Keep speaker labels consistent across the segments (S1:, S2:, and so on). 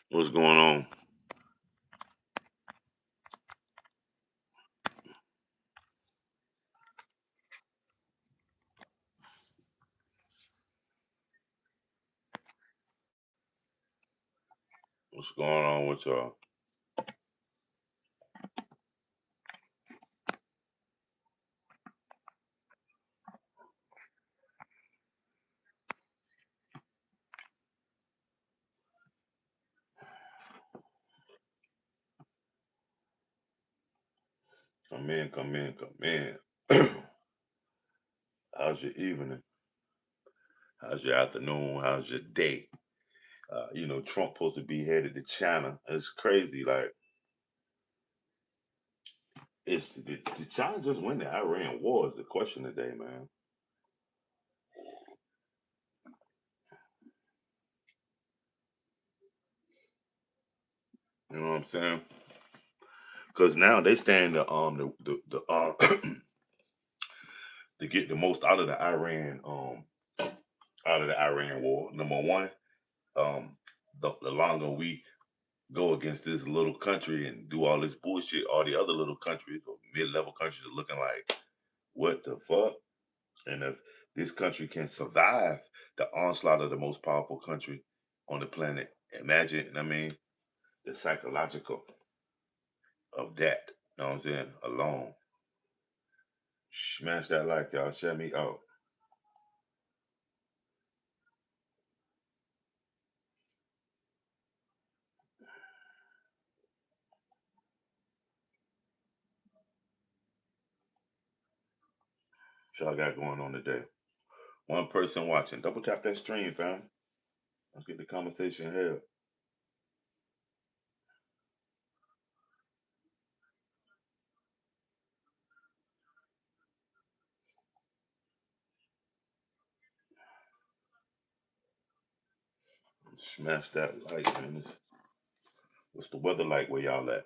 S1: What's going on? What's going on with y'all? Come in, come in, come in. How's your evening? How's your afternoon? How's your day? Trump supposed to be headed to China. It's crazy. Like, did China just win the Iran war? Is the question today, man. You know what I'm saying? Because now they stand to get the most out of the Iran war. Number one, um, the longer we go against this little country and do all this bullshit, all the other little countries or mid-level countries are looking like, what the fuck? And if this country can survive the onslaught of the most powerful country on the planet, imagine, I mean, the psychological of that. You know what I'm saying? Alone. Smash that like, y'all. Shut me out. What y'all got going on today? One person watching. Double tap that stream, fam. Let's get the conversation held. Smash that like, man. What's the weather like where y'all at?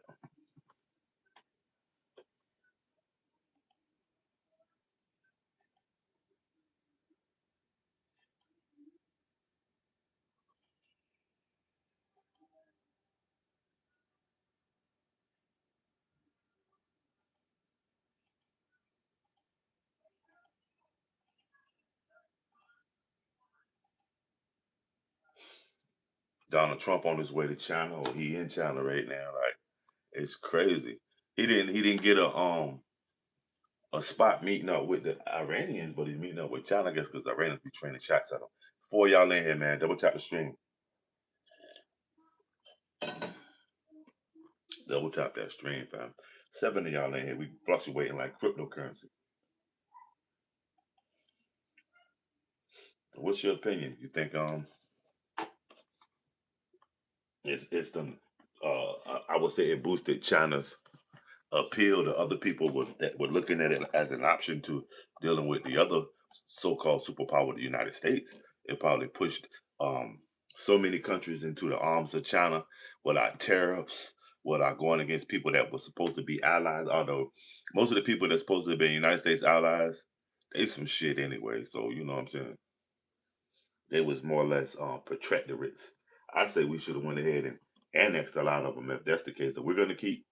S1: Donald Trump on his way to China, or he in China right now. Like, it's crazy. He didn't get a spot meeting up with the Iranians, but he's meeting up with China, I guess, because Iranians be training shots at him. Before y'all in here, man, double tap the stream. Double tap that stream, fam. Seven of y'all in here. We fluctuating like cryptocurrency. What's your opinion? You think it's the I would say it boosted China's appeal to other people that were looking at it as an option to dealing with the other so-called superpower, the United States. It probably pushed so many countries into the arms of China without tariffs, without going against people that were supposed to be allies. Although most of the people that's supposed to be United States allies, they some shit anyway. So you know what I'm saying? They was more or less protectorates. I say we should have went ahead and annexed a lot of them if that's the case. If we're going to keep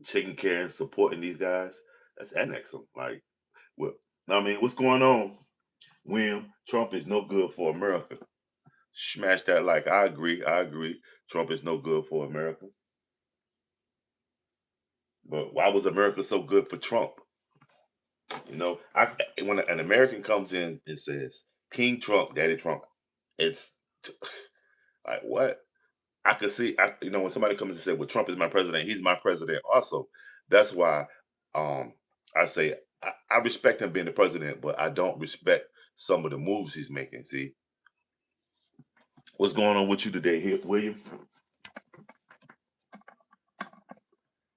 S1: taking care and supporting these guys, let's annex them. Like, well, I mean, what's going on? William, Trump is no good for America. Smash that like. I agree. I agree. Trump is no good for America. But why was America so good for Trump? When an American comes in and says King Trump, Daddy Trump, it's like what? I could see, when somebody comes and say, "Well, Trump is my president," he's my president also. That's why um, I say I respect him being the president, but I don't respect some of the moves he's making. See, what's going on with you today, here, William?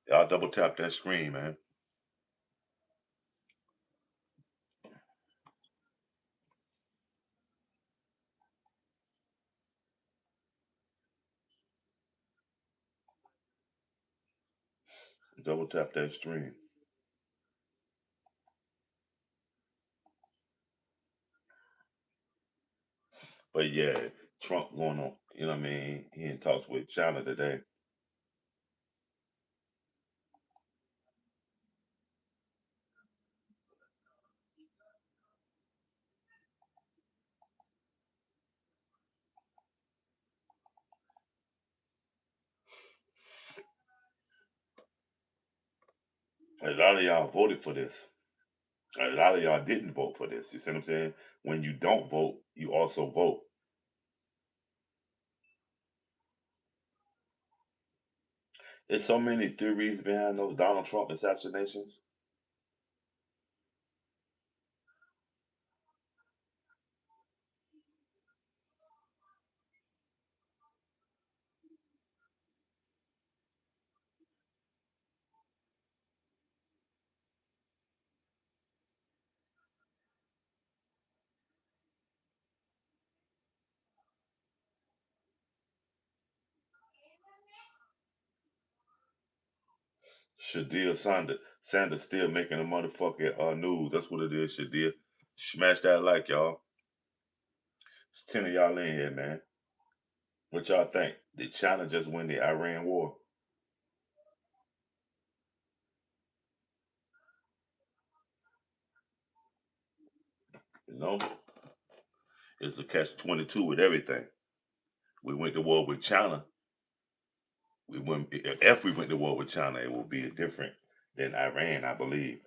S1: Y'all double tap that screen, man. Double tap that screen. But yeah, Trump going on. You know what I mean? He in talks with China today. A lot of y'all voted for this. A lot of y'all didn't vote for this. You see what I'm saying? When you don't vote, you also vote. There's so many theories behind those Donald Trump assassinations. Sanders still making the motherfucking news. That's what it is, Shadia. Smash that like, y'all. It's 10 of y'all in here, man. What y'all think? Did China just win the Iran war? You know, it's a catch 22 with everything. We went to war with China. We went if we went to war with China, it would be different than Iran, I believe.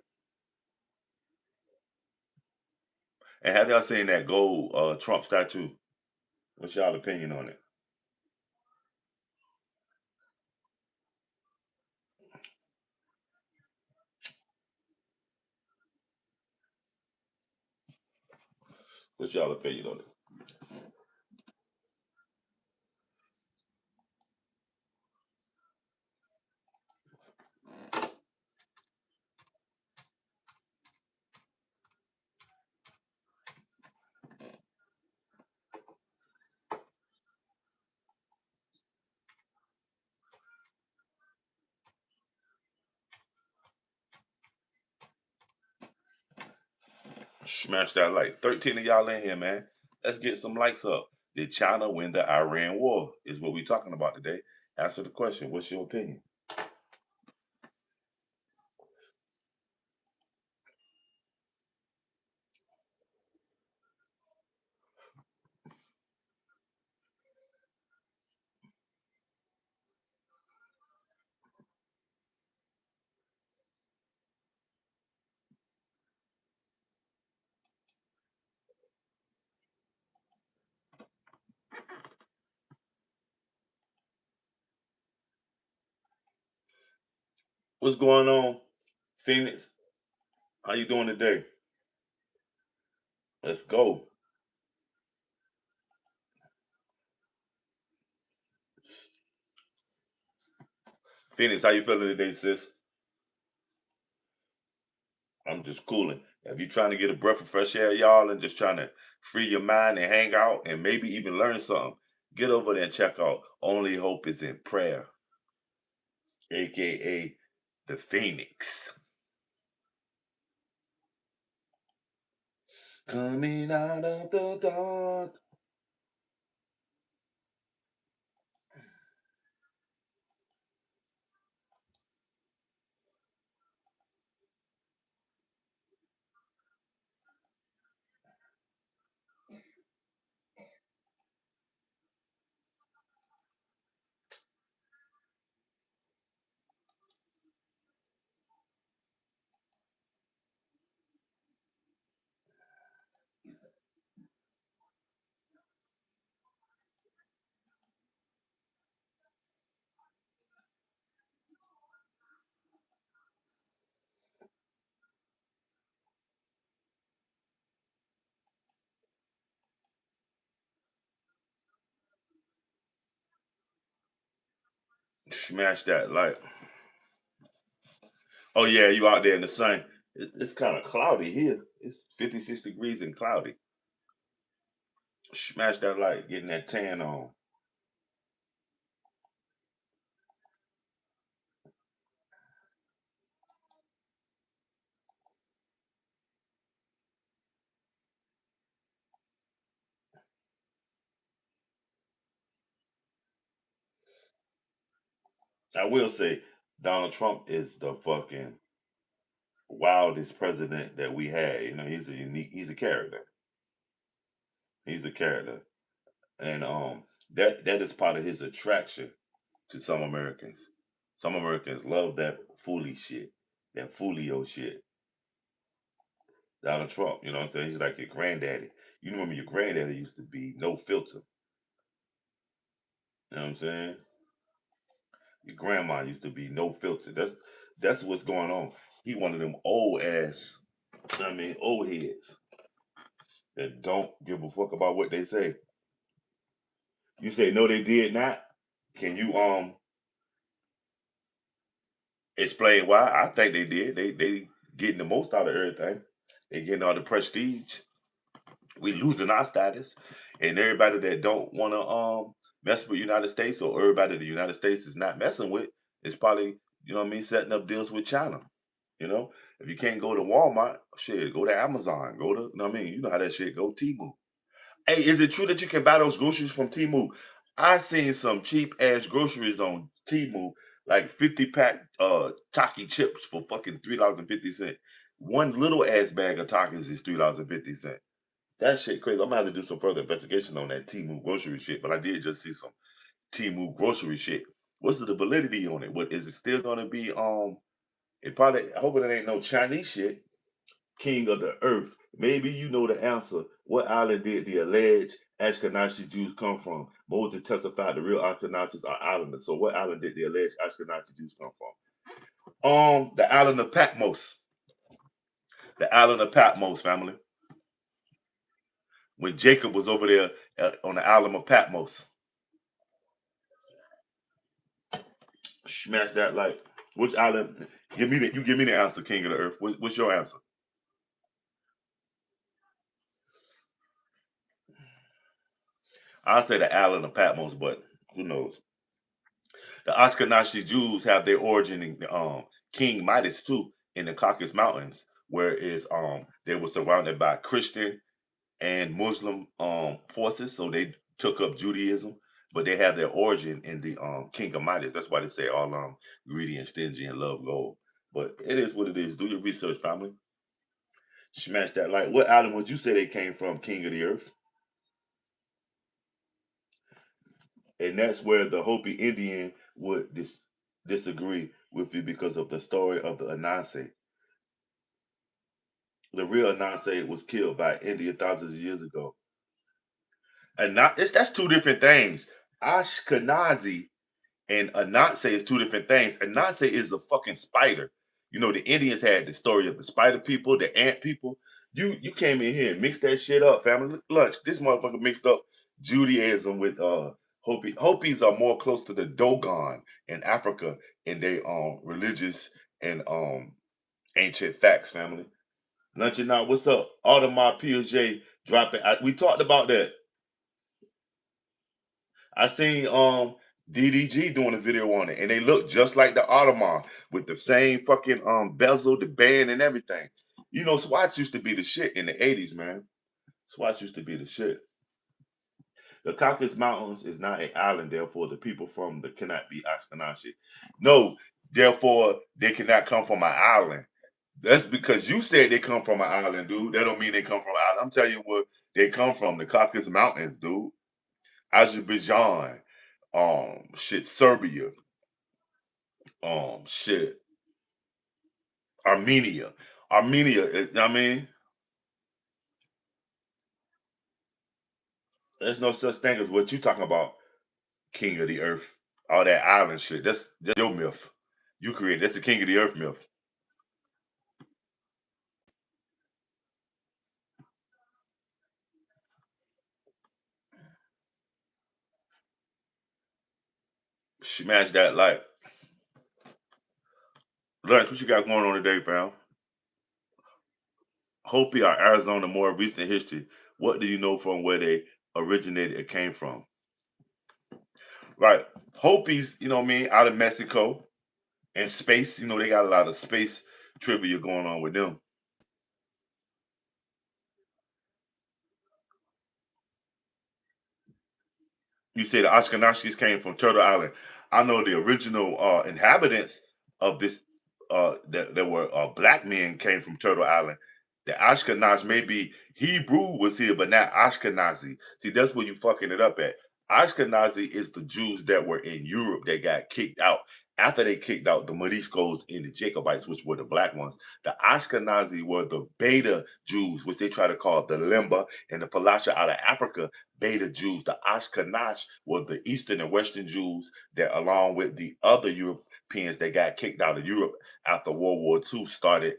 S1: And have y'all seen that gold Trump statue? What's y'all opinion on it? What's y'all opinion on it? Smash that like. 13 of y'all in here, man. Let's get some likes up. Did China win the Iran war? Is what we're talking about today. Answer the question. What's your opinion? What's going on, Phoenix? How you doing today? Let's go. Phoenix, how you feeling today, sis? I'm just cooling. If you trying to get a breath of fresh air, y'all, and just trying to free your mind and hang out and maybe even learn something, get over there and check out Only Hope is in Prayer, aka the Phoenix. Coming out of the dark. Smash that like. Oh yeah, you out there in the sun. It's kind of cloudy here. It's 56 degrees and cloudy. Smash that light, getting that tan on. I will say Donald Trump is the fucking wildest president that we had. You know, he's a character. He's a character. And that is part of his attraction to some Americans. Some Americans love that foolish shit. That foolio shit. Donald Trump, you know what I'm saying? He's like your granddaddy. You remember your granddaddy used to be no filter. You know what I'm saying? Your grandma used to be no filter. That's what's going on. He one of them old ass, you know what I mean, old heads that don't give a fuck about what they say. You say no, they did not. Can you explain why? I think they did. They getting the most out of everything. They getting all the prestige. We losing our status, and everybody that don't want to mess with United States, or everybody the United States is not messing with, is probably, you know what I mean, setting up deals with China. You know, if you can't go to Walmart, shit, go to Amazon, go to, you know what I mean, you know how that shit go, Temu. Hey, is it true that you can buy those groceries from Temu? I seen some cheap ass groceries on Temu, like 50 pack Taki chips for fucking $3.50. One little ass bag of Takis is $3.50. That shit crazy. I'm gonna have to do some further investigation on that Temu grocery shit, but I did just see some Temu grocery shit. What's the validity on it? What is it still gonna be? It probably. I hope it ain't no Chinese shit. King of the earth. Maybe you know the answer. What island did the alleged Ashkenazi Jews come from? Moses testified the real Ashkenazis are islanders. So what island did the alleged Ashkenazi Jews come from? The island of Patmos. The island of Patmos, family. When Jacob was over there on the island of Patmos. Smash that like. Which island? Give me the. You give me the answer, King of the Earth. What's your answer? I say the island of Patmos, but who knows? The Ashkenazi Jews have their origin in King Midas too, in the Caucasus Mountains, where is they were surrounded by Christian and Muslim forces, so they took up Judaism, but they have their origin in the King of Midas. That's why they say all greedy and stingy and love gold. But it is what it is. Do your research, family. Smash that like. What island would you say they came from, King of the Earth? And that's where the Hopi Indian would disagree with you because of the story of the Anansi. The real Anansi was killed by India thousands of years ago. And not it's that's two different things. Ashkenazi and Anansi is two different things. Anansi is a fucking spider. You know, the Indians had the story of the spider people, the ant people. You came in here and mixed that shit up, family. Lunch. This motherfucker mixed up Judaism with Hopi. Hopis are more close to the Dogon in Africa in their religious and ancient facts, family. Lunch and out, what's up? Audemars Piguet dropping. We talked about that. I seen DDG doing a video on it, and they look just like the Audemars with the same fucking bezel, the band, and everything. You know, Swatch used to be the shit in the '80s, man. Swatch used to be the shit. The Caucasus Mountains is not an island, therefore the people from the cannot be Ashkenazi. No, therefore they cannot come from an island. That's because you said they come from an island, dude. That don't mean they come from an island. I'm telling you where they come from, the Caucasus Mountains, dude. Azerbaijan, shit, Serbia, shit, Armenia. I mean, there's no such thing as what you talking about, King of the Earth. All that island shit. That's your myth. You created. That's the King of the Earth myth. Smash that like. Lawrence, what you got going on today, fam? Hopi or Arizona, more recent history. What do you know from where they originated and came from? Right. Hopis, you know what I mean, out of Mexico and space. You know, they got a lot of space trivia going on with them. You say the Ashkenazis came from Turtle Island. I know the original inhabitants of this that were black men came from Turtle Island. The Ashkenaz, maybe Hebrew was here, but not Ashkenazi. See, that's where you fucking it up at. Ashkenazi is the Jews that were in Europe that got kicked out after they kicked out the Moriscos and the Jacobites, which were the black ones. The Ashkenazi were the Beta Jews, which they try to call the Limba and the Falasha out of Africa. Beta Jews. The Ashkenaz were the Eastern and Western Jews that, along with the other Europeans that got kicked out of Europe after World War II, started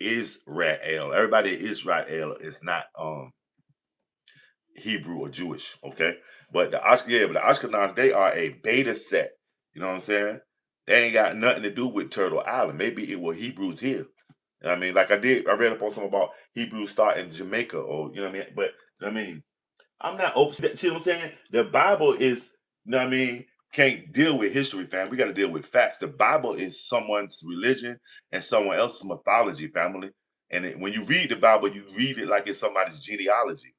S1: Israel. Everybody in Israel is not Hebrew or Jewish, okay? But but the Ashkenaz, they are a beta set. You know what I'm saying? They ain't got nothing to do with Turtle Island. Maybe it were Hebrews here. You know what I mean, like I read up on something about Hebrews start in Jamaica, or you know what I mean. But I mean, I'm not open. See what I'm saying? The Bible is, you know what I mean, can't deal with history, fam. We got to deal with facts. The Bible is someone's religion and someone else's mythology, family. And when you read the Bible, you read it like it's somebody's genealogy.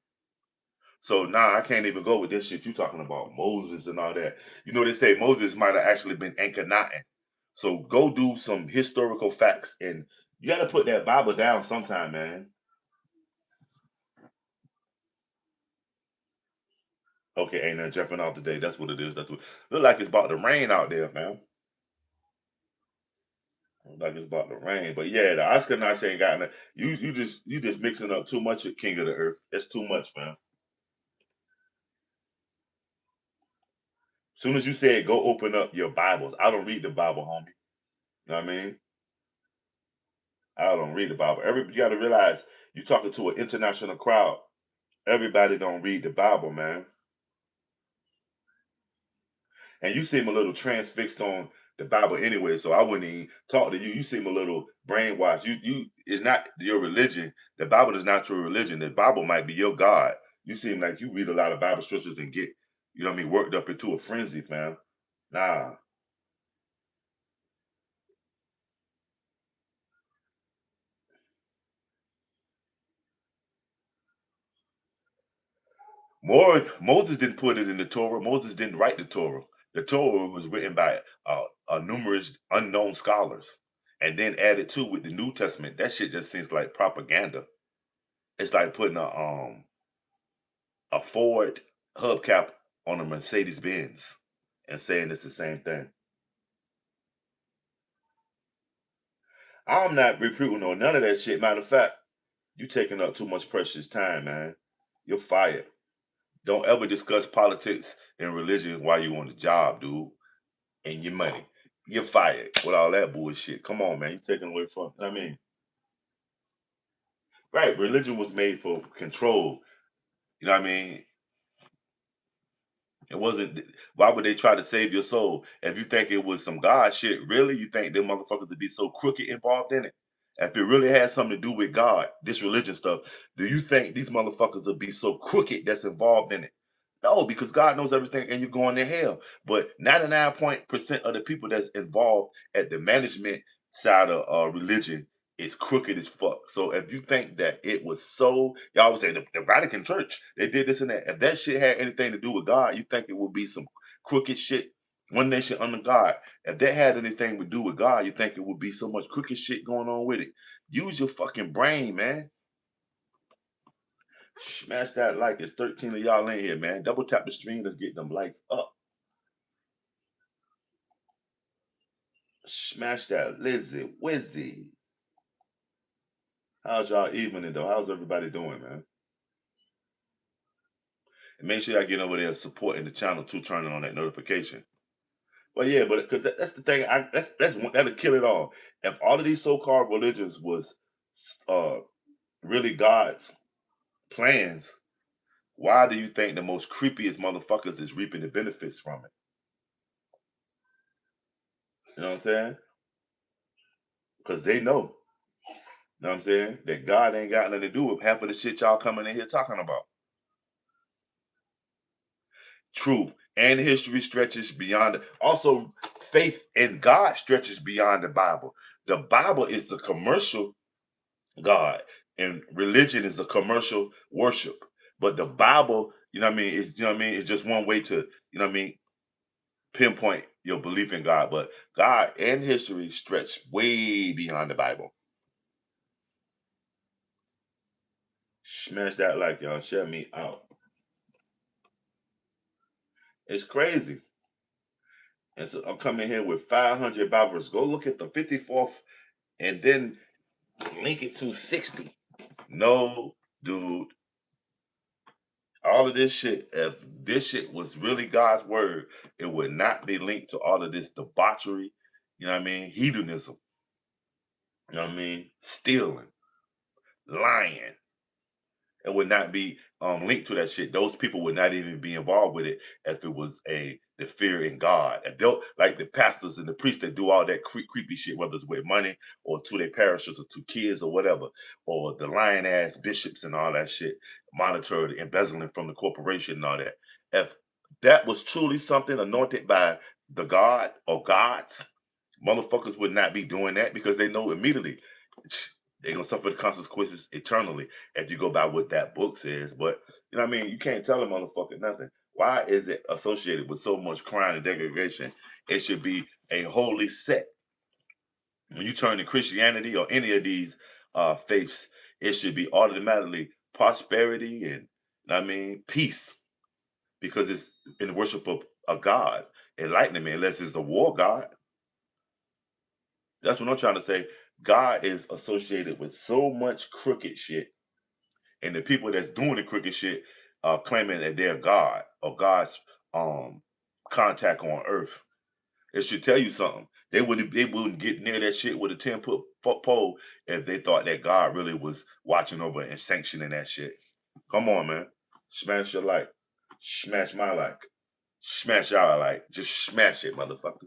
S1: So now I can't even go with this shit you talking about, Moses and all that. You know, they say Moses might have actually been Enkidunatin. So go do some historical facts, and you got to put that Bible down sometime, man. Okay, ain't nothing jumping off today. That's what it is. That's what look like it's about to rain out there, man. Look like it's about to rain. But yeah, the Oscar Nash ain't got nothing. You just mixing up too much at King of the Earth. That's too much, man. Soon as you said go open up your Bibles, I don't read the Bible, homie. You know what I mean? I don't read the Bible. You got to realize you're talking to an international crowd. Everybody don't read the Bible, man. And you seem a little transfixed on the Bible anyway, so I wouldn't even talk to you. You seem a little brainwashed. You it's not your religion. The Bible is not your religion. The Bible might be your God. You seem like you read a lot of Bible scriptures and get, you know what I mean, worked up into a frenzy, fam. Nah. More Moses didn't put it in the Torah. Moses didn't write the Torah. The Torah was written by numerous unknown scholars, and then added to with the New Testament. That shit just seems like propaganda. It's like putting a Ford hubcap on a Mercedes Benz and saying it's the same thing. I'm not recruiting on none of that shit. Matter of fact, you taking up too much precious time, man. You're fired. Don't ever discuss politics and religion while you on the job, dude, and your money. You're fired with all that bullshit. Come on, man. You taking away from, I mean, right. Religion was made for control. You know what I mean? It wasn't. Why would they try to save your soul? If you think it was some God shit, really, you think them motherfuckers would be so crooked involved in it? If it really had something to do with God, this religion stuff, do you think these motherfuckers would be so crooked that's involved in it? No, because God knows everything, and you're going to hell. But 99% of the people that's involved at the management side of religion is crooked as fuck. So if you think that it was so, y'all would say the Vatican Church, they did this and that. If that shit had anything to do with God, you think it would be some crooked shit? One nation under God. If that had anything to do with God, you think it would be so much crooked shit going on with it? Use your fucking brain, man. Smash that like. It's 13 of y'all in here, man. Double tap the stream. Let's get them likes up. Smash that Lizzie Wizzy. How's y'all evening though? How's everybody doing, man? And make sure y'all get over there supporting the channel too, turning on that notification. But yeah, but because that's the thing, that'll kill it all. If all of these so-called religions was uh really God's plans, why do you think the most creepiest motherfuckers is reaping the benefits from it? You know what I'm saying? Because they know. You know what I'm saying? That God ain't got nothing to do with half of the shit y'all coming in here talking about. True. And history stretches beyond. Also, faith in God stretches beyond the Bible. The Bible is a commercial God, and religion is a commercial worship. But the Bible, you know what I mean? You know what I mean? It's just one way to you know what I mean, pinpoint your belief in God. But God and history stretch way beyond the Bible. Smash that like y'all. Shut me out. It's crazy. And so I'm coming here with 500 Bibles. Go look at the 54th and then link it to 60. No, dude. All of this shit, if this shit was really God's word, it would not be linked to all of this debauchery, you know what I mean? Hedonism, you know what I mean? Stealing, lying. It would not be linked to that shit. Those people would not even be involved with it if it was the fear in God. If they'll like the pastors and the priests that do all that creepy shit, whether it's with money or to their parishes or to kids or whatever, or the lying ass bishops and all that shit, monitored embezzling from the corporation and all that. If that was truly something anointed by the God or gods, motherfuckers would not be doing that because they know immediately they're gonna suffer the consequences eternally if you go by what that book says. But you know what I mean? You can't tell a motherfucker nothing. Why is it associated with so much crime and degradation? It should be a holy set. When you turn to Christianity or any of these faiths, it should be automatically prosperity and you know what I mean peace because it's in the worship of a God, enlightenment, unless it's a war God. That's what I'm trying to say. God is associated with so much crooked shit, and the people that's doing the crooked shit are claiming that they're God or God's um contact on Earth. It should tell you something. They wouldn't get near that shit with a 10-foot pole if they thought that God really was watching over and sanctioning that shit. Come on, man. Smash your like. Smash my like. Smash our like. Just smash it, motherfucker.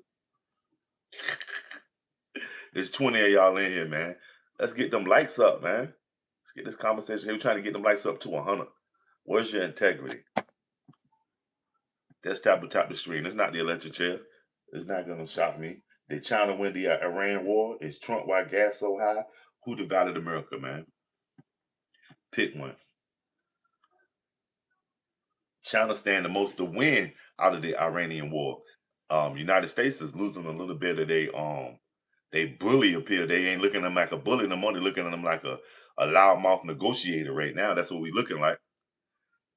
S1: There's 20 of y'all in here, man. Let's get them likes up, man. Let's get this conversation here. We're trying to get them likes up to 100. Where's your integrity? That's tap the screen. It's not the electric chair. It's not going to shock me. Did China win the Iran war? Is Trump why gas so high? Who divided America, man? Pick one. China stand the most to win out of the Iranian war. United States is losing a little bit of they bully appeal. They ain't looking at them like a bully no more. They're looking at them like a loudmouth negotiator right now. That's what we looking like.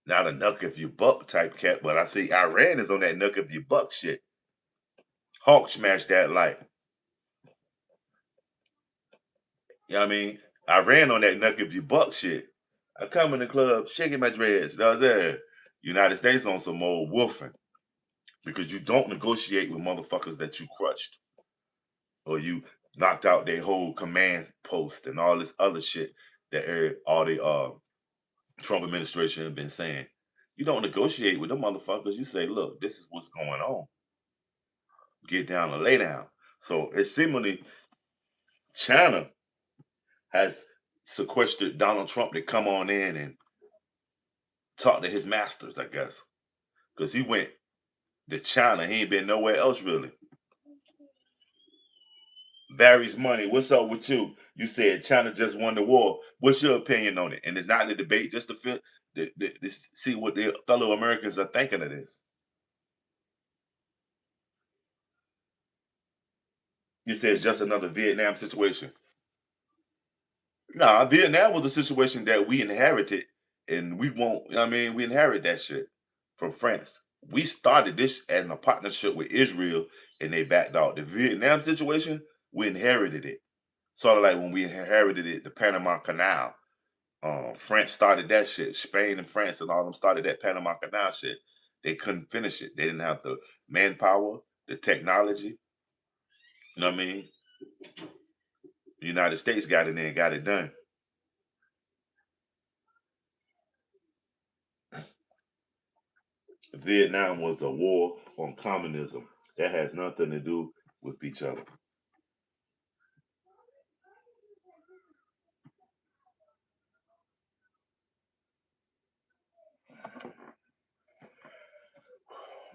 S1: Not a knuck if you buck type cat, but I see Iran is on that knuck if you buck shit. Hawk smash that light. You know what I mean? I ran on that knuck if you buck shit. I come in the club shaking my dreads. You know what I'm saying? United States on some old wolfing because you don't negotiate with motherfuckers that you crushed or you knocked out their whole command post and all this other shit that all the Trump administration have been saying. You don't negotiate with them motherfuckers. You say, look, this is what's going on. Get down and lay down. So it's seemingly China has sequestered Donald Trump to come on in and talk to his masters, I guess. Because he went to China. He ain't been nowhere else really. Barry's money. What's up with you? You said China just won the war. What's your opinion on it? And it's not in the debate, just to fit, see what the fellow Americans are thinking of this. You said it's just another Vietnam situation. Nah, Vietnam was a situation that we inherited, and we won't. You know what I mean, we inherit that shit from France. We started this as a partnership with Israel, and they backed out. The Vietnam situation, we inherited it. Sort of like when we inherited it, the Panama Canal. France started that shit. Spain and France and all them started that Panama Canal shit. They couldn't finish it. They didn't have the manpower, the technology. You know what I mean? The United States got in there and got it done. Vietnam was a war on communism. That has nothing to do with each other.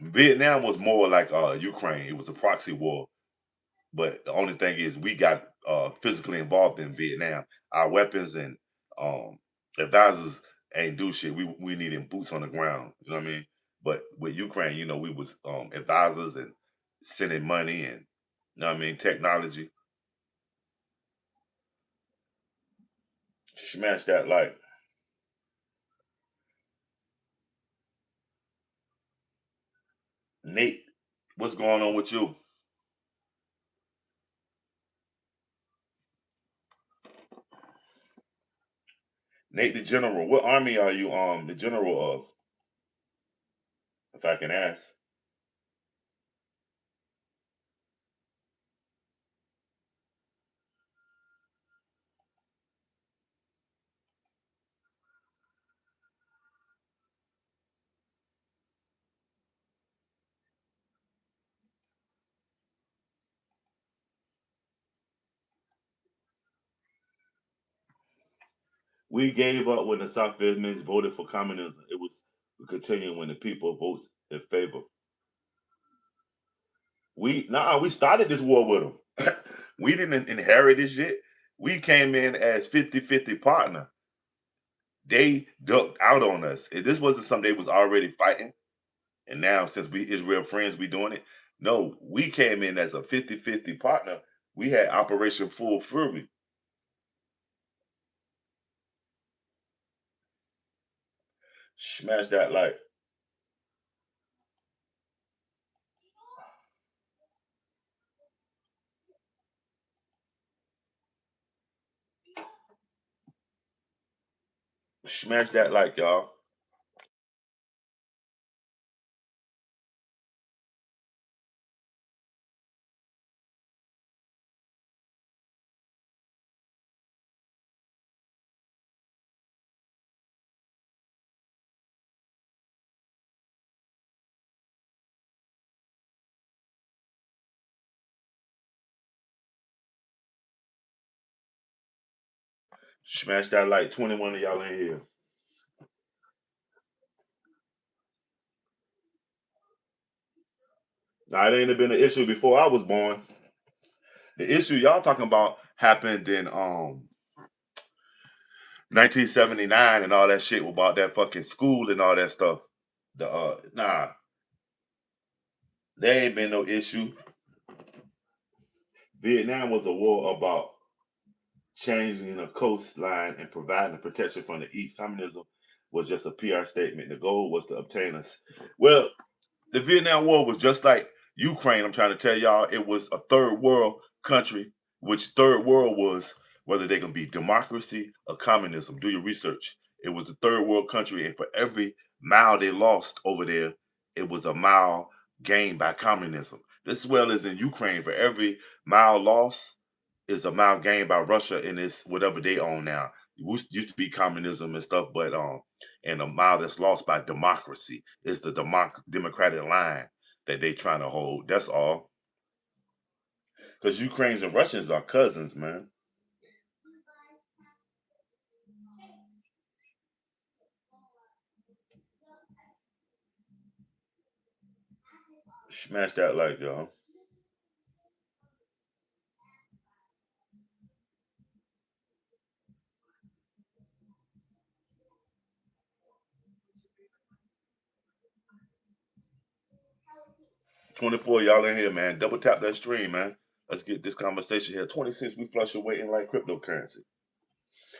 S1: Vietnam was more like Ukraine. It was a proxy war. But the only thing is, we got physically involved in Vietnam. Our weapons and um, advisors ain't do shit. We needed boots on the ground. You know what I mean? But with Ukraine, we was advisors and sending money and technology. Smash that like Nate. What's going on with you? Nate the General. What army are you the general of? If I can ask. We gave up when the South Vietnamese voted for communism. It was continuing when the people votes in favor. We started this war with them. We didn't inherit this shit. We came in as 50-50 partner. They ducked out on us. This wasn't something they was already fighting. And now since we Israel friends, we doing it. No, we came in as a 50-50 partner. We had Operation Full Fury. Smash that like. Smash that like, y'all. Smash that like. 21 of y'all in here. Now it ain't have been an issue before I was born. The issue y'all talking about happened in 1979 and all that shit about that fucking school and all that stuff. There ain't been no issue. Vietnam was a war about changing the coastline and providing protection from the East. Communism was just a PR statement. The goal was to obtain us. Well, the Vietnam War was just like Ukraine. I'm trying to tell y'all, it was a third world country, which third world was whether they're gonna be democracy or communism. Do your research. It was a third world country, and for every mile they lost over there, it was a mile gained by communism. As well as in Ukraine, for every mile lost is a mile gained by Russia in this whatever they own now. It used to be communism and stuff, but and a mile that's lost by democracy is the democratic line that they trying to hold. That's all. Because Ukrainians and Russians are cousins, man. Smash that like, y'all. 24, y'all in here, man. Double tap that stream, man. Let's get this conversation here. 26, we fluctuating like cryptocurrency.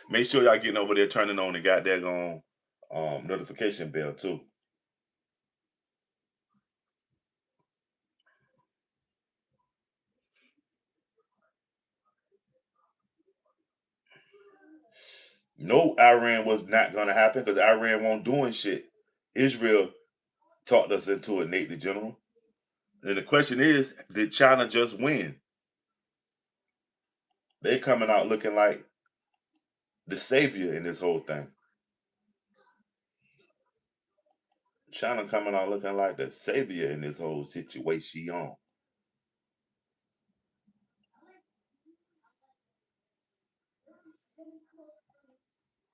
S1: Make sure y'all getting over there, turning on the goddamn notification bell too. No, Iran was not gonna happen because Iran won't doing shit. Israel talked us into it, Nate the General. And the question is, did China just win? They coming out looking like the savior in this whole thing. China coming out looking like the savior in this whole situation.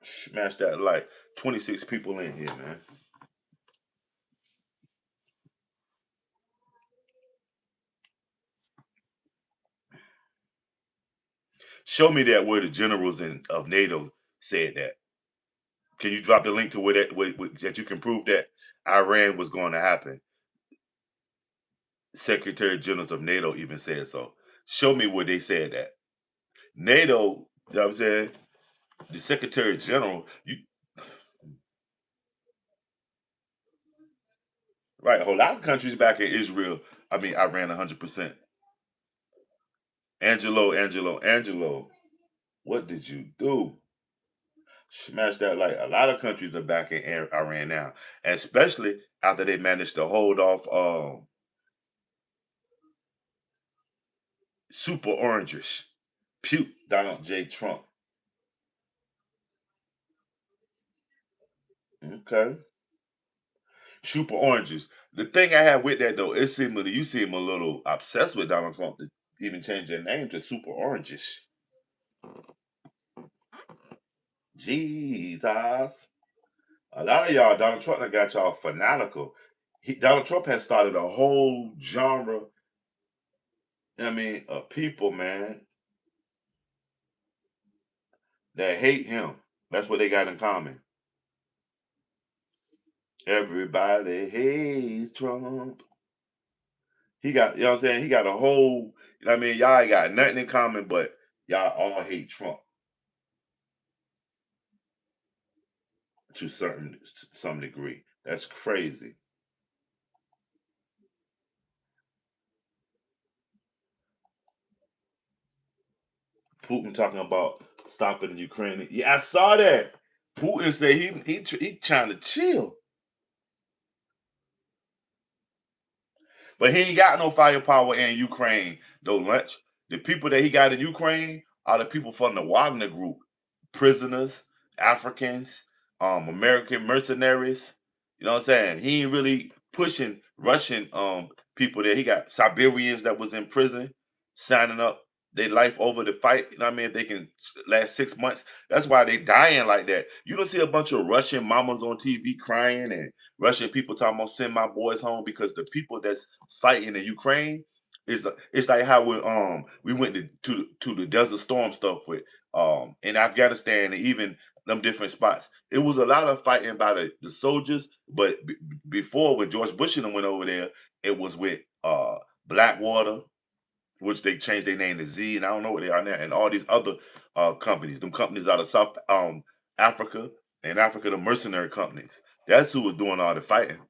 S1: Smash that like. 26 people in here, man. Show me that where the generals of NATO said that. Can you drop the link to where that you can prove that Iran was going to happen? Secretary Generals of NATO even said so. Show me where they said that. NATO, you know what I'm saying? The Secretary General, you right, a whole lot of countries back in Israel. I mean, Iran 100%. Angelo, what did you do? Smash that light. A lot of countries are back in Iran now, and especially after they managed to hold off super orangish, puke Donald J. Trump. Okay, super oranges. The thing I have with that though, it seemed that you seem a little obsessed with Donald Trump to even change their name to super orangish. Jesus. A lot of y'all, Donald Trump done got y'all fanatical. Donald Trump has started a whole genre, I mean, of people, man, that hate him. That's what they got in common. Everybody hates Trump. He got, you know what I'm saying? He got a whole, you know what I mean? Y'all ain't got nothing in common, but y'all all hate Trump to some degree. That's crazy. Putin talking about stopping the Ukraine. Yeah, I saw that. Putin said he trying to chill. But he ain't got no firepower in Ukraine, though, Lunch. The people that he got in Ukraine are the people from the Wagner group. Prisoners, Africans, American mercenaries. You know what I'm saying? He ain't really pushing Russian people there. He got Siberians that was in prison signing up their life over the fight. You know what I mean? If they can last 6 months. That's why they dying like that. You don't see a bunch of Russian mamas on TV crying and Russian people talking about send my boys home because the people that's fighting in Ukraine is it's like how we went to the Desert Storm stuff with in Afghanistan and even them different spots. It was a lot of fighting by the soldiers, but before when George Bush and them went over there, it was with Blackwater, which they changed their name to Z, and I don't know what they are now, and all these other companies, them companies out of South Africa and Africa, the mercenary companies. That's who was doing all the fighting.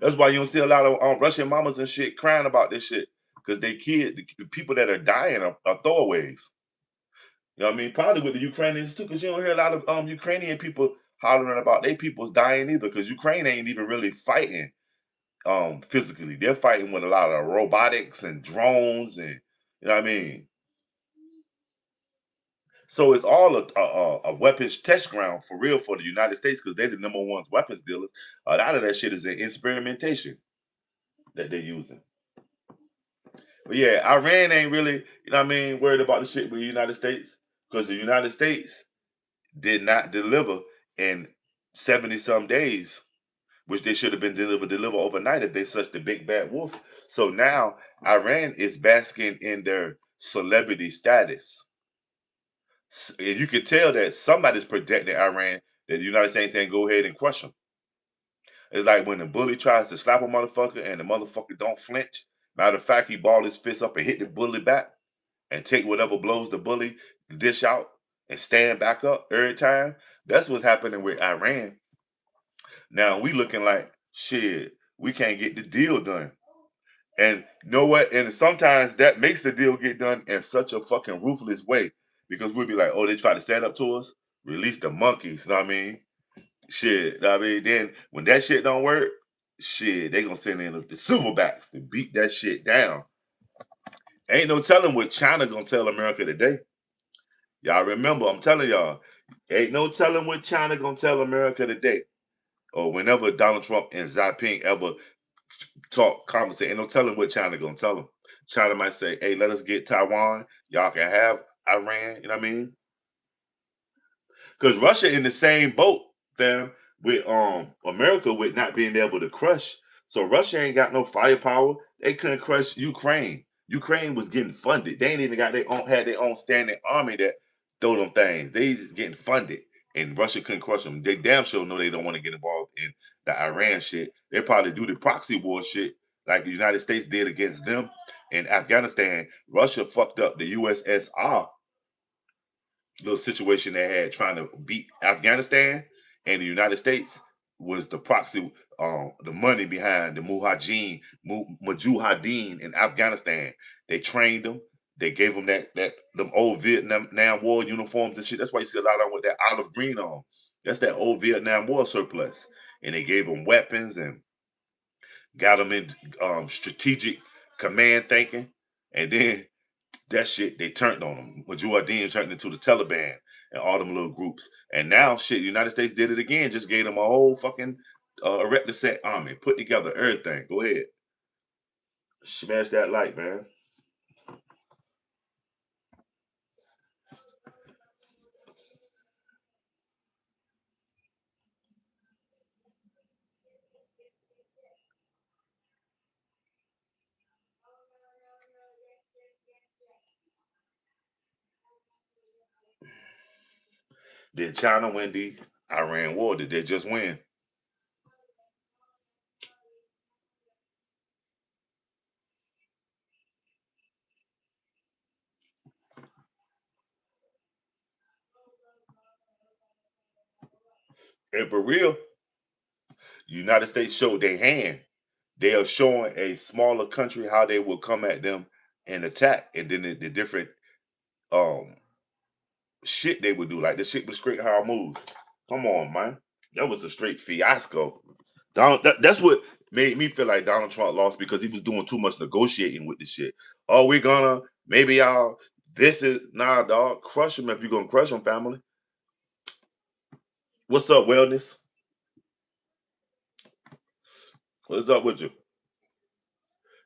S1: That's why you don't see a lot of Russian mamas and shit crying about this shit because they the people that are dying are throwaways. You know what I mean? Probably with the Ukrainians too, because you don't hear a lot of Ukrainian people hollering about their people's dying either, because Ukraine ain't even really fighting physically. They're fighting with a lot of robotics and drones and you know what I mean. So it's all a weapons test ground for real for the United States because they're the number one weapons dealers. A lot of that shit is in experimentation that they're using. But yeah, Iran ain't really, you know what I mean, worried about the shit with the United States because the United States did not deliver in 70 some days, which they should have been delivered overnight if they such the big bad wolf. So now Iran is basking in their celebrity status. And you can tell that somebody's protecting Iran, that the United States ain't go ahead and crush them. It's like when the bully tries to slap a motherfucker and the motherfucker don't flinch. Matter of fact, he balled his fist up and hit the bully back and take whatever blows the bully dish out and stand back up every time. That's what's happening with Iran. Now we looking like shit. We can't get the deal done. And you know what? And sometimes that makes the deal get done in such a fucking ruthless way because we'll be like, oh, they try to stand up to us, release the monkeys. You know what I mean? Shit. You know what I mean? Then when that shit don't work, shit, they gonna send in the silverbacks to beat that shit down. Ain't no telling what China gonna tell America today. Y'all remember, I'm telling y'all, ain't no telling what China gonna tell America today. Or whenever Donald Trump and Xi Jinping ever talk, conversate, ain't no telling what China gonna tell them. China might say, hey, let us get Taiwan. Y'all can have Iran, you know what I mean? Because Russia in the same boat, fam, with America with not being able to crush. So Russia ain't got no firepower. They couldn't crush Ukraine. Ukraine was getting funded. They ain't even got their own standing army that throw them things. They just getting funded. and Russia couldn't crush them. They damn sure know they don't want to get involved in the Iran shit. They probably do the proxy war shit like the United States did against them in Afghanistan. Russia fucked up the USSR little situation they had trying to beat Afghanistan, and the United States was the proxy, the money behind the Mujahideen in Afghanistan. They trained them. They gave them that them old Vietnam War uniforms and shit. That's why you see a lot of them with that olive green on. That's that old Vietnam War surplus. And they gave them weapons and got them in strategic command thinking. And then that shit they turned on them. Mujahideen turned into the Taliban and all them little groups. And now shit, the United States did it again. Just gave them a whole fucking erector set army, put together everything. Go ahead, smash that like, man. Did China win the Iran war? Did they just win? And for real, United States showed their hand. They are showing a smaller country how they will come at them and attack, and then the different um shit they would do, like the shit with straight hard moves. Come on, man. That was a straight fiasco. That's what made me feel like Donald Trump lost because he was doing too much negotiating with the shit. Oh, we're gonna maybe y'all. This is nah, dog. Crush him if you're gonna crush him, family. What's up, wellness? What's up with you?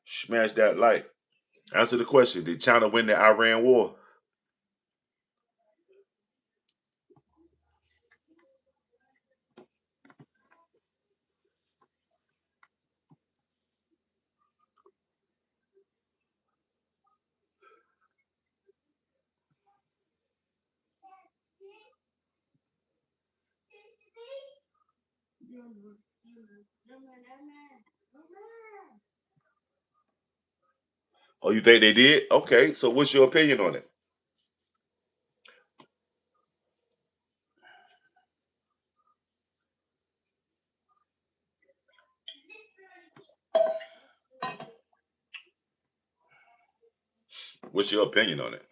S1: Smash that like. Answer the question. Did China win the Iran war? Oh, you think they did? Okay. So what's your opinion on it? What's your opinion on it?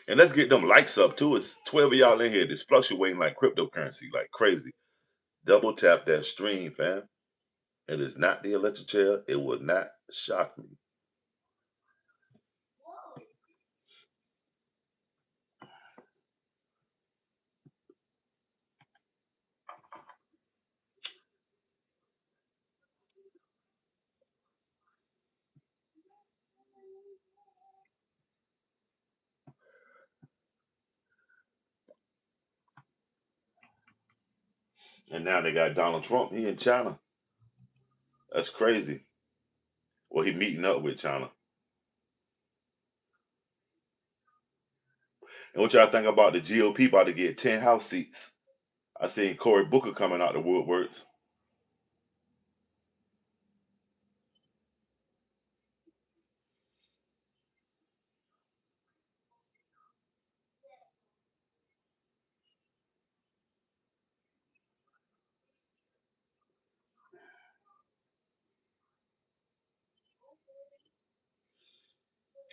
S1: And let's get them likes up too. It's 12 of y'all in here that's fluctuating like cryptocurrency, like crazy. Double tap that stream, fam. It is not the electric chair. It would not shock me. And now they got Donald Trump. He in China. That's crazy. Well, he meeting up with China. And what y'all think about the GOP about to get 10 House seats? I seen Cory Booker coming out the woodworks.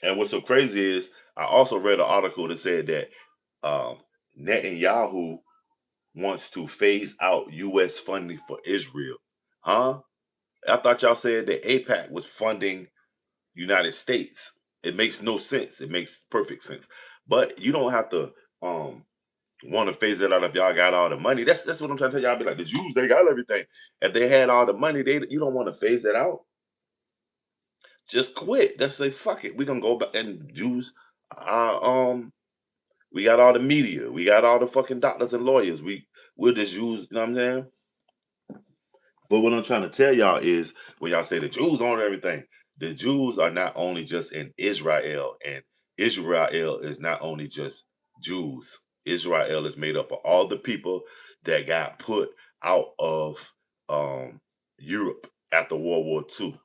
S1: And what's so crazy is I also read an article that said that um, Netanyahu wants to phase out U.S. funding for Israel. Huh? I thought y'all said that APAC was funding United States. It makes no sense. It makes perfect sense. But you don't have to want to phase it out if y'all got all the money. That's what I'm trying to tell y'all. Be like the Jews, they got everything. If they had all the money, they you don't want to phase it out. Just quit. Just say fuck it. We gonna go back and use our we got all the media. We got all the fucking doctors and lawyers. We'll just use, you know what I'm saying? But what I'm trying to tell y'all is when y'all say the Jews own everything, the Jews are not only just in Israel, and Israel is not only just Jews. Israel is made up of all the people that got put out of um, Europe after World War II.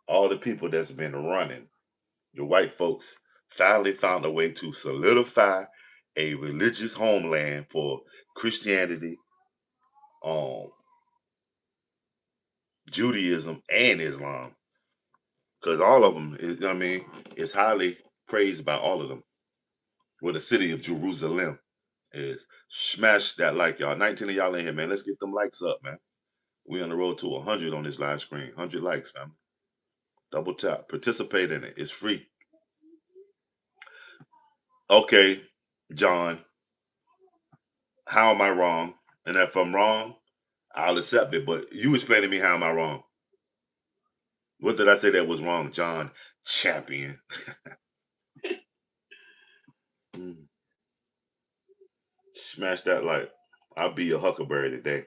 S1: All the people that's been running. The white folks finally found a way to solidify a religious homeland for Christianity, um, Judaism, and Islam. Because all of them, I mean, is highly praised by all of them. Where the city of Jerusalem is. Smash that like, y'all. 19 of y'all in here, man. Let's get them likes up, man. We on the road to 100 on this live screen. 100 likes, family. Double tap. Participate in it. It's free. Okay, John, how am I wrong? And if I'm wrong, I'll accept it. But you explain to me, how am I wrong? What did I say that was wrong, John Champion? Mm. Smash that like. I'll be your huckleberry today.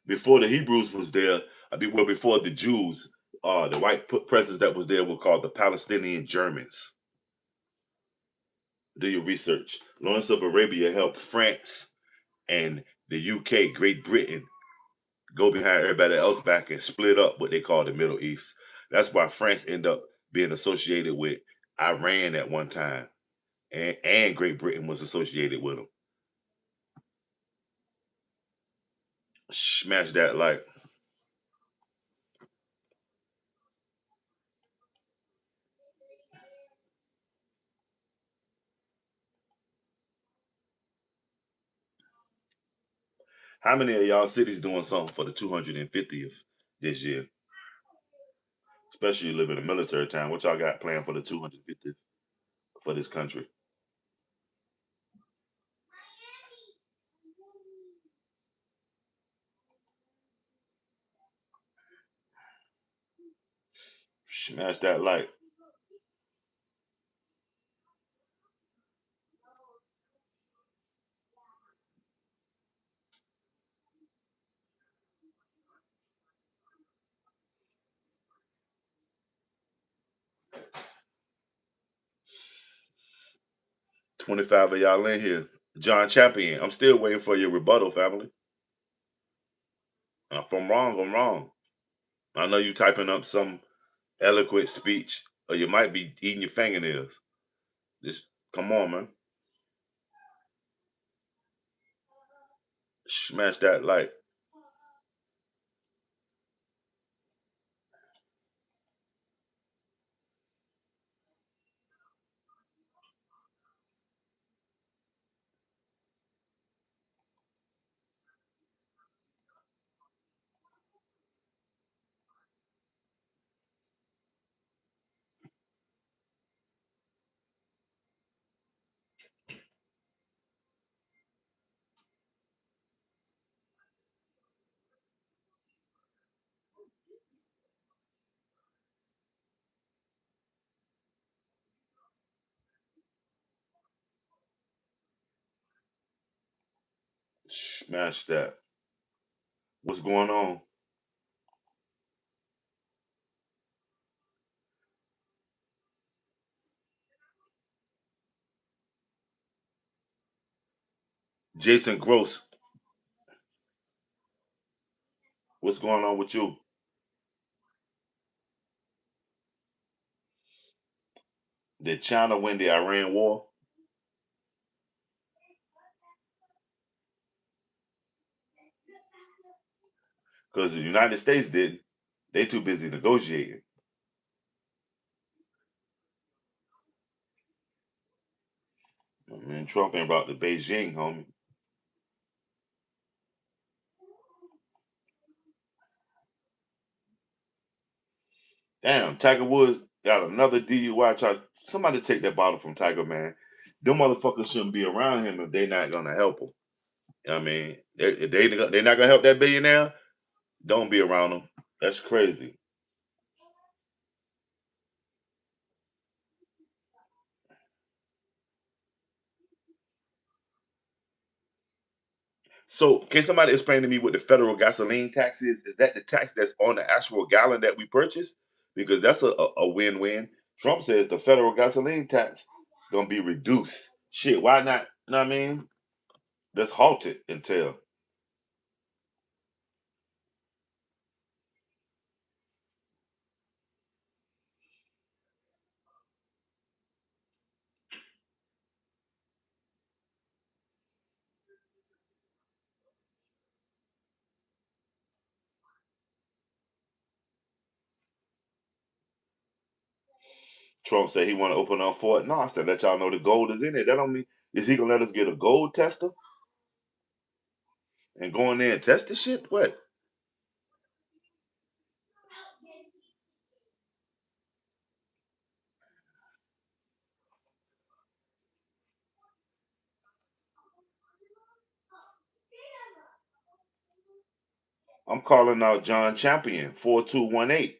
S1: Before the Hebrews was there, I mean, well, before the Jews, the white presence that was there were called the Palestinian Germans. Do your research. Lawrence of Arabia helped France and the UK, Great Britain, go behind everybody else back and split up what they call the Middle East. That's why France ended up being associated with Iran at one time, and Great Britain was associated with them. Smash that like. How many of y'all cities doing something for the 250th this year? Especially you live in a military town. What y'all got planned for the 250th for this country? Smash that like. 25 of y'all in here. John Champion, I'm still waiting for your rebuttal, family. If I'm wrong, I'm wrong. I know you typing up some eloquent speech, or you might be eating your fingernails. Just come on, man. Smash that like. Smash that. What's going on? Jason Gross, what's going on with you? Did China win the Iran war? Because the United States didn't. They too busy negotiating. I mean, Trump ain't brought to Beijing, homie. Damn, Tiger Woods got another DUI charge. Somebody take that bottle from Tiger, man. Them motherfuckers shouldn't be around him if they not gonna help him. I mean, they not gonna help that billionaire. Don't be around him. That's crazy. So can somebody explain to me what the federal gasoline tax is? Is that the tax that's on the actual gallon that we purchase? Because that's a win-win. Trump says the federal gasoline tax gonna be reduced. Shit, why not? You know what I mean? Let's halt it until Trump said he want to open up Fort Knox to let y'all know the gold is in it. That don't mean is he gonna let us get a gold tester and go in there and test the shit? What? I'm calling out John Champion 4218.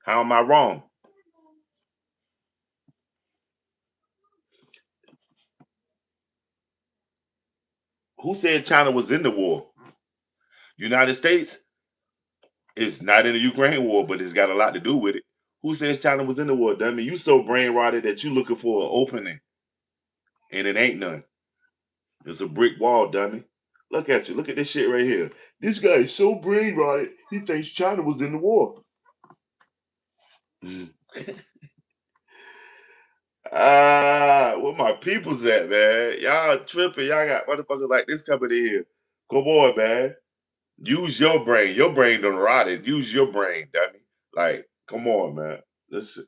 S1: How am I wrong? Who said China was in the war? United States is not in the Ukraine war, but it's got a lot to do with it. Who says China was in the war, dummy? You so brain rotted that you looking for an opening and it ain't none. It's a brick wall, dummy. Look at you. Look at this shit right here. This guy is so brain rotted, he thinks China was in the war. Where my peoples at, man? Y'all tripping. Y'all got motherfuckers like this coming in here. Come on, man. Use your brain. Your brain done rotted. Use your brain, dummy. Like, come on, man. Listen.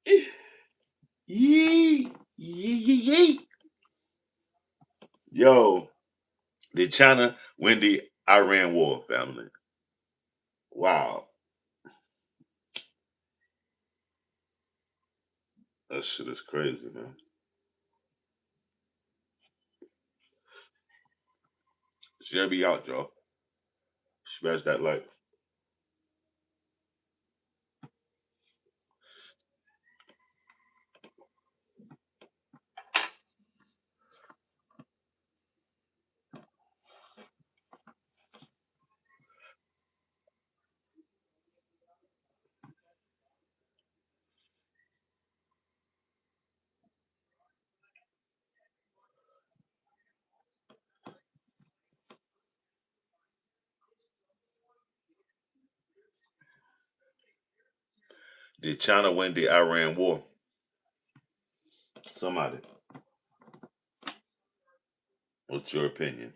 S1: Yee, yee, yee, yee. Yo, did China win the Iran war, family? Wow. That shit is crazy, man. Share be out, y'all. Smash that like. Did China win the Iran war? Somebody. What's your opinion?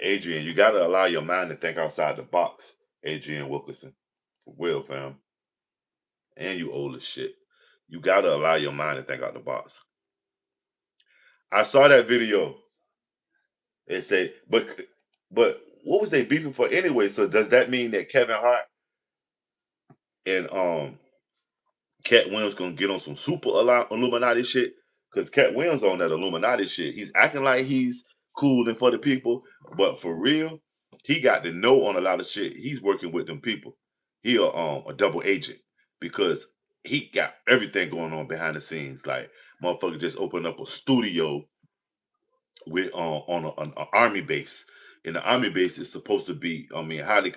S1: Adrian, you gotta allow your mind to think outside the box. Adrian Wilkerson. For real, fam. And you old as shit. You gotta allow your mind to think out the box. I saw that video. It said, but what was they beefing for anyway? So does that mean that Kevin Hart and Cat Williams gonna get on some super Illuminati shit? Cause Cat Williams on that Illuminati shit. He's acting like he's cool and for the people, but for real, he got to know on a lot of shit. He's working with them people. He a double agent because he got everything going on behind the scenes. Like motherfucker just opened up a studio with on an army base. And the army base is supposed to be, I mean, highly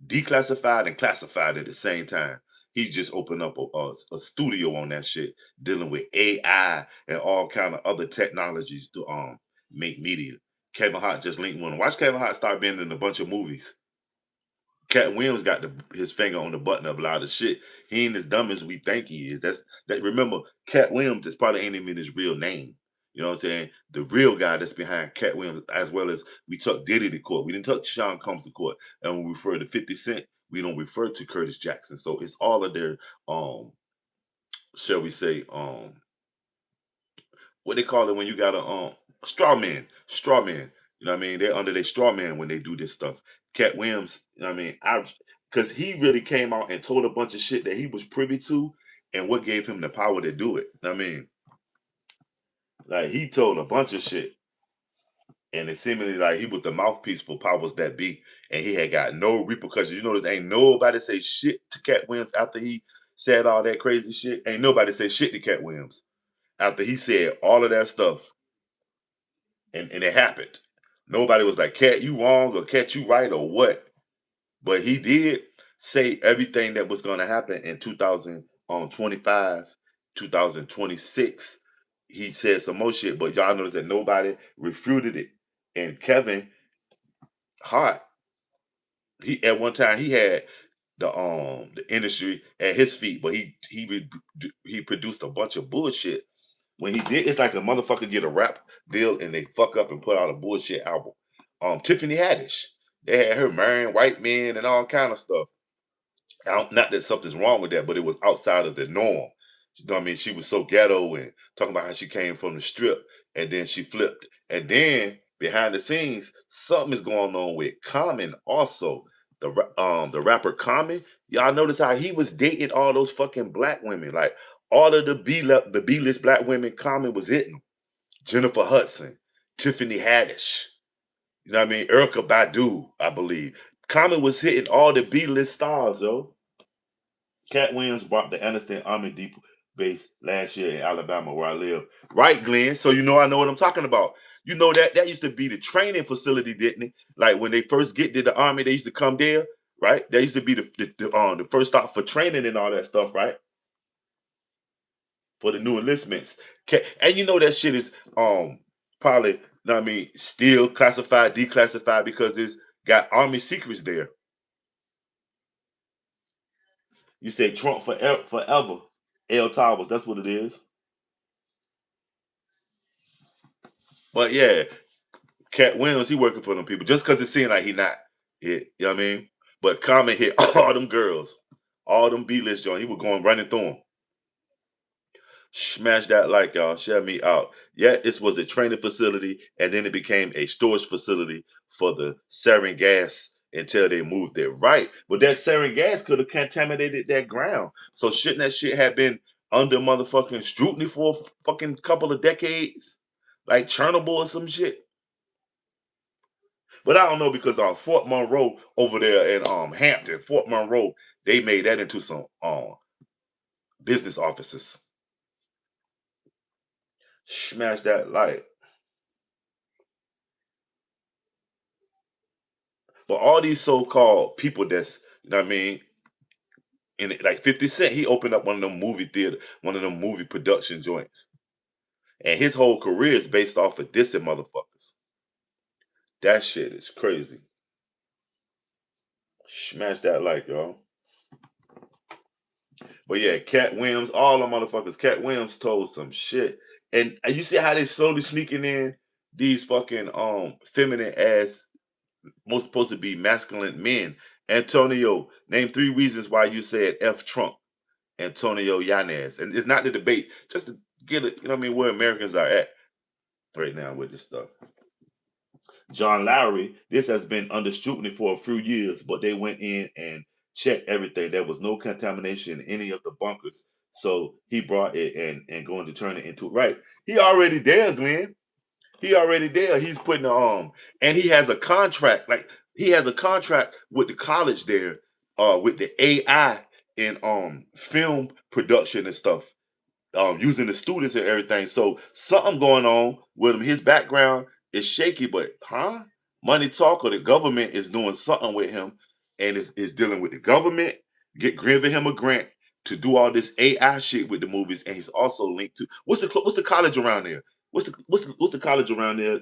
S1: declassified and classified at the same time. He just opened up a studio on that shit, dealing with AI and all kind of other technologies to make media. Kevin Hart just linked one. Watch Kevin Hart start being in a bunch of movies. Cat Williams got his finger on the button of a lot of shit. He ain't as dumb as we think he is. That's that. Remember, Cat Williams is probably ain't even his real name. You know what I'm saying? The real guy that's behind Cat Williams, as well as we took Diddy to court. We didn't touch Sean Combs to court, and when we refer to 50 Cent, we don't refer to Curtis Jackson. So it's all of their shall we say, what they call it when you got a straw man, straw man. You know what I mean? They're under their straw man when they do this stuff. Cat Williams, you know what I mean? I because he really came out and told a bunch of shit that he was privy to, and what gave him the power to do it. You know what I mean, like he told a bunch of shit, and it seemingly like he was the mouthpiece for powers that be, and he had got no repercussions. You notice ain't nobody say shit to Cat Williams after he said all that crazy shit. Ain't nobody say shit to Cat Williams after he said all of that stuff, and it happened. Nobody was like, Cat, you wrong, or Cat, you right, or what. But he did say everything that was going to happen in 2025, 2026. He said some more shit, but y'all notice that nobody refuted it. And Kevin Hart, he at one time he had the industry at his feet, but he produced a bunch of bullshit. When he did, it's like a motherfucker get a rap deal and they fuck up and put out a bullshit album. Tiffany Haddish, they had her marrying white men and all kind of stuff. Not that something's wrong with that, but it was outside of the norm. You know what I mean? She was so ghetto and talking about how she came from the strip and then she flipped. And then behind the scenes, something is going on with Common also. The rapper Common, y'all notice how he was dating all those fucking black women. Like all of the B list black women Common was hitting. Jennifer Hudson, Tiffany Haddish, you know what I mean? Erica Badu, I believe. Common was hitting all the B list stars, yo. Cat Williams brought the Anderson Army Depot base last year in Alabama, where I live. Right, Glenn. So you know I know what I'm talking about. You know that used to be the training facility, didn't it? Like when they first get to the army, they used to come there, right? That used to be the first stop for training and all that stuff, right? For the new enlistments. And you know that shit is probably, you know what I mean, still classified, declassified because it's got army secrets there. You say Trump forever. L Towers, that's what it is. But yeah, Cat Williams, he working for them people just because it seemed like he not hit. You know what I mean? But Common hit all them girls, all them B list joints. He was going running through them. Smash that like y'all. Share me out. Yeah, this was a training facility, and then it became a storage facility for the sarin gas until they moved it. Right, but that sarin gas could have contaminated that ground. So shouldn't that shit have been under motherfucking scrutiny for a fucking couple of decades, like Chernobyl or some shit? But I don't know because Fort Monroe over there in Hampton, Fort Monroe, they made that into some business offices. Smash that light. But all these so-called people that's, you know what I mean, in it, like 50 Cent, he opened up one of them movie theater, one of them movie production joints. And his whole career is based off of dissing motherfuckers. That shit is crazy. Smash that like, y'all. But yeah, Cat Williams, all the motherfuckers. Cat Williams told some shit. And you see how they slowly sneaking in these fucking feminine ass, most supposed to be masculine men. Antonio, name 3 reasons why you said F Trump. Antonio Yanez. And it's not the debate, just to get it, you know what I mean, where Americans are at right now with this stuff. John Lowry, this has been under scrutiny for a few years, but they went in and checked everything. There was no contamination in any of the bunkers. So he brought it and going to turn it into right. He already there, Glenn. He already there. He's putting the and he has a contract. Like he has a contract with the college there, with the AI in film production and stuff, using the students and everything. So something going on with him. His background is shaky, but Money talk or the government is doing something with him, and is dealing with the government, giving him a grant to do all this AI shit with the movies, and he's also linked to what's the college around there? What's the college around there?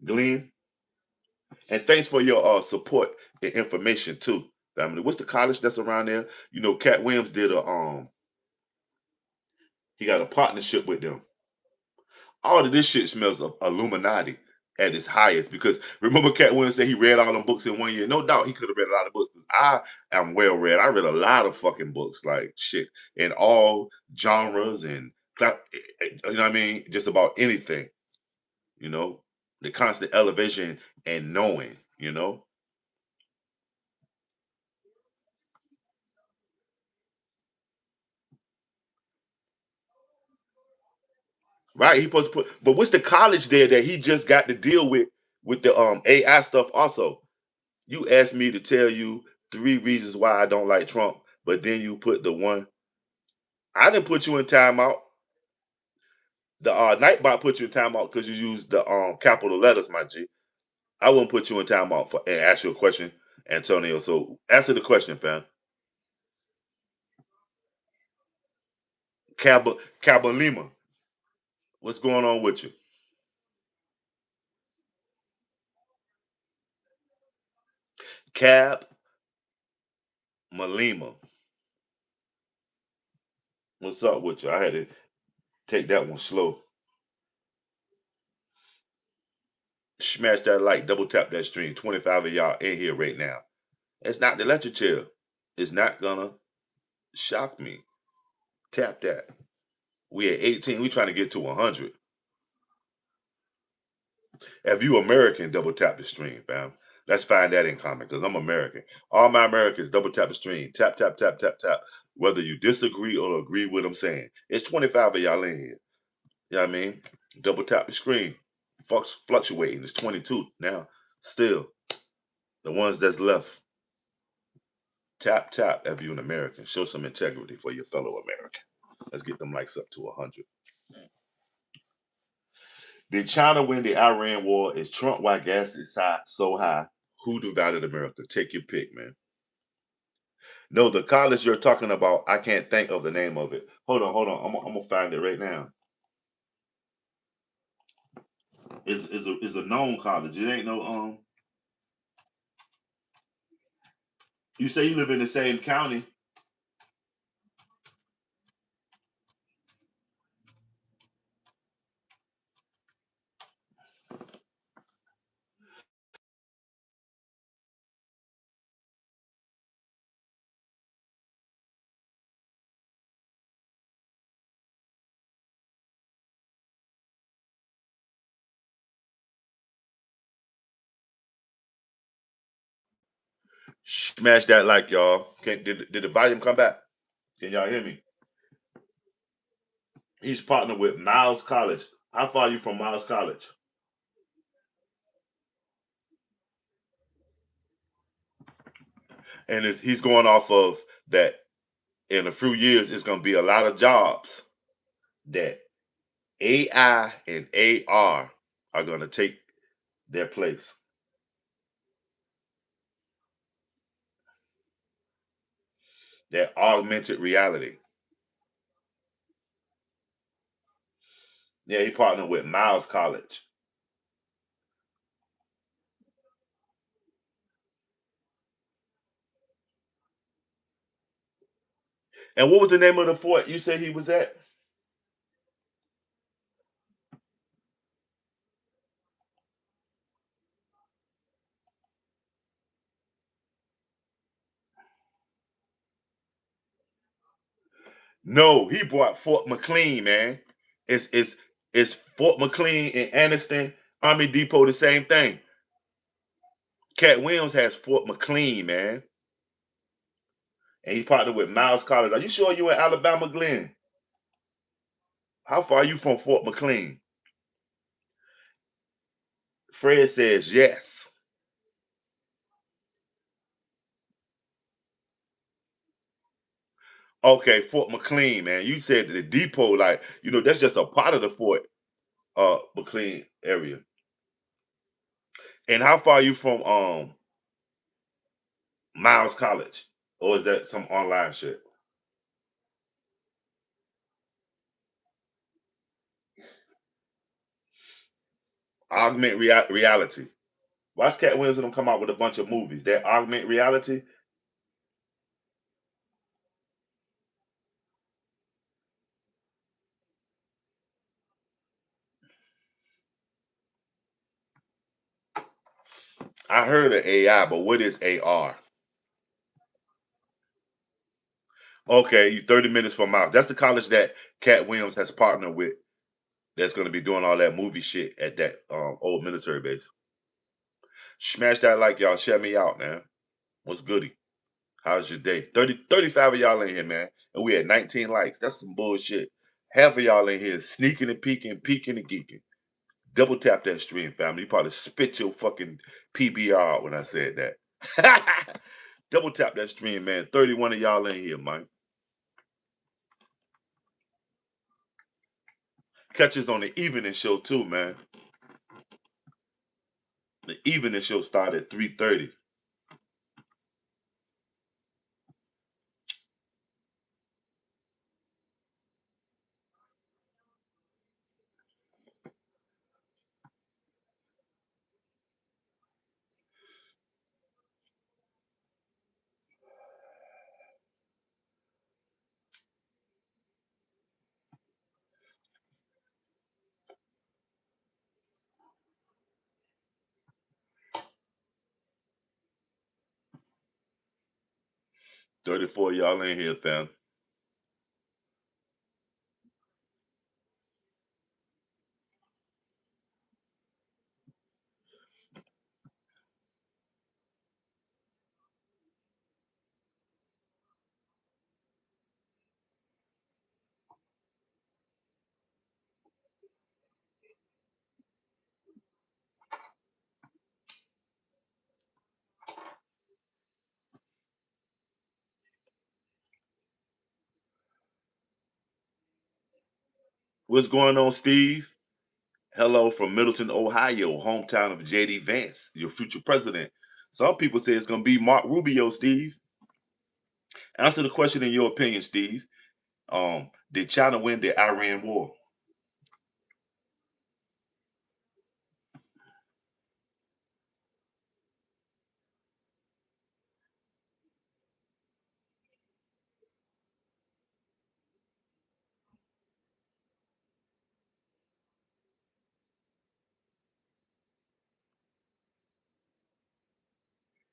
S1: Glenn. And thanks for your support and information too. Family. What's the college that's around there? You know, Cat Williams did a he got a partnership with them. All of this shit smells of Illuminati at its highest. Because remember, Cat Williams said he read all them books in one year. No doubt he could have read a lot of books. Because I am well read. I read a lot of fucking books, like shit, in all genres and you know what I mean, just about anything. You know, the constant elevation and knowing. You know, right? He supposed to put. But what's the college there that he just got to deal with the AI stuff? Also, you asked me to tell you 3 reasons why I don't like Trump. but then you put the one. I didn't put you in timeout. The Nightbot put you in timeout because you used the capital letters, my G. I wouldn't put you in timeout for and ask you a question, Antonio. So answer the question, fam. Cabalima, what's going on with you? Cab Malima, what's up with you? I had to take that one slow. Smash that like, double tap that stream. 25 of y'all in here right now. It's not the electric chair. It's not gonna shock me. Tap that. We at 18. We trying to get to 100. If you American, double tap the stream, fam. Let's find that in common because I'm American. All my Americans, double tap the stream. Tap, tap, tap, tap, tap. Whether you disagree or agree with what I'm saying. It's 25 of y'all in here. You know what I mean? Double tap the screen. Fluctuating. It's 22 now. Still, the ones that's left, tap, tap if you're an American. Show some integrity for your fellow American. Let's get them likes up to 100. Did China win the Iran war? Is Trump why gas is so high? Who divided America? Take your pick, man. No, the college you're talking about, I can't think of the name of it. Hold on. I'm gonna find it right now. Is a known college. It ain't no You say you live in the same county. Smash that like, y'all. Did the volume come back? Can y'all hear me? He's partnered with Miles College. How far are you from Miles College? And he's going off of that. In a few years, it's going to be a lot of jobs that AI and AR are going to take their place. That augmented reality. Yeah, he partnered with Miles College. And what was the name of the fort you said he was at? No, he bought Fort McLean, man. It's Fort McLean and Anniston Army Depot the same thing. Cat Williams has Fort McLean, man. And he partnered with Miles College. Are you sure you in Alabama, Glenn? How far are you from Fort McLean? Fred says yes. Okay, Fort McLean, man. You said the depot, like, that's just a part of the Fort McLean area. And how far are you from Miles College? Or is that some online shit? Reality. Watch Cat Williams and them come out with a bunch of movies. That augment reality. I heard of AI, but what is AR? Okay, you 30 minutes from Miles. That's the college that Cat Williams has partnered with. That's going to be doing all that movie shit at that old military base. Smash that like, y'all. Share me out, man. What's goody? How's your day? 35 of y'all in here, man. And we had 19 likes. That's some bullshit. Half of y'all in here sneaking and peeking and geeking. Double tap that stream, family. You probably spit your fucking PBR out when I said that. Double tap that stream, man. 31 of y'all in here, man. Catch us on the evening show too, man. The evening show start at 3:30. 34 y'all in here, fam. 'What's going on, Steve? Hello from Middleton, Ohio, hometown of JD Vance, your future president. Some people say it's going to be Mark Rubio, Steve. Answer the question in your opinion, Steve. Did China win the Iran war?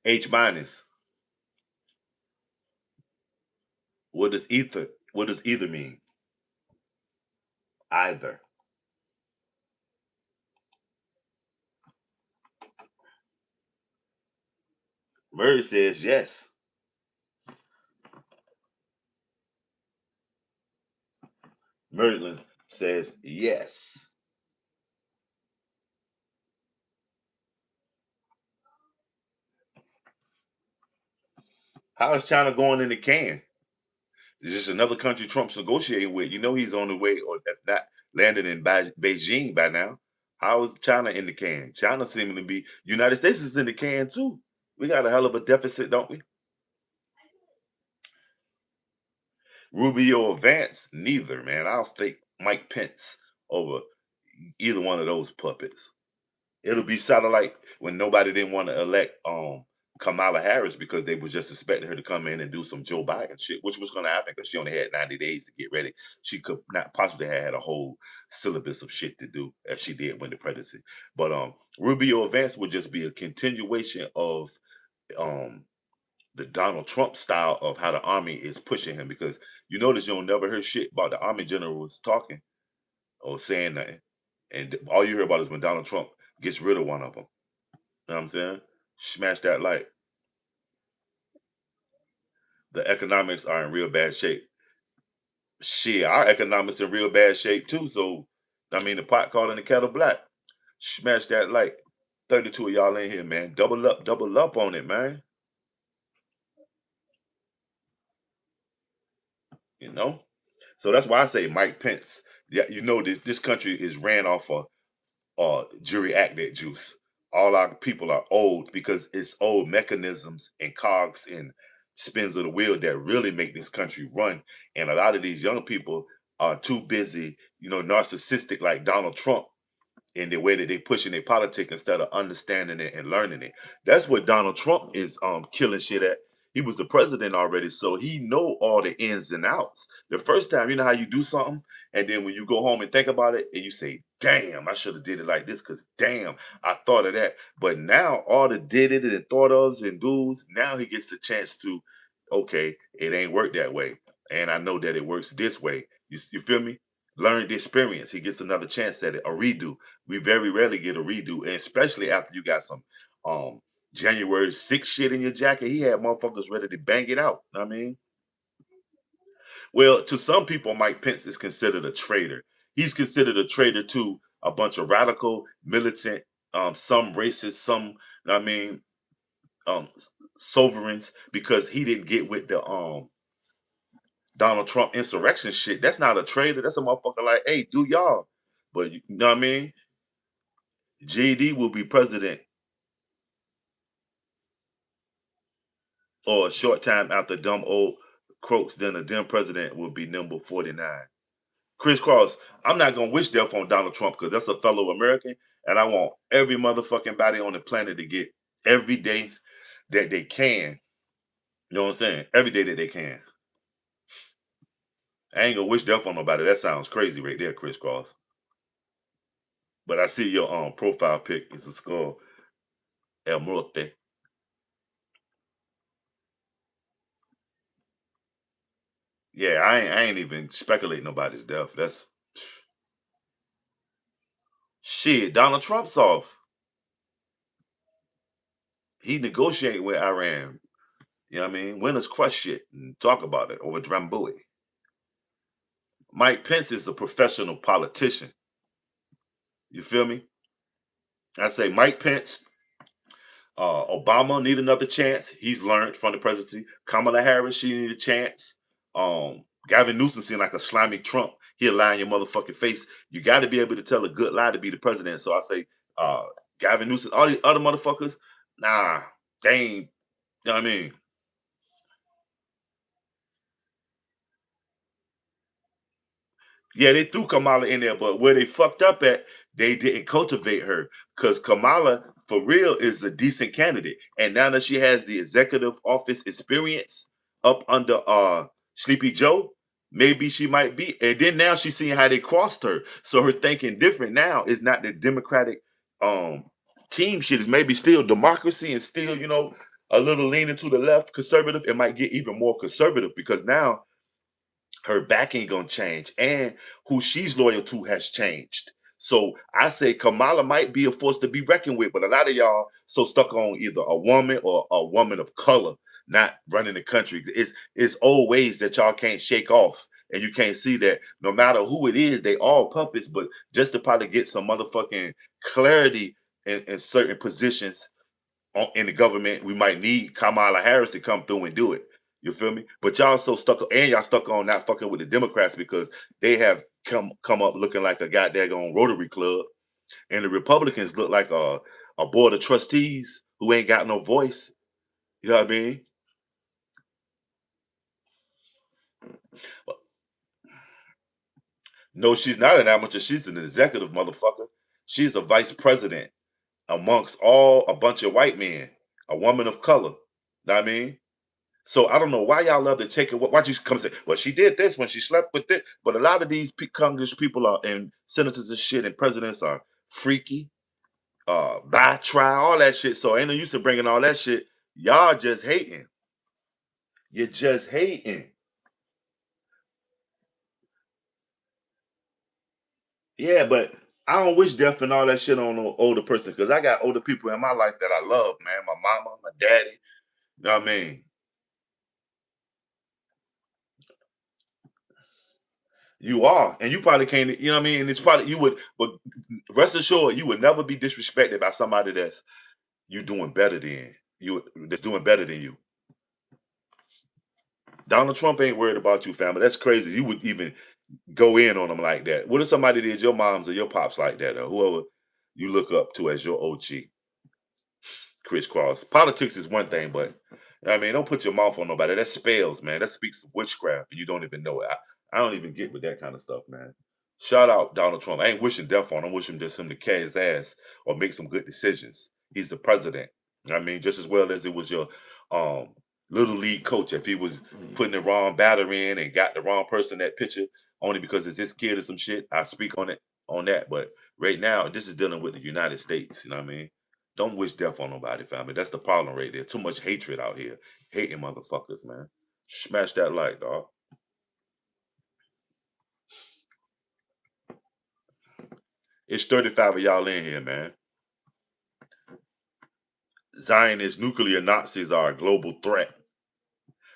S1: H minus. What does either mean? Either. Murray says yes. Merlin says yes. How is China going in the can? It's just another country Trump's negotiating with. You know he's on the way, or if not landed in Beijing by now. How is China in the can? China seeming to be. United States is in the can too. We got a hell of a deficit, don't we? Rubio or Vance, neither, man. I'll take Mike Pence over either one of those puppets. It'll be sort of like when nobody didn't want to elect Kamala Harris because they was just expecting her to come in and do some Joe Biden shit, which was going to happen because she only had 90 days to get ready. She could not possibly have had a whole syllabus of shit to do as she did when the presidency. But Rubio Vance would just be a continuation of um the Donald Trump style of how the army is pushing him because you notice you don't never hear shit about the army generals talking or saying nothing. And all you hear about is when Donald Trump gets rid of one of them. You know what I'm saying? Smash that light. The economics are in real bad shape. Shit, our economics in real bad shape too. So, I mean, the pot calling the kettle black. Smash that light. 32 of y'all in here, man. Double up on it, man. You know? So that's why I say Mike Pence. Yeah, you know this country is ran off of jury act that juice. All our people are old because it's old mechanisms and cogs and spins of the wheel that really make this country run. And a lot of these young people are too busy, narcissistic like Donald Trump in the way that they pushing their politics instead of understanding it and learning it. That's what Donald Trump is killing shit at. He was the president already, so he know all the ins and outs. The first time, you know how you do something, and then when you go home and think about it, and you say, "Damn, I should have did it like this," because damn, I thought of that. But now all the did it and thought ofs and do's, now he gets the chance to, okay, it ain't worked that way, and I know that it works this way. You feel me? Learn the experience. He gets another chance at it, a redo. We very rarely get a redo, and especially after you got some um January 6th shit in your jacket. He had motherfuckers ready to bang it out. I mean, well, to some people, Mike Pence is considered a traitor. He's considered a traitor to a bunch of radical, militant, some racist, some I mean, um, sovereigns because he didn't get with the Donald Trump insurrection shit. That's not a traitor. That's a motherfucker like, hey, do y'all. But you know what I mean? JD will be president or a short time after dumb old croaks, then the then president will be number 49. Chris Cross, I'm not gonna wish death on Donald Trump because that's a fellow American, and I want every motherfucking body on the planet to get every day that they can. You know what I'm saying? Every day that they can. I ain't gonna wish death on nobody. That sounds crazy right there, Chris Cross. But I see your profile pic is a skull. El Muerte. Yeah, I ain't even speculating nobody's death. That's shit. Donald Trump's off. He negotiating with Iran. You know what I mean? Winners crush shit and talk about it over Drambuie. Mike Pence is a professional politician. You feel me? I say Mike Pence, Obama need another chance. He's learned from the presidency. Kamala Harris, she need a chance. Gavin Newsom seemed like a slimy Trump. He'll lie in your motherfucking face. You got to be able to tell a good lie to be the president. So I say, uh, Gavin Newsom, all these other motherfuckers, nah, they ain't. You know what I mean? Yeah, they threw Kamala in there, but where they fucked up at, they didn't cultivate her because Kamala, for real, is a decent candidate. And now that she has the executive office experience up under Sleepy Joe, maybe she might be. And then now she's seeing how they crossed her, so her thinking different now is not the Democratic um team shit. Is maybe still democracy and still a little leaning to the left, conservative. It might get even more conservative because now her backing gonna change and who she's loyal to has changed. So I say Kamala might be a force to be reckoned with, but a lot of y'all so stuck on either a woman or a woman of color not running the country. It's old ways that y'all can't shake off. And you can't see that no matter who it is, they all puppets, but just to probably get some motherfucking clarity in certain positions in the government, we might need Kamala Harris to come through and do it. You feel me? But y'all so stuck, and y'all stuck on not fucking with the Democrats because they have come up looking like a goddamn Rotary Club, and the Republicans look like a board of trustees who ain't got no voice. You know what I mean? No, she's not an amateur. She's an executive motherfucker. She's the vice president amongst all a bunch of white men, a woman of color. Know what I mean? So I don't know why y'all love to take it. Why you come say, well, she did this when she slept with it. But a lot of these Congress people are and senators and shit and presidents are freaky, by trial, all that shit. So ain't no use in bringing all that shit. Y'all just hating. You're just hating. Yeah, but I don't wish death and all that shit on no older person because I got older people in my life that I love, man. My mama, my daddy. You know what I mean? You are, and you probably can't. You know what I mean? And it's probably you would, but rest assured, you would never be disrespected by somebody that's you doing better than you that's doing better than you. Donald Trump ain't worried about you, family. That's crazy. You would even go in on them like that. What if somebody did your moms or your pops like that, or whoever you look up to as your OG? Crisscross. Politics is one thing, but I mean, don't put your mouth on nobody. That spells, man. That speaks witchcraft, and you don't even know it. I don't even get with that kind of stuff, man. Shout out Donald Trump. I ain't wishing death on him. I'm wishing just him to carry his ass or make some good decisions. He's the president. I mean, just as well as it was your um little league coach. If he was putting the wrong batter in and got the wrong person that pitcher only because it's his kid or some shit, I speak on it on that. But right now, this is dealing with the United States. You know what I mean? Don't wish death on nobody, family. That's the problem right there. Too much hatred out here. Hating motherfuckers, man. Smash that like, dog. It's 35 of y'all in here, man. Zionist nuclear Nazis are a global threat.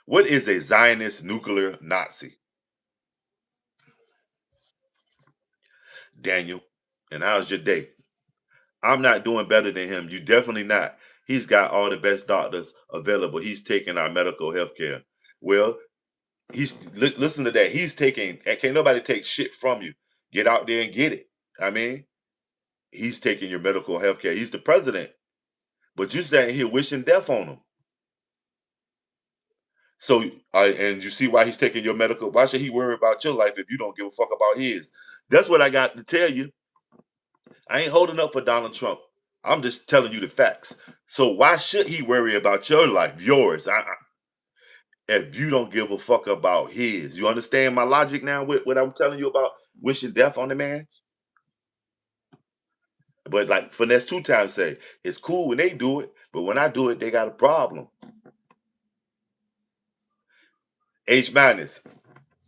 S1: What is a Zionist nuclear Nazi? Daniel, and how's your day? I'm not doing better than him. You definitely not. He's got all the best doctors available. He's taking our medical health care. Well, listen to that. He's taking, and can't nobody take shit from you. Get out there and get it. I mean, he's taking your medical health care. He's the president, but you sitting here wishing death on him. So, and you see why he's taking your medical. Why should he worry about your life if you don't give a fuck about his? That's what I got to tell you. I ain't holding up for Donald Trump. I'm just telling you the facts. So why should he worry about your life, yours, if you don't give a fuck about his? You understand my logic now with what I'm telling you about wishing death on the man? But like Finesse two times say, it's cool when they do it, but when I do it, they got a problem. H minus.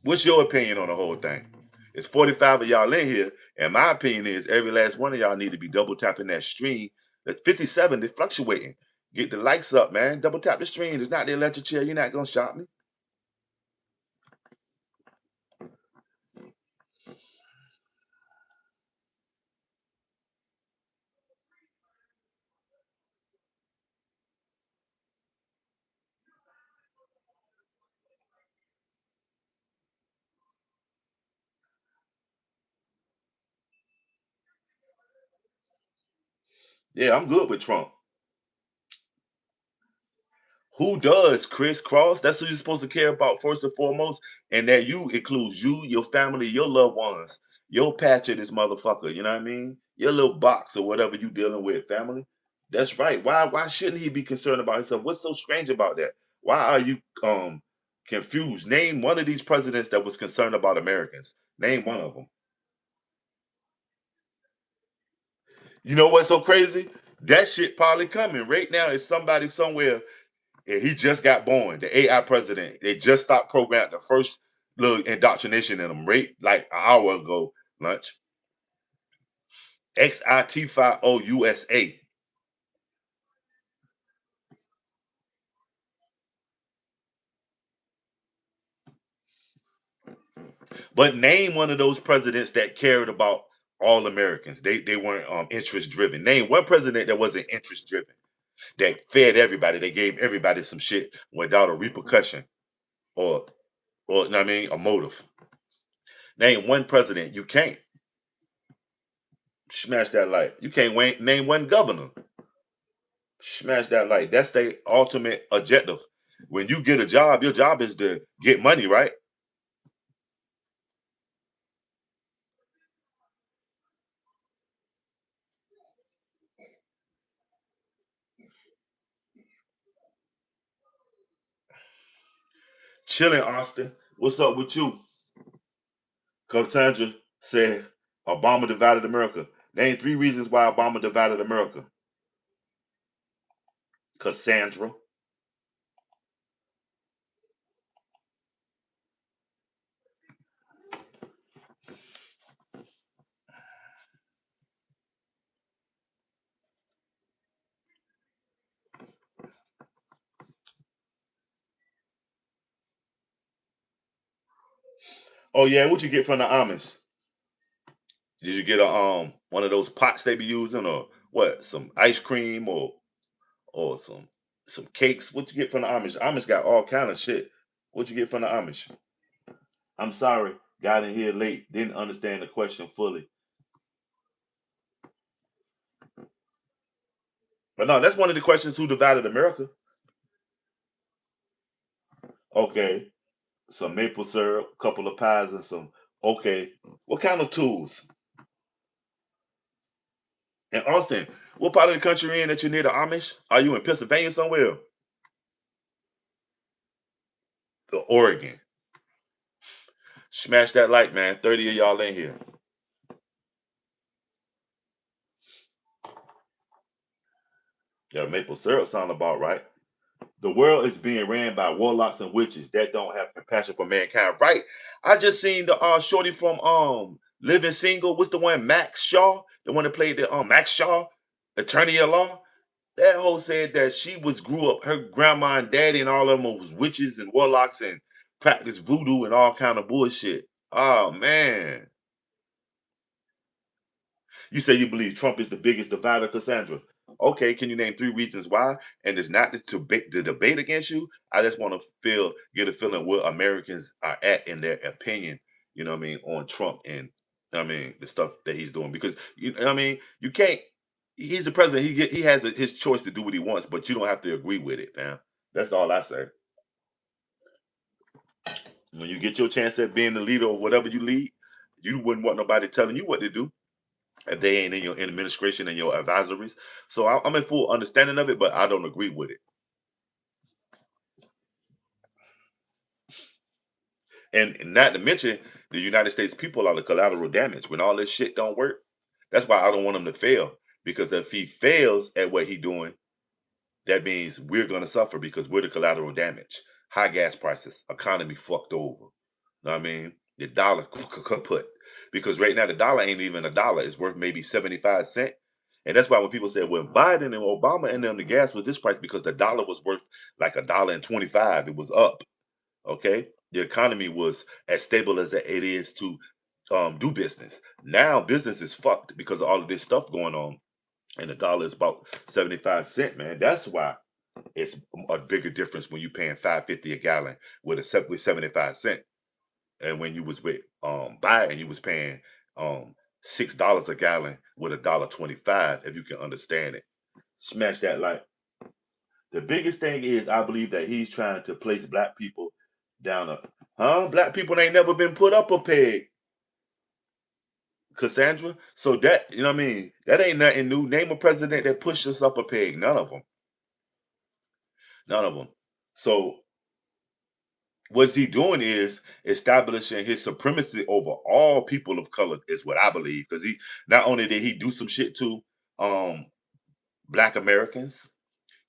S1: What's your opinion on the whole thing? It's 45 of y'all in here, and my opinion is every last one of y'all need to be double tapping that stream. That 57, they're fluctuating. Get the likes up, man. Double tap the stream. It's not the electric chair. You're not gonna shop me. Yeah, I'm good with Trump. Who does crisscross? That's who you're supposed to care about first and foremost. And that you includes you, your family, your loved ones, your patch of this motherfucker. You know what I mean? Your little box or whatever you dealing with, family. That's right. Why shouldn't he be concerned about himself? What's so strange about that? Why are you confused? Name one of these presidents that was concerned about Americans. Name one of them. You know what's so crazy? That shit probably coming right now. Is somebody somewhere. And he just got born, the AI president. They just stopped programming the first little indoctrination in him right like an hour ago, lunch. XIT50USA. But name one of those presidents that cared about all Americans. They weren't interest driven. Name one president that wasn't interest driven, that fed everybody, they gave everybody some shit without a repercussion or you know what I mean, a motive. Name one president. You can't. Smash that light. You can't name one governor. Smash that light. That's the ultimate objective. When you get a job, your job is to get money, right? Chilling, Austin. What's up with you? Cassandra said Obama divided America. Name three reasons why Obama divided America. Cassandra. Oh yeah, what you get from the Amish? Did you get a one of those pots they be using, or what? Some ice cream or some cakes? What you get from the Amish? Amish got all kind of shit. What you get from the Amish? I'm sorry, got in here late, didn't understand the question fully. But no, that's one of the questions: who divided America? Okay, some maple syrup, a couple of pies, and some. Okay, what kind of tools? And Austin, what part of the country you in that you're near the Amish? Are you in Pennsylvania somewhere? Or Oregon? Smash that like, man. 30 of y'all in here. Yeah, maple syrup sound about right. The world is being ran by warlocks and witches that don't have compassion for mankind. Right. I just seen the shorty from Living Single. What's the one? Max Shaw, the one that played the Max Shaw, attorney at law. That hoe said that she was grew up, her grandma and daddy and all of them was witches and warlocks and practiced voodoo and all kind of bullshit. Oh man. You say you believe Trump is the biggest divider, Cassandra. Okay, can you name 3 reasons why? And it's not to debate against you. I just want to get a feeling where Americans are at in their opinion. You know what I mean on Trump and I mean the stuff that he's doing because you know what I mean you can't. He's the president. He has his choice to do what he wants, but you don't have to agree with it, fam. That's all I say. When you get your chance at being the leader of whatever you lead, you wouldn't want nobody telling you what to do if they ain't in your administration and your advisories. So I'm in full understanding of it, but I don't agree with it. And not to mention, the United States people are the collateral damage. When all this shit don't work, that's why I don't want him to fail. Because if he fails at what he doing, that means we're gonna suffer because we're the collateral damage. High gas prices, economy fucked over. Know what I mean? The dollar kaput. Because right now the dollar ain't even a dollar. It's worth maybe 75 cents. And that's why when people say, when Biden and Obama and them, the gas was this price because the dollar was worth like $1.25. It was up. Okay, the economy was as stable as it is to do business. Now business is fucked because of all of this stuff going on, and the dollar is about 75 cents. Man, that's why it's a bigger difference when you paying 5.50 a gallon with 75 cent, and when you was with Biden, you was paying $6 a gallon with $1.25. If you can understand it, smash that like. The biggest thing is, I believe that he's trying to place black people down a, huh? Black people ain't never been put up a peg, Cassandra. So that, you know what I mean? That ain't nothing new. Name a president that pushed us up a peg. None of them. None of them. So what's he doing is establishing his supremacy over all people of color, is what I believe. Because he not only did he do some shit to um black Americans,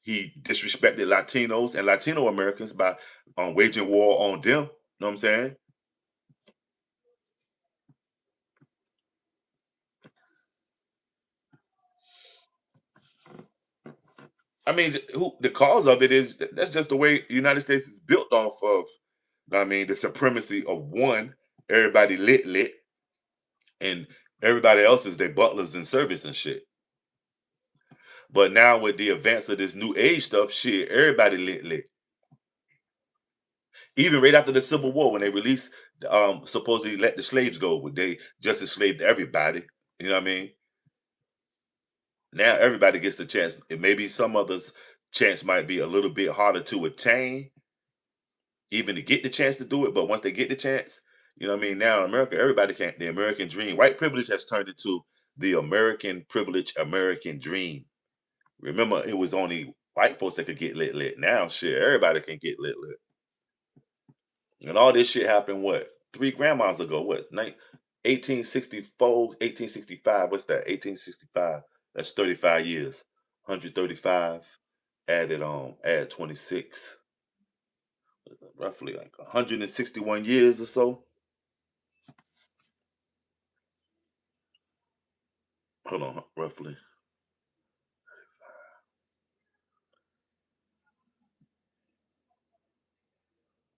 S1: he disrespected Latinos and Latino Americans by waging war on them. Know what I'm saying? I mean, who the cause of it is that's just the way the United States is built off of. I mean, the supremacy of one, everybody lit, and everybody else is their butlers and servants and shit. But now with the advance of this new age stuff, shit, everybody lit. Even right after the Civil War, when they released, supposedly let the slaves go, but they just enslaved everybody. You know what I mean? Now everybody gets a chance. And maybe some others' chance might be a little bit harder to attain, even to get the chance to do it. But once they get the chance, you know what I mean? Now in America, everybody can. The American dream, white privilege has turned into the American privilege, American dream. Remember, it was only white folks that could get lit. Now, shit, everybody can get lit. And all this shit happened, what, three grandmas ago? What, 1864, 1865? What's that? 1865. That's 35 years. 135 add 26, roughly like 161 years or so. Hold on, roughly.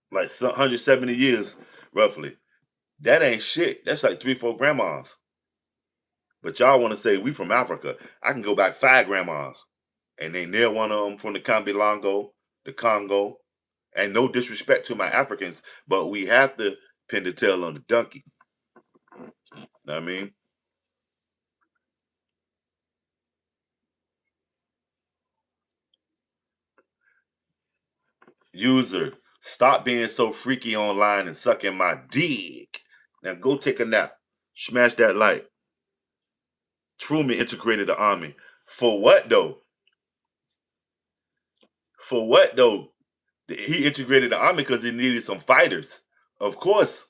S1: Like 170 years, roughly. That ain't shit. That's like three, four grandmas. But y'all want to say we from Africa. I can go back five grandmas. And they nail one of them from the Cambilongo, the Congo. And no disrespect to my Africans, but we have to pin the tail on the donkey. Know what I mean? User, stop being so freaky online and sucking my dick. Now go take a nap. Smash that like. Truman integrated the army. For what though? For what though? He integrated the army because he needed some fighters. Of course.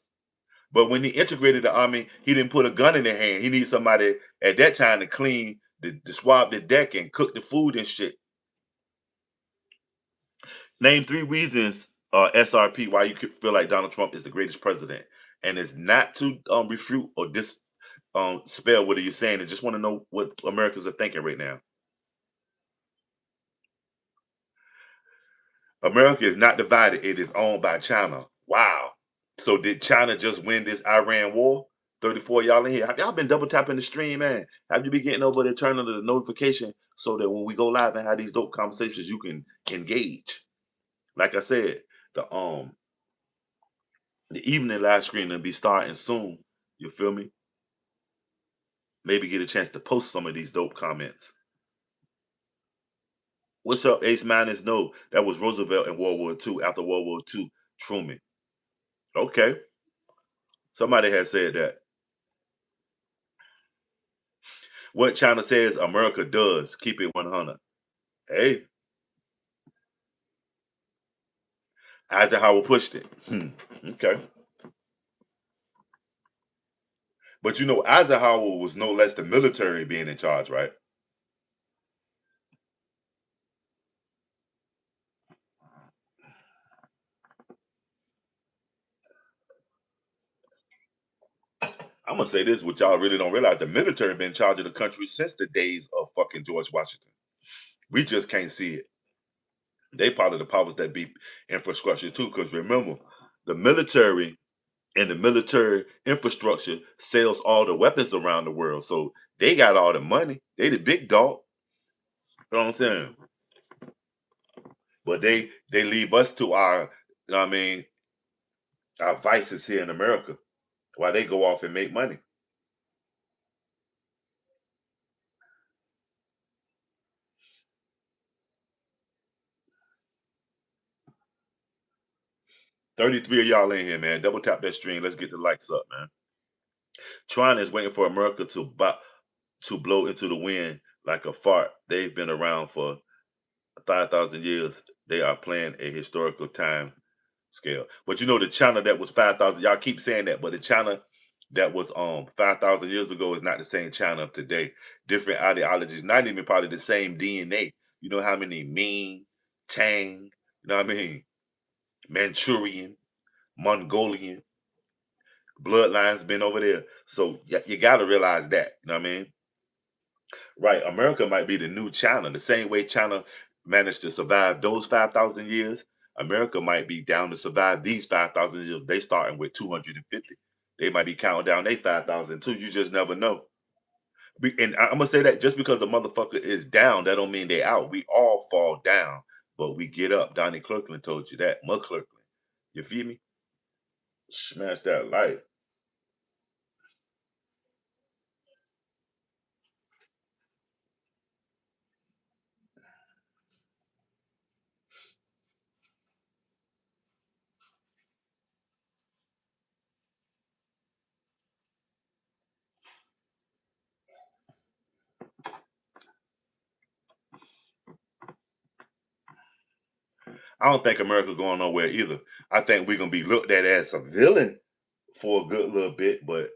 S1: But when he integrated the army, he didn't put a gun in their hand. He needed somebody at that time to clean, to swab the deck and cook the food and shit. Name 3 reasons, SRP, why you could feel like Donald Trump is the greatest president. And it's not to refute or spell what you're saying. I just want to know what Americans are thinking right now. America is not divided, it is owned by China. Wow. So did China just win this Iran war? 34 y'all in here. Have y'all been double tapping the stream, man? Have you been getting over there turning the notification so that when we go live and have these dope conversations, you can engage. Like I said, the evening live stream will be starting soon. You feel me? Maybe get a chance to post some of these dope comments. What's up, Ace Minus? No, that was Roosevelt in World War II. After World War II, Truman. Okay, somebody had said that. What China says America does. Keep it 100. Hey, Eisenhower pushed it. Okay. But you know, Eisenhower was no less the military being in charge, right? I'm gonna say this, which y'all really don't realize: the military been in charge of the country since the days of fucking George Washington. We just can't see it. They part of the powers that be infrastructure too. Because remember, the military and the military infrastructure sells all the weapons around the world, so they got all the money. They the big dog. You know what I'm saying? But they leave us to our, you know what I mean, our vices here in America while they go off and make money. 33 of y'all in here, man. Double tap that stream. Let's get the likes up, man. Tron is waiting for America to blow into the wind like a fart. They've been around for 5,000 years. They are playing a historical time scale. But you know, the China that was 5,000, y'all keep saying that, but the China that was 5,000 years ago is not the same China of today. Different ideologies, not even probably the same DNA. You know how many Ming, Tang, you know what I mean? Manchurian, Mongolian bloodlines been over there. So you got to realize that. You know what I mean? Right. America might be the new China. The same way China managed to survive those 5,000 years, America might be down to survive these 5,000 years. They starting with 250. They might be counting down they 5,000 too. You just never know. And I'm gonna say that just because the motherfucker is down, that don't mean they out. We all fall down, but we get up. Donnie Clerkland told you that. McClurkland. You feel me? Smash that light. I don't think America's going nowhere either. I think we're gonna be looked at as a villain for a good little bit, but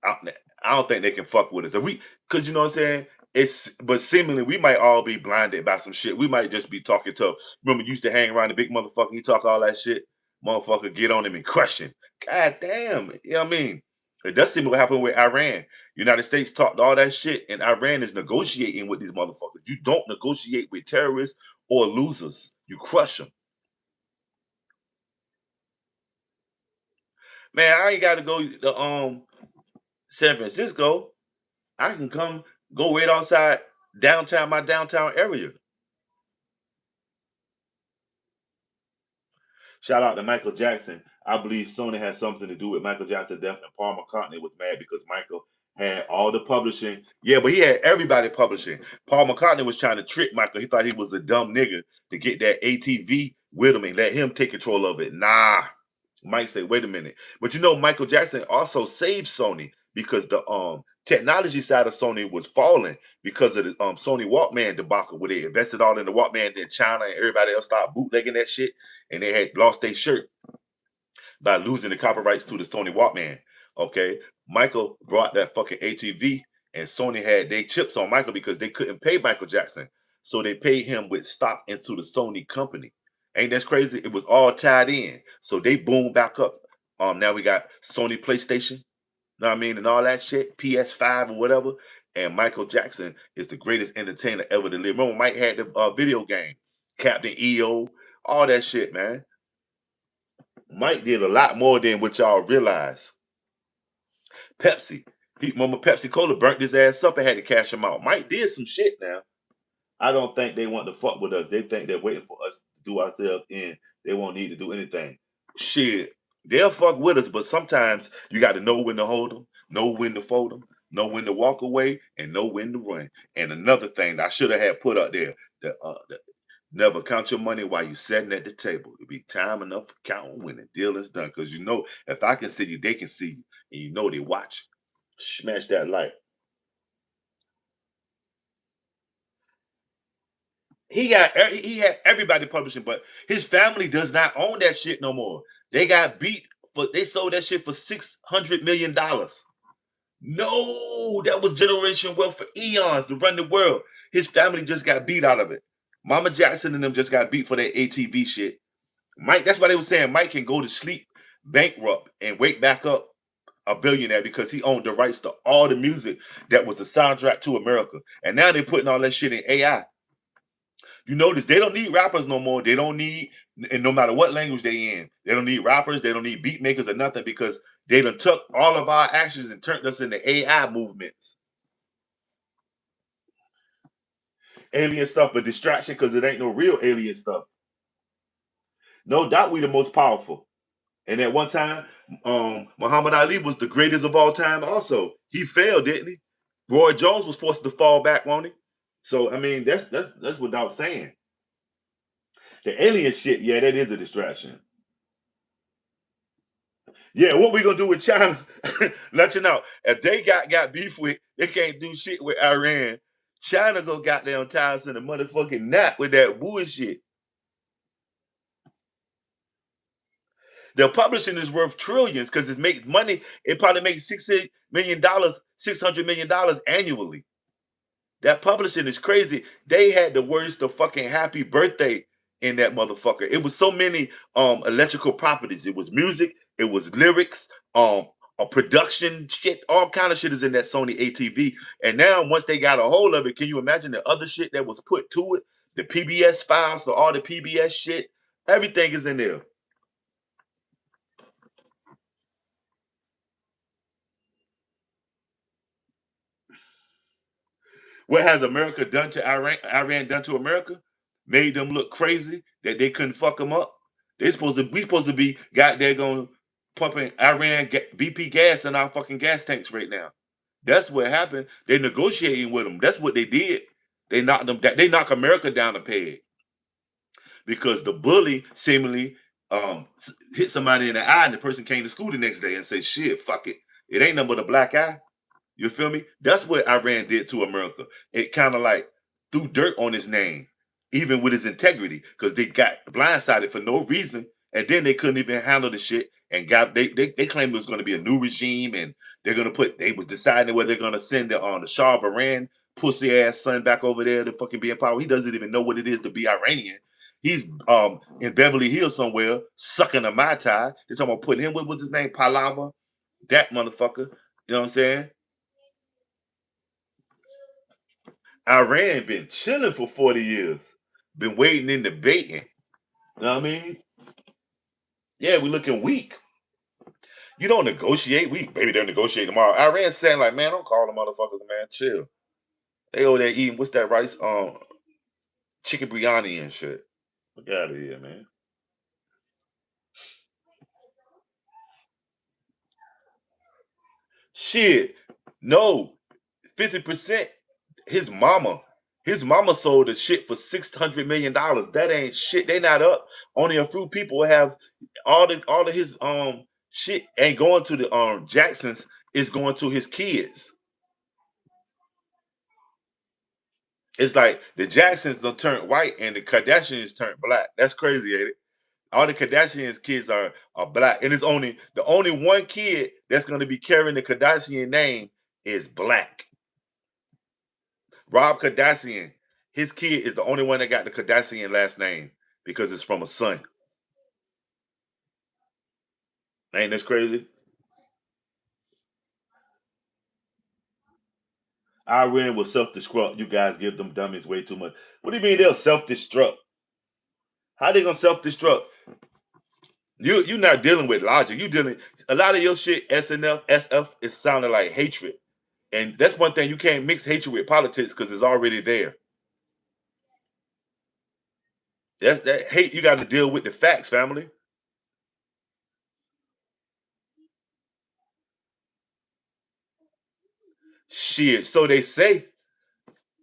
S1: I, I don't think they can fuck with us. If we, because you know what I'm saying. But seemingly we might all be blinded by some shit. We might just be talking to. Remember, you used to hang around the big motherfucker. He talk all that shit. Motherfucker, get on him and crush him. God damn, you know what I mean? It does seem what happened with Iran. United States talked all that shit, and Iran is negotiating with these motherfuckers. You don't negotiate with terrorists or losers. You crush them. Man, I ain't got to go to San Francisco. I can come go right outside downtown, my downtown area. Shout out to Michael Jackson. I believe Sony had something to do with Michael Jackson's death, and Paul McCartney was mad because Michael had all the publishing. Yeah, but he had everybody publishing. Paul McCartney was trying to trick Michael. He thought he was a dumb nigga to get that ATV with him and let him take control of it. Nah. Mike said, wait a minute. But you know, Michael Jackson also saved Sony because the technology side of Sony was falling because of the Sony Walkman debacle where they invested all in the Walkman, then China and everybody else started bootlegging that shit, and they had lost their shirt by losing the copyrights to the Sony Walkman. Okay. Michael brought that fucking ATV, and Sony had their chips on Michael because they couldn't pay Michael Jackson. So they paid him with stock into the Sony company. Ain't that crazy? It was all tied in. So they boomed back up. Now we got Sony PlayStation, know what I mean, and all that shit, PS5 or whatever. And Michael Jackson is the greatest entertainer ever to live. Remember, Mike had the video game, Captain EO, all that shit, man. Mike did a lot more than what y'all realize. Pepsi. Remember Pepsi Cola burnt his ass up and had to cash him out. Mike did some shit now. I don't think they want to fuck with us. They think they're waiting for us to do ourselves in. They won't need to do anything. Shit, they'll fuck with us, but sometimes you got to know when to hold them, know when to fold them, know when to walk away, and know when to run. And another thing that I should have had put up there, the never count your money while you're sitting at the table. It'll be time enough for counting when the deal is done. Because you know, if I can see you, they can see you, and you know they watch. Smash that like. He had everybody publishing, but his family does not own that shit no more. They got beat for they sold that shit for $600 million. No, that was generation wealth for eons to run the world. His family just got beat out of it. Mama Jackson and them just got beat for their ATV shit. Mike, that's why they were saying Mike can go to sleep bankrupt and wake back up a billionaire because he owned the rights to all the music that was the soundtrack to America. And now they're putting all that shit in AI. You notice they don't need rappers no more. They don't need, and no matter what language they in, they don't need rappers. They don't need beat makers or nothing because they done took all of our actions and turned us into AI movements. Alien stuff, but distraction because it ain't no real alien stuff. No doubt we the most powerful. And at one time, Muhammad Ali was the greatest of all time. Also, he failed, didn't he? Roy Jones was forced to fall back, won't he? So I mean, that's without saying. The alien shit, yeah, that is a distraction. Yeah, what we gonna do with China? Let you know. If they got beef with, they can't do shit with Iran. China go goddamn tie us in the motherfucking knot with that bullshit. The publishing is worth trillions because it makes money. It probably makes $600 million, $600 million annually. That publishing is crazy. They had the words to fucking happy birthday in that motherfucker. It was so many electrical properties. It was music, it was lyrics, a production shit, all kind of shit is in that Sony ATV. And now once they got a hold of it, can you imagine the other shit that was put to it? The PBS files, so all the PBS shit, everything is in there. What has America done to Iran? Iran done to America? Made them look crazy that they couldn't fuck them up. We supposed to be got there going pumping Iran VP gas in our fucking gas tanks right now. That's what happened. They negotiating with them. That's what they did. They knocked them. They knock America down a peg because the bully seemingly hit somebody in the eye, and the person came to school the next day and said, "Shit, fuck it. It ain't nothing but a black eye." You feel me? That's what Iran did to America. It kind of like threw dirt on his name, even with his integrity, because they got blindsided for no reason, and then they couldn't even handle the shit. And got they claimed it was going to be a new regime, and they're going to put they was deciding whether they're going to send the Shah of Iran pussy ass son back over there to fucking be in power. He doesn't even know what it is to be Iranian. He's in Beverly Hills somewhere sucking a mai tai. They're talking about putting him. What was his name? Palava. That motherfucker. You know what I'm saying? Iran been chilling for 40 years, been waiting and debating. You know what I mean? Yeah, we looking weak. You don't negotiate. Maybe they'll negotiate tomorrow. Iran saying like, man, don't call the motherfuckers, man. Chill. They over there eating what's that rice? Chicken biryani and shit. Look out of here, man. Shit. No. 50%. His mama. His mama sold the shit for $600 million. That ain't shit. They not up. Only a few people have all of his shit ain't going to the Jacksons. It's going to his kids. It's like the Jacksons don't turn white and the Kardashians turn black. That's crazy, ain't it? All the Kardashians kids are black, and it's only the only one kid that's going to be carrying the Kardashian name is black. Rob Kardashian, his kid is the only one that got the Kardashian last name because it's from a son. Ain't this crazy? Iran will self-destruct. You guys give them dummies way too much. What do you mean they'll self-destruct? How they gonna self-destruct? You're not dealing with logic. You dealing a lot of your shit. SNF, SF is sounding like hatred, and that's one thing you can't mix hatred with politics because it's already there. That's that hate. You got to deal with the facts, family. Shit. So they say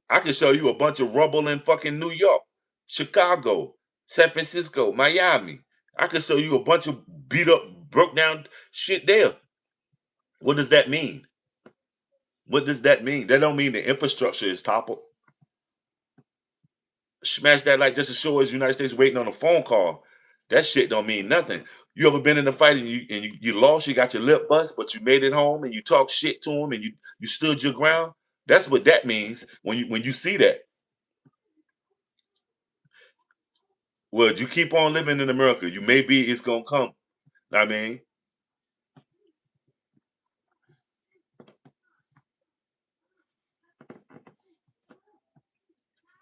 S1: I can show you a bunch of rubble in fucking New York, Chicago, San Francisco, Miami. I can show you a bunch of beat up, broke down shit there. What does that mean? What does that mean? That don't mean the infrastructure is toppled. Smash that like just to show us United States waiting on a phone call. That shit don't mean nothing. You ever been in a fight and you lost, you got your lip bust, but you made it home and you talk shit to him and you stood your ground. That's what that means when you see that. Well, you keep on living in America. You maybe it's gonna come. I mean,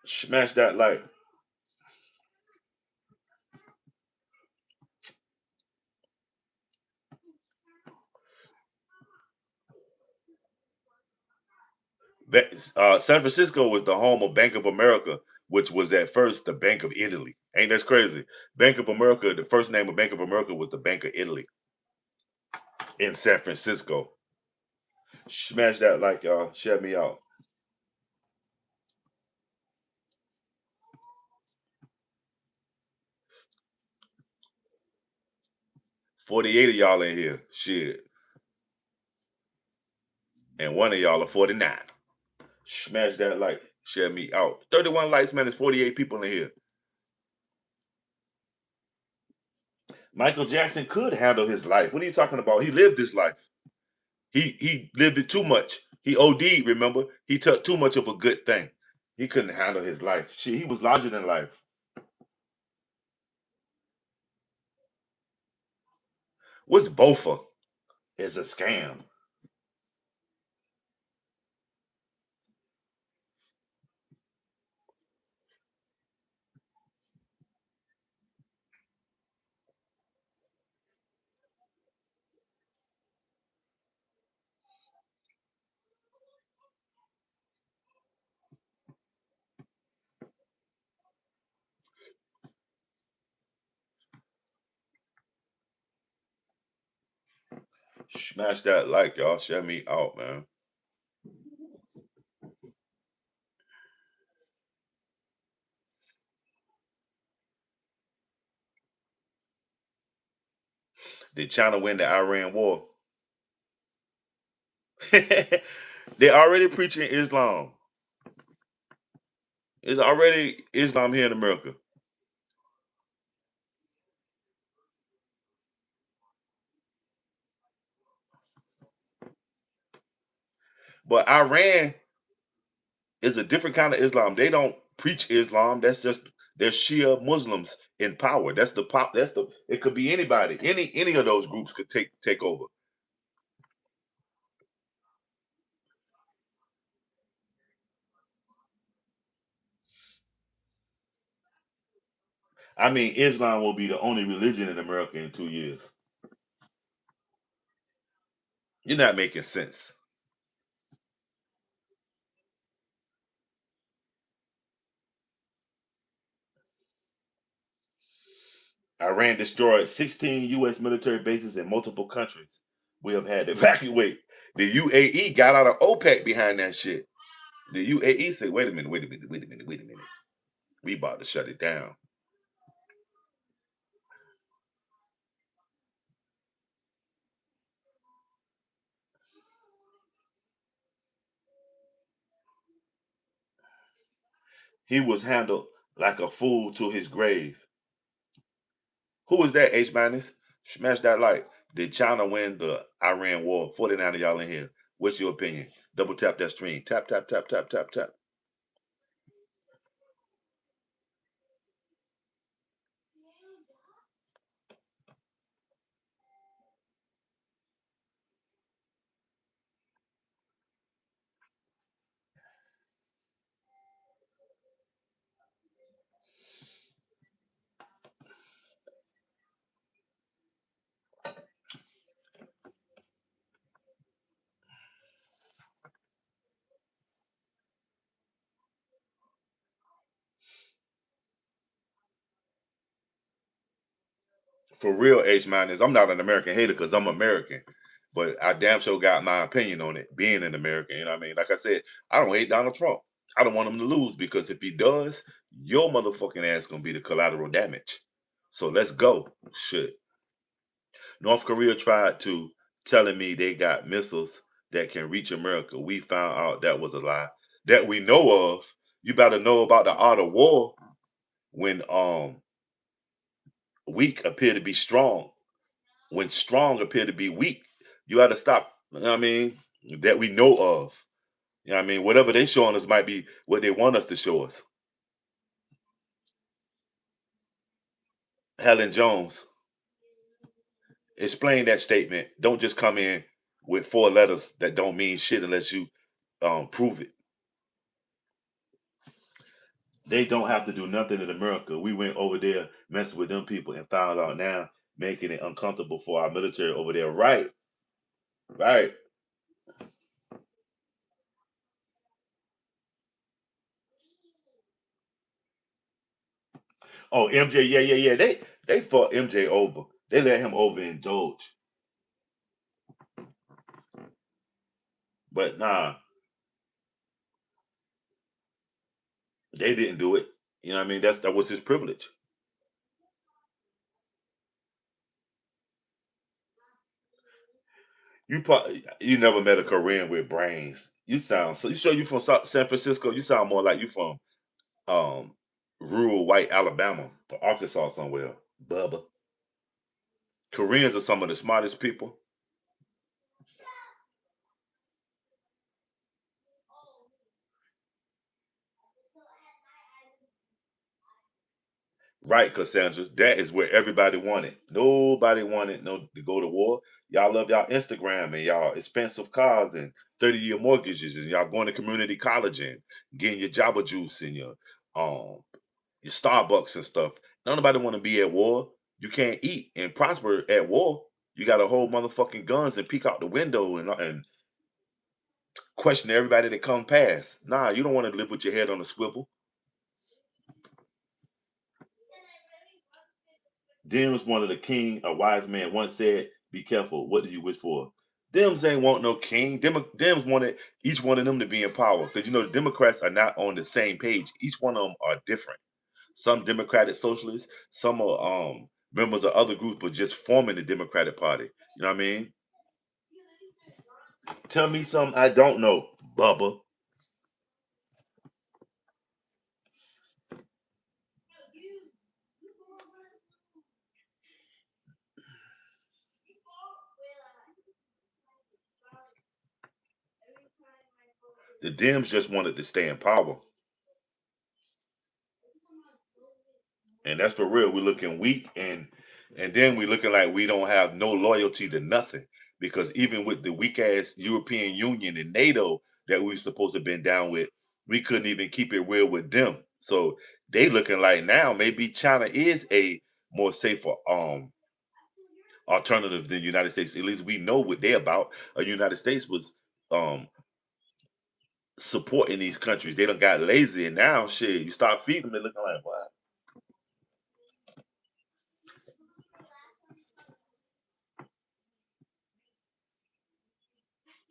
S1: smash that like San Francisco was the home of Bank of America, which was at first the Bank of Italy. Ain't that crazy? Bank of America, the first name of Bank of America was the Bank of Italy in San Francisco. Smash that like y'all. Shut me out. 48 of y'all in here. Shit. And one of y'all are 49. Smash that like. Shut me out. 31 lights, man. There's 48 people in here. Michael Jackson could handle his life. What are you talking about? He lived his life. He lived it too much. He OD'd, remember? He took too much of a good thing. He couldn't handle his life. Shit, he was larger than life. What's Bofa? Is a scam. Smash that like, y'all. Shut me out, man. Did China win the Iran war? They're already preaching Islam. It's already Islam here in America. But Iran is a different kind of Islam. They don't preach Islam. That's just they're Shia Muslims in power. That's the pop. That's the. It could be anybody. Any of those groups could take over. I mean, Islam will be the only religion in America in 2 years. You're not making sense. Iran destroyed 16 U.S. military bases in multiple countries. We have had to evacuate. The UAE got out of OPEC behind that shit. The UAE said, wait a minute, wait a minute, wait a minute, wait a minute. We about to shut it down. He was handled like a fool to his grave. Who is that, H minus? Smash that like. Did China win the Iran war? 49 of y'all in here. What's your opinion? Double tap that stream. Tap, tap, tap, tap, tap, tap. for real, H minus, I'm not an American hater because I'm American, but I damn sure got my opinion on it. Being an American, you know what I mean? Like I said, I don't hate Donald Trump. I don't want him to lose because if he does, your motherfucking ass gonna be the collateral damage. So let's go. Shit. North Korea tried to telling me they got missiles that can reach America. We found out that was a lie. That we know of. You better know about the art of war when weak appear to be strong. When strong appear to be weak. You gotta stop. You know what I mean? That we know of. You know what I mean? Whatever they showing us might be what they want us to show us. Helen Jones, explain that statement. Don't just come in with four letters that don't mean shit unless you prove it. They don't have to do nothing in America. We went over there messing with them people and found out now making it uncomfortable for our military over there. Right, right. Oh, MJ, yeah, yeah, yeah. They fought MJ over. They let him overindulge. But nah, they didn't do it. You know what I mean? That was his privilege. You never met a Korean with brains. You sound so. You sure you from San Francisco? You sound more like you from um rural white Alabama or Arkansas somewhere. Bubba. Koreans are some of the smartest people. Right, Cassandra. That is where everybody wanted. Nobody wanted no to go to war. Y'all love y'all Instagram and y'all expensive cars and 30-year mortgages and y'all going to community college and getting your Jabba juice and your Starbucks and stuff. Nobody want to be at war. You can't eat and prosper at war. You got to hold motherfucking guns and peek out the window and question everybody that come past. Nah, you don't want to live with your head on a swivel. Dems wanted a king. A wise man once said, "Be careful. What do you wish for?" Dems ain't want no king. Dems wanted each one of them to be in power because the Democrats are not on the same page. Each one of them are different. Some Democratic socialists, some are members of other groups, but just forming the Democratic Party. You know what I mean? Tell me something I don't know, Bubba. The Dems just wanted to stay in power. And that's for real. We're looking weak, and then we're looking like we don't have no loyalty to nothing. Because even with the weak ass European Union and NATO that we supposed to have been down with, we couldn't even keep it real with them. So they looking like now maybe China is a more safer alternative than the United States. At least we know what they're about. United States was um supporting these countries. They don't got lazy and now shit. You start feeding them, they're looking like what?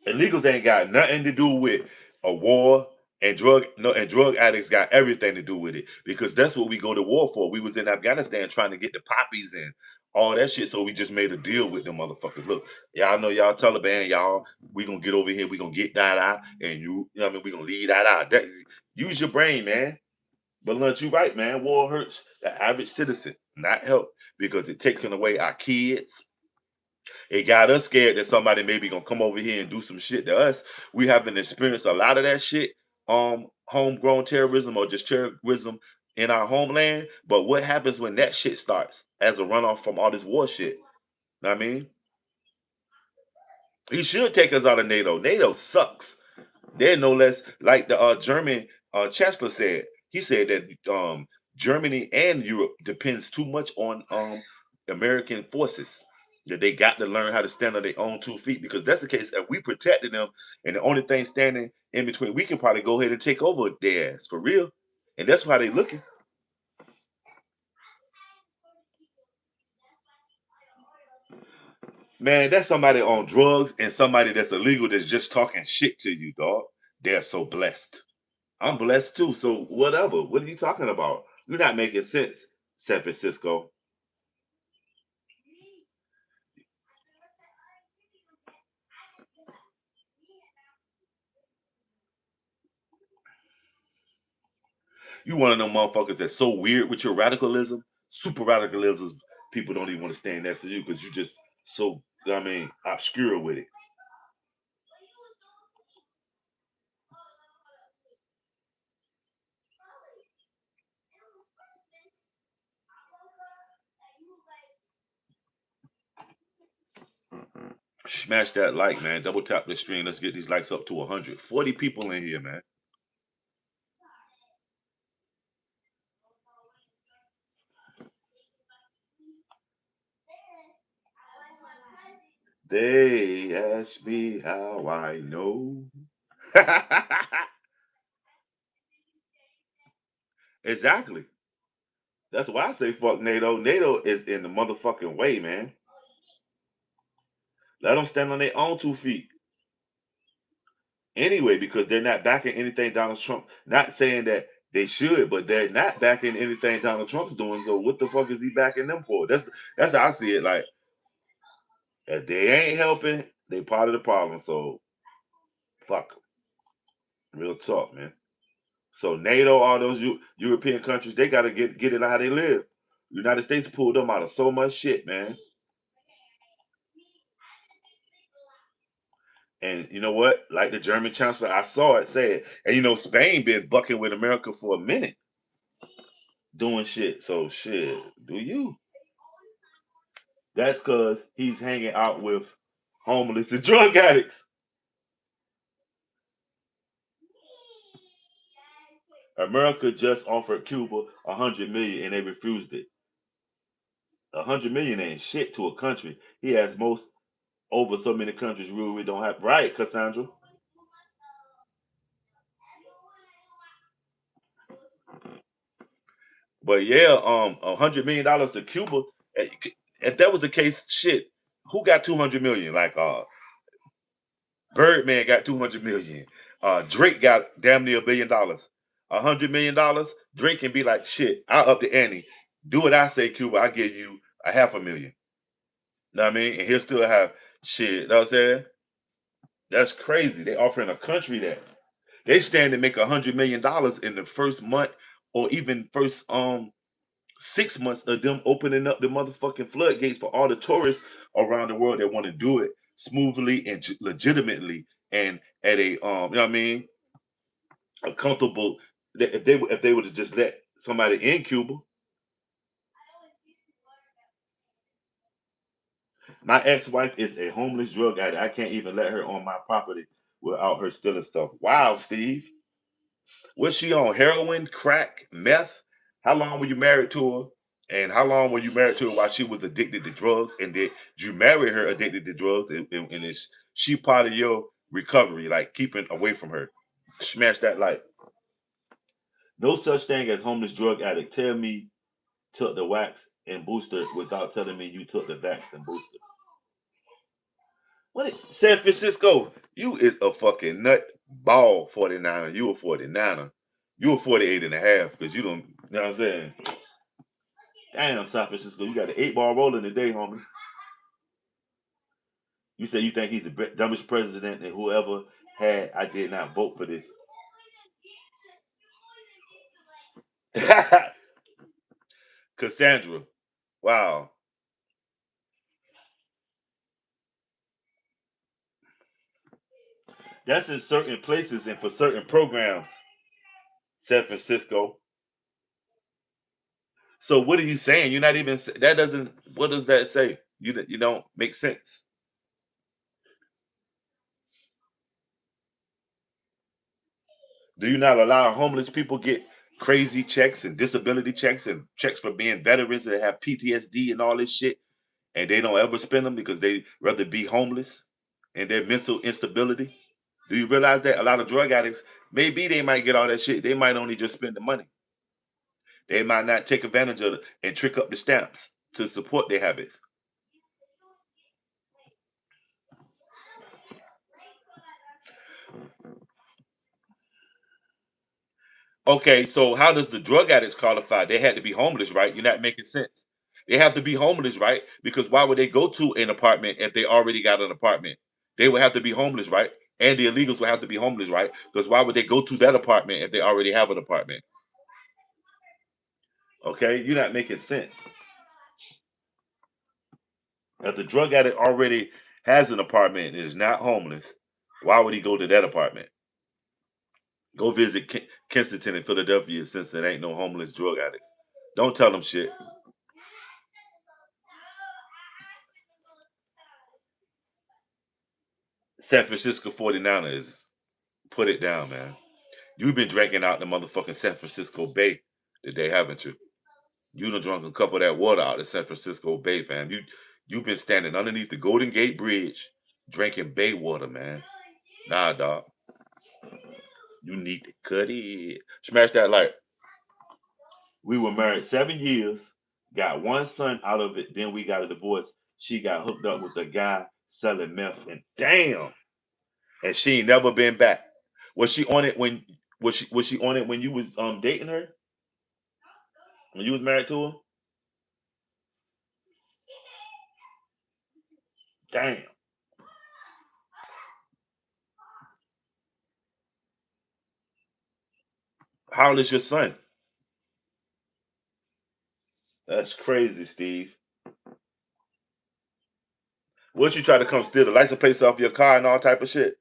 S1: Illegals ain't got nothing to do with a war, and drug addicts got everything to do with it because that's what we go to war for. We was in Afghanistan trying to get the poppies and all that shit, so we just made a deal with them motherfuckers. Look, y'all know y'all Taliban, y'all. We gonna get over here. We gonna get that out, and you know what I mean. We gonna leave that out. Use your brain, man. But Lunch, you right, man. War hurts the average citizen, not help because it takes away our kids, it got us scared that somebody maybe gonna come over here and do some shit to us. We haven't experienced a lot of that shit, homegrown terrorism or just terrorism in our homeland. But what happens when that shit starts as a runoff from all this war shit? Know what I mean, he should take us out of NATO. NATO sucks. They're no less like the German chancellor said. He said that Germany and Europe depends too much on American forces. That they got to learn how to stand on their own 2 feet. Because that's the case. If we protected them, and the only thing standing in between, we can probably go ahead and take over their ass for real. And that's why they looking. Man, that's somebody on drugs and somebody that's illegal that's just talking shit to you, dog. They're so blessed. I'm blessed too. So whatever. What are you talking about? You're not making sense, San Francisco. You one of them motherfuckers that's so weird with your radicalism. Super radicalism. People don't even want to stand next to you because you just so I mean obscure with it. Smash that like, man. Double tap the stream. Let's get these likes up to 140 people in here, man. They ask me how I know. Exactly. That's why I say fuck NATO. NATO is in the motherfucking way, man. Let them stand on their own 2 feet. Anyway, because they're not backing anything Donald Trump. Not saying that they should, but they're not backing anything Donald Trump's doing. So what the fuck is he backing them for? That's how I see it. Like if they ain't helping, they part of the problem. So fuck 'em. Real talk, man. So NATO, all those European countries, they got to get it how they live. United States pulled them out of so much shit, man. And you know what? Like the German chancellor, I saw it said, and Spain been bucking with America for a minute, doing shit. So shit, do you? That's because he's hanging out with homeless and drug addicts. America just offered Cuba 100 million and they refused it. 100 million ain't shit to a country. He has most over so many countries we don't have. Right, Cassandra. But yeah, $100 million to Cuba. eh, If that was the case, shit, who got 200 million? Like Birdman got 200 million. Drake got damn near $1 billion. $100 million, Drake can be like, shit, I up the ante. Do what I say, Cuba. I give you a half a million. Know what I mean? And he'll still have shit. Know what I'm saying? That's crazy. They offering a country that they stand to make $100 million in the first month or even first 6 months of them opening up the motherfucking floodgates for all the tourists around the world that want to do it smoothly and legitimately and at a you know what I mean, a comfortable. If they would have just let somebody in Cuba. My ex-wife is a homeless drug addict. I can't even let her on my property without her stealing stuff. Wow, Steve. Was she on heroin, crack, meth? How long were you married to her? And how long were you married to her while she was addicted to drugs? And did you marry her addicted to drugs? And is she part of your recovery, like keeping away from her? Smash that like. No such thing as homeless drug addict. Tell me took the wax and booster without telling me you took the vax and booster. San Francisco, you is a fucking nut ball 49er. You a 49er. You a 48 and a half because you don't, you know what I'm saying? Damn, San Francisco, you got the 8 ball rolling today, homie. You say you think he's the dumbest president and whoever had, I did not vote for this. Cassandra, wow. That's in certain places and for certain programs, San Francisco. So what are you saying? You're not even, that doesn't, what does that say? You don't make sense. Do you not allow homeless people get crazy checks and disability checks and checks for being veterans that have PTSD and all this shit, and they don't ever spend them because they rather be homeless and their mental instability? Do you realize that a lot of drug addicts, maybe they might get all that shit, they might only just spend the money. They might not take advantage of it and trick up the stamps to support their habits. Okay, so how does the drug addicts qualify? They had to be homeless, right? You're not making sense. They have to be homeless, right? Because why would they go to an apartment if they already got an apartment? They would have to be homeless, right? And the illegals would have to be homeless, right? Because why would they go to that apartment if they already have an apartment? Okay, you're not making sense. If the drug addict already has an apartment and is not homeless, why would he go to that apartment? Go visit Kensington in Philadelphia since there ain't no homeless drug addicts. Don't tell them shit. San Francisco 49ers, put it down, man. You've been drinking out the motherfucking San Francisco Bay today, haven't you? You done drunk a cup of that water out of San Francisco Bay, fam. You've been standing underneath the Golden Gate Bridge drinking bay water, man. Nah, dog. You need to cut it. Smash that like. We were married 7 years, got one son out of it, then we got a divorce. She got hooked up with a guy selling meth, and damn, and she ain't never been back. Was she on it when was she on it when you was dating her? When you was married to her? Damn. How old is your son? That's crazy, Steve. What you try to come steal the license plates off your car and all type of shit?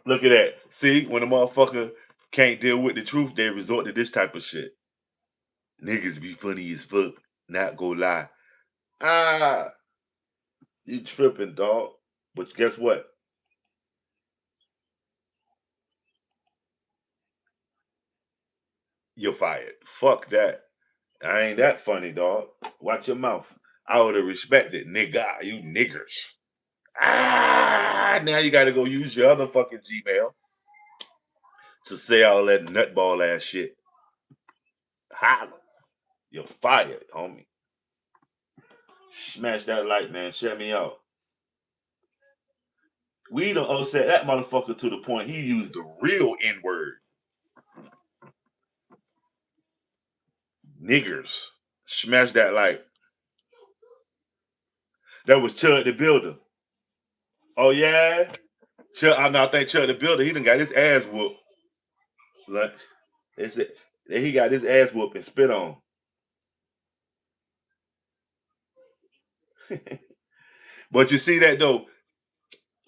S1: Look at that. See, when a motherfucker can't deal with the truth, they resort to this type of shit. Niggas be funny as fuck. Not go lie. Ah, you tripping, dog. But guess what? You're fired. Fuck that. I ain't that funny, dog. Watch your mouth. I would have respected, nigga. You niggers. Ah, now you got to go use your other fucking Gmail to say all that nutball ass shit. Holla. You're fired, homie. Smash that like, man. Shut me out. We done upset that motherfucker to the point he used the real N word. Niggers. Smash that like. That was Chud the Builder. Oh, yeah? Chud, I now think Chud the Builder, he done got his ass whooped. Like, they said, he got his ass whooped and spit on. But you see that, though?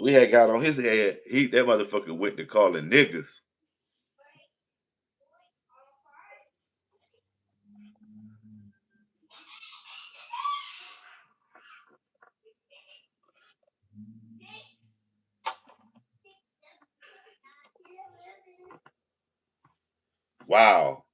S1: We had got on his head. That motherfucker went to calling niggas. Wow.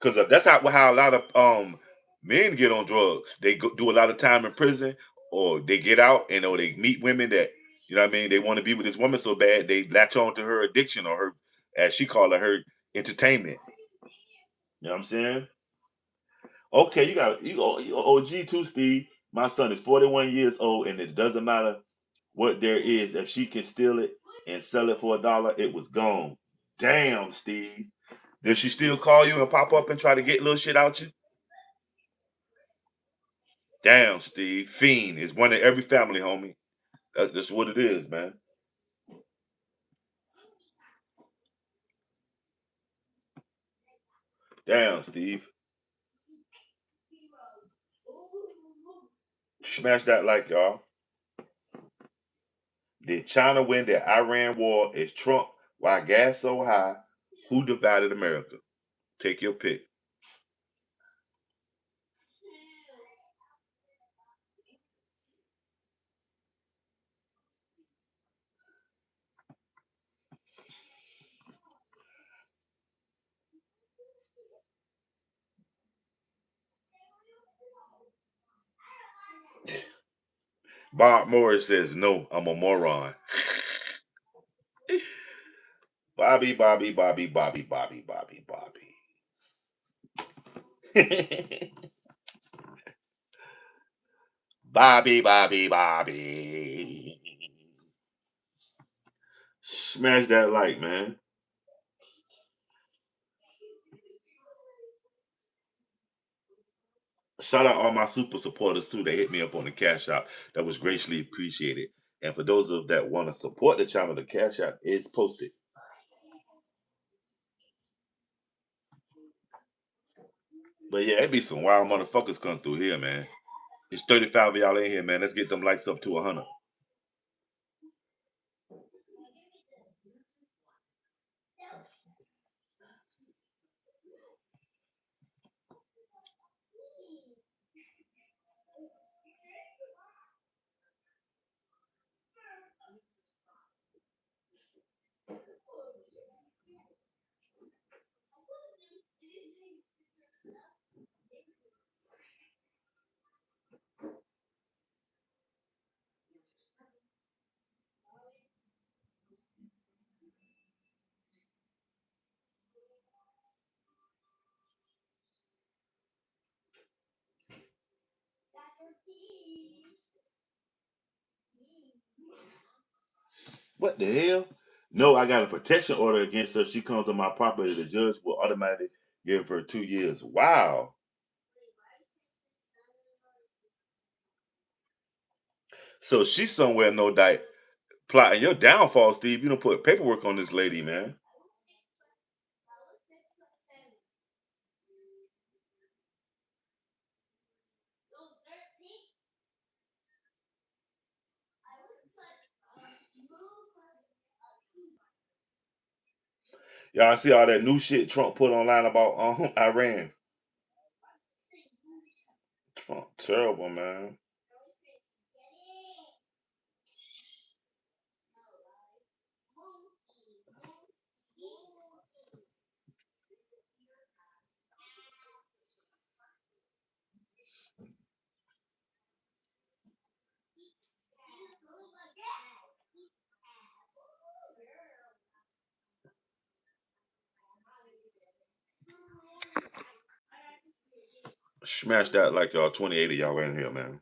S1: Because that's how a lot of men get on drugs. They do a lot of time in prison, or they get out and or they meet women that you know what I mean. They want to be with this woman so bad they latch on to her addiction or her, as she called it, her entertainment. You know what I'm saying? Okay, you OG too, Steve. My son is 41 years old, and it doesn't matter what there is. If she can steal it and sell it for $1, it was gone. Damn, Steve. Does she still call you and pop up and try to get little shit out you? Damn, Steve. Fiend is one in every family, homie. That's what it is, man. Damn, Steve. Smash that like, y'all. Did China win the Iran war? Is Trump why gas so high? Who divided America? Take your pick. Bob Morris says no. I'm a moron. Bobby, Bobby, Bobby, Bobby, Bobby, Bobby, Bobby. Bobby, Bobby, Bobby. Smash that like, man. Shout out all my super supporters too. They hit me up on the Cash App. That was greatly appreciated. And for those of that want to support the channel, the Cash App is posted. But yeah, it be some wild motherfuckers come through here, man. It's 35 of y'all in here, man. Let's get them likes up to 100. What the hell? No, I got a protection order against her. She comes on my property. The judge will automatically give her 2 years. Wow. So she's somewhere, no doubt, plotting your downfall, Steve. You don't put paperwork on this lady, man. Y'all see all that new shit Trump put online about Iran. Trump, terrible, man. Smash that like y'all 28 of y'all in here, man.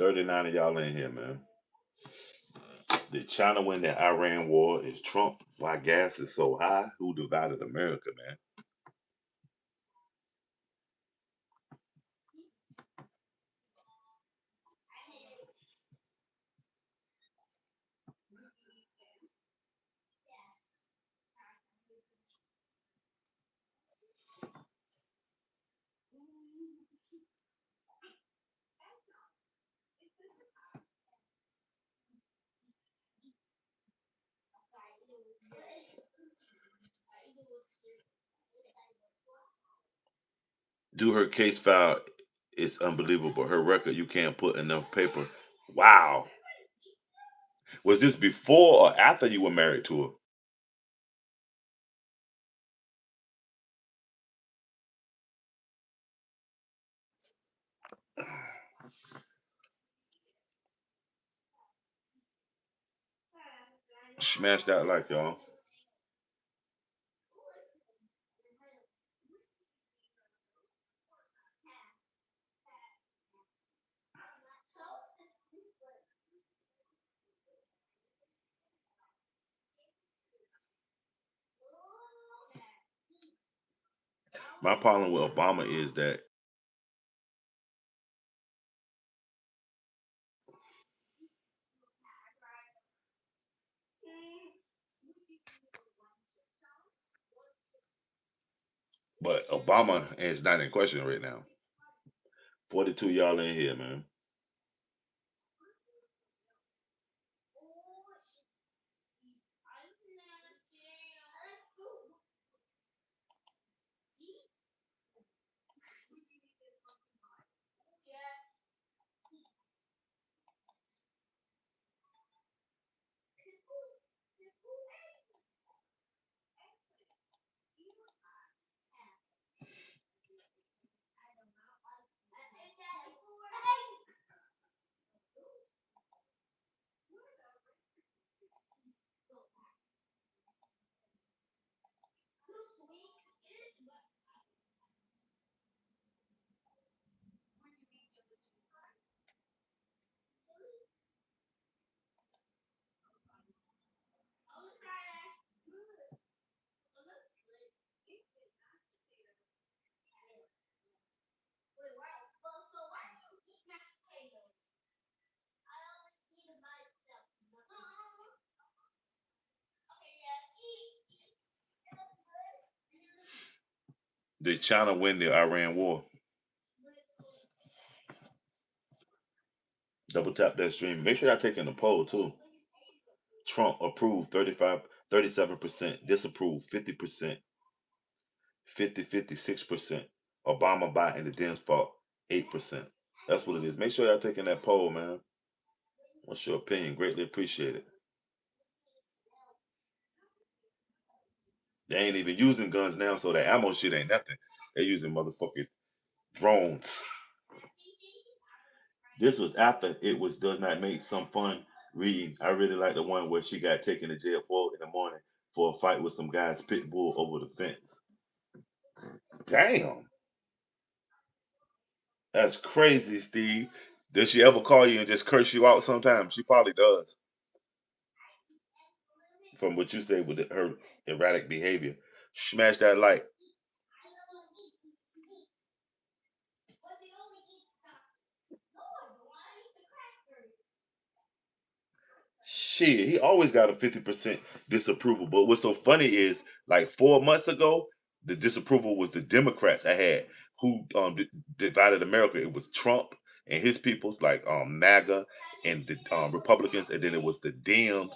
S1: $39 of y'all in here, man. Did China win the Iran war? Is Trump why gas is so high? Who divided America, man? Do her case file is unbelievable. Her record, you can't put enough paper. Wow. Was this before or after you were married to her? Smash that like y'all. My problem with Obama is that, but Obama is not in question right now. 42 y'all in here, man. Did China win the Iran war? Double tap that stream. Make sure y'all taking the poll too. Trump approved 35, 37%, disapproved 50%, 56%. Obama Biden the Dems fought 8%. That's what it is. Make sure y'all taking that poll, man. What's your opinion? Greatly appreciate it. They ain't even using guns now, so that ammo shit ain't nothing. They using motherfucking drones. This was after it was does not make some fun reading. I really like the one where she got taken to jail 4 in the morning for a fight with some guy's pit bull over the fence. Damn, that's crazy, Steve. Does she ever call you and just curse you out sometimes? She probably does. From what you say with her erratic behavior. Smash that like. Shit, he always got a 50% disapproval. But what's so funny is, like 4 months ago, the disapproval was the Democrats I had who divided America. It was Trump and his peoples, like MAGA and the Republicans, and then it was the Dems,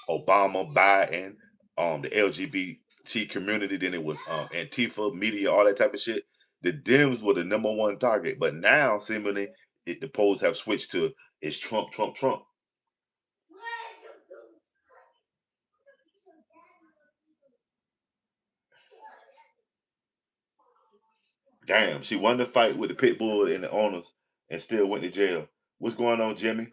S1: Obama, Biden, the LGBT community. Then it was Antifa, media, all that type of shit. The Dems were the number one target, but now seemingly the polls have switched to it's Trump, Trump, Trump. Damn, she won the fight with the pit bull and the owners and still went to jail. What's going on, Jimmy?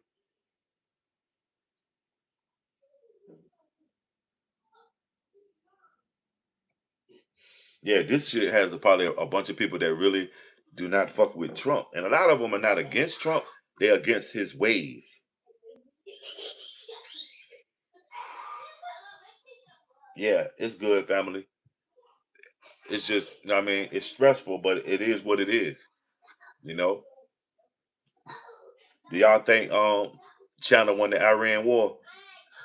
S1: Yeah, this shit has probably a bunch of people that really do not fuck with Trump. And a lot of them are not against Trump, they're against his ways. Yeah, it's good, family. It's just, I mean, it's stressful, but it is what it is. You know? Do y'all think China won the Iran war?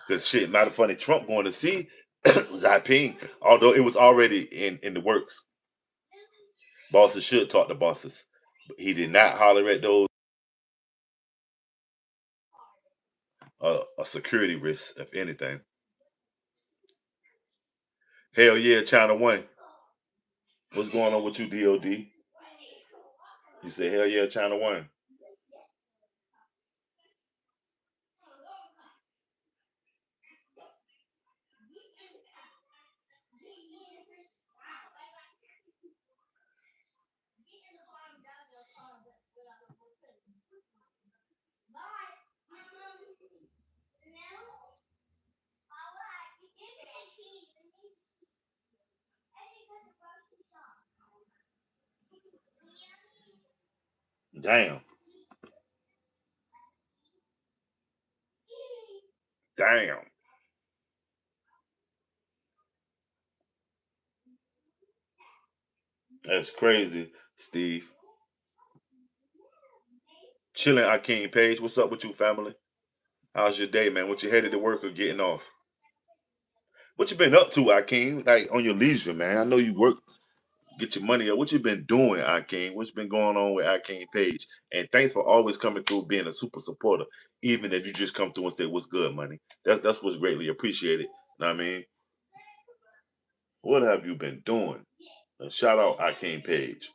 S1: Because shit, matter of funny, Trump going to see Xi although it was already in the works. Bosses should talk to bosses. But he did not holler at those a security risk, if anything. Hell yeah, China won. What's going on with you, DOD? You say hell yeah, China won. Damn, damn. That's crazy, Steve. Chilling, Akeem Page. What's up with you, family? How's your day, man? What you headed to work or getting off? What you been up to, Akeem? Like on your leisure, man. I know you work, get your money up. What you been doing, Akeem? What's been going on with Akeem Page? And thanks for always coming through, being a super supporter, even if you just come through and say what's good, money. That's what's greatly appreciated. Know what I mean, what have you been doing? Shout out Akeem Page.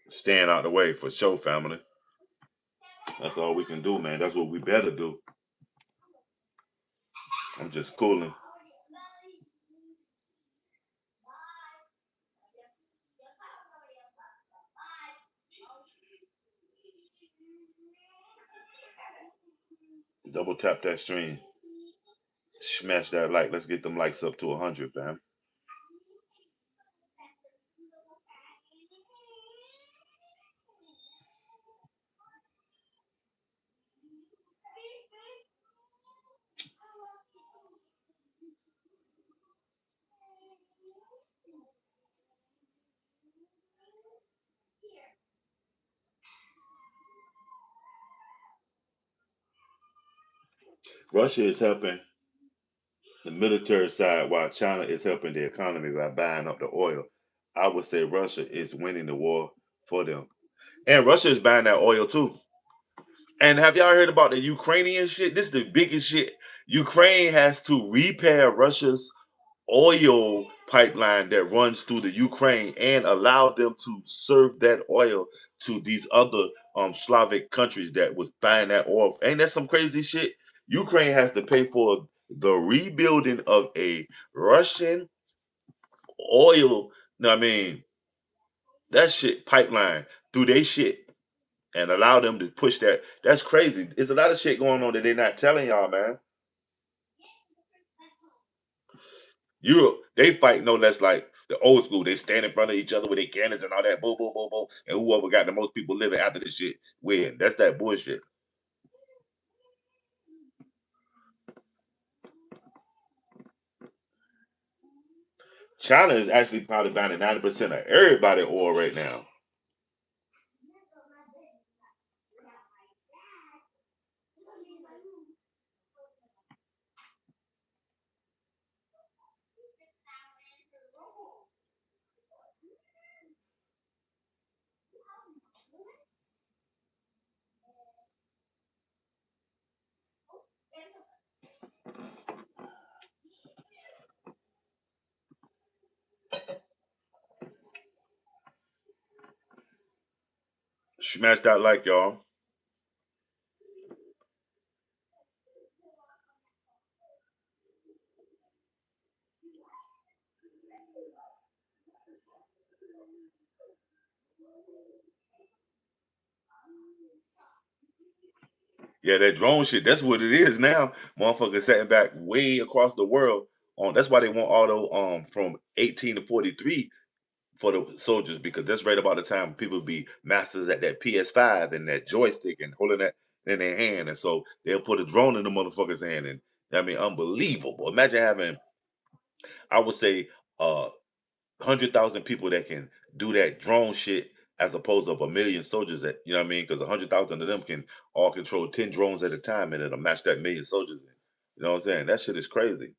S1: Staying out the way for show, family. That's all we can do, man. That's what we better do. I'm just cooling. Double tap that stream. Smash that like. Let's get them likes up to 100, fam. Russia is helping the military side while China is helping the economy by buying up the oil. I would say Russia is winning the war for them. And Russia is buying that oil too. And have y'all heard about the Ukrainian shit? This is the biggest shit. Ukraine has to repair Russia's oil pipeline that runs through the Ukraine and allow them to serve that oil to these other Slavic countries that was buying that oil. Ain't that some crazy shit? Ukraine has to pay for the rebuilding of a Russian oil, no, I mean, that shit pipeline through they shit and allow them to push that. That's crazy. There's a lot of shit going on that they're not telling y'all, man. Europe, they fight no less like the old school. They stand in front of each other with their cannons and all that, boom, boom, boom, boom. And whoever got the most people living after this shit win. That's that bullshit. China is actually probably buying 90% of everybody oil right now. Smash that like, y'all. Yeah, that drone shit, that's what it is now. Motherfuckers sitting back way across the world. On that's why they want auto from 18 to 43 for the soldiers because that's right about the time people be masters at that PS5 and that joystick and holding that in their hand. And so they'll put a drone in the motherfucker's hand. And I mean, unbelievable. Imagine having, I would say, 100,000 people that can do that drone shit as opposed to a million soldiers that, you know what I mean? Because 100,000 of them can all control 10 drones at a time and it'll match that million soldiers. You know what I'm saying? That shit is crazy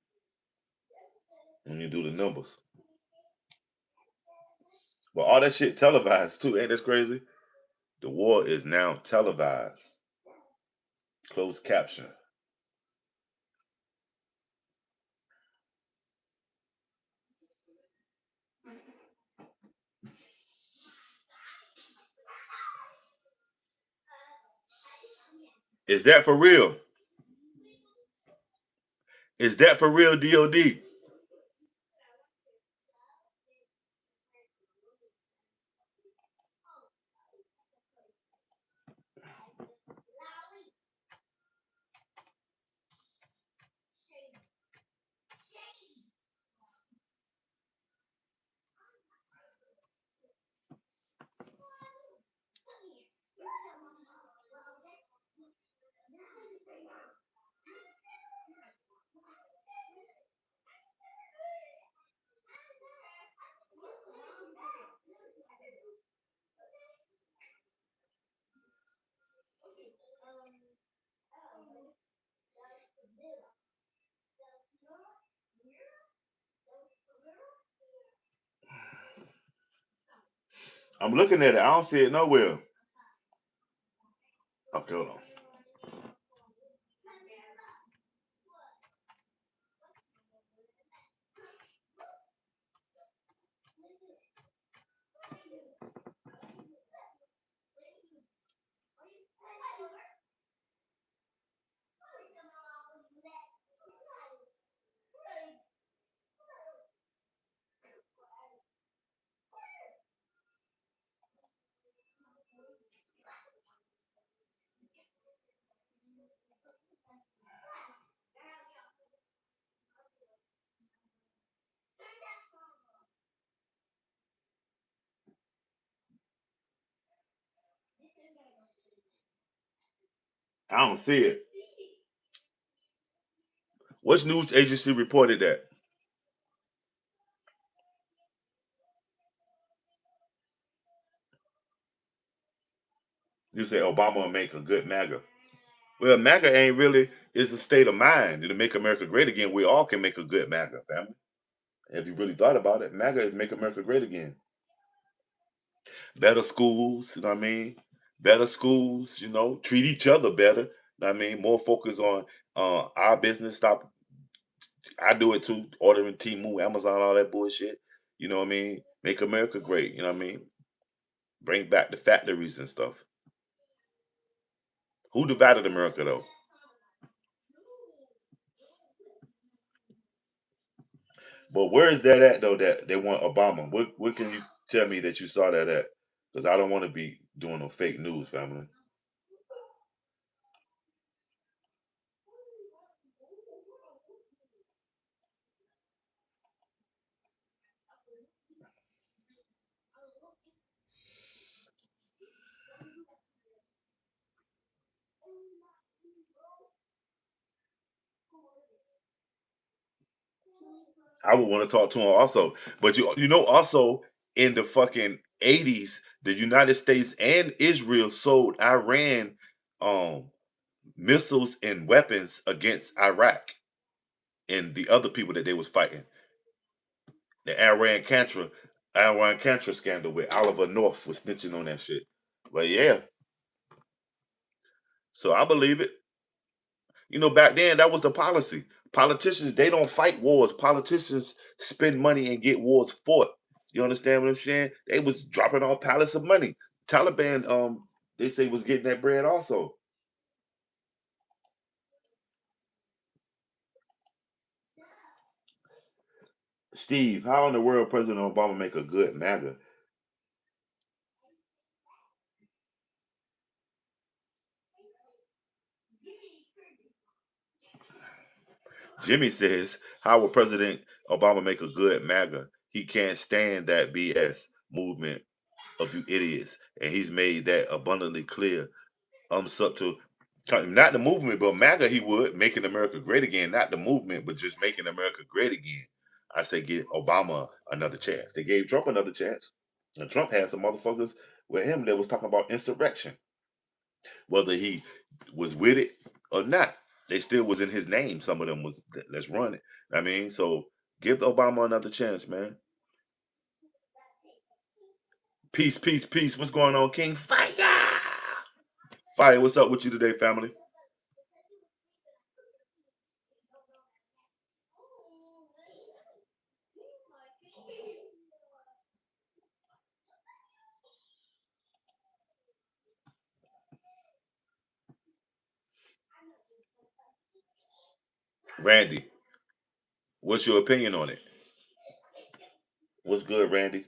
S1: when you do the numbers. But all that shit televised too. Ain't this crazy? The war is now televised. Closed caption. Is that for real? Is that for real, DOD? I'm looking at it. I don't see it nowhere. Okay, hold on. I don't see it. Which news agency reported that? You say Obama will make a good MAGA. Well, MAGA ain't really, it's a state of mind. To make America great again, we all can make a good MAGA, family. If you really thought about it, MAGA is make America great again. Better schools, you know what I mean? Better schools, treat each other better. You know what I mean? More focus on our business. Stop. I do it too, ordering Temu, Amazon, all that bullshit. You know what I mean? Make America great. You know what I mean? Bring back the factories and stuff. Who divided America though? But where is that at though? That they want Obama. What can you tell me that you saw that at? Because I don't want to be doing no fake news, family. I would want to talk to him also. But also in the fucking 80s, the United States and Israel sold Iran um missiles and weapons against Iraq and the other people that they was fighting. The Iran Contra scandal with Oliver North was snitching on that shit. But yeah, so I believe it. Back then that was the policy. Politicians, they don't fight wars. Politicians spend money and get wars fought. You understand what I'm saying? They was dropping all pallets of money. Taliban, they say was getting that bread also. Steve, how in the world President Obama make a good MAGA? Jimmy says, how will President Obama make a good MAGA? He can't stand that BS movement of you idiots. And he's made that abundantly clear. Subtle, not the movement, but MAGA he would, making America great again, not the movement, but just making America great again. I say give Obama another chance. They gave Trump another chance. And Trump had some motherfuckers with him that was talking about insurrection. Whether he was with it or not, they still was in his name. Some of them was, let's run it. I mean, so give Obama another chance, man. Peace, peace, peace. What's going on, King? Fire! Fire, what's up with you today, family? Randy, what's your opinion on it? What's good, Randy?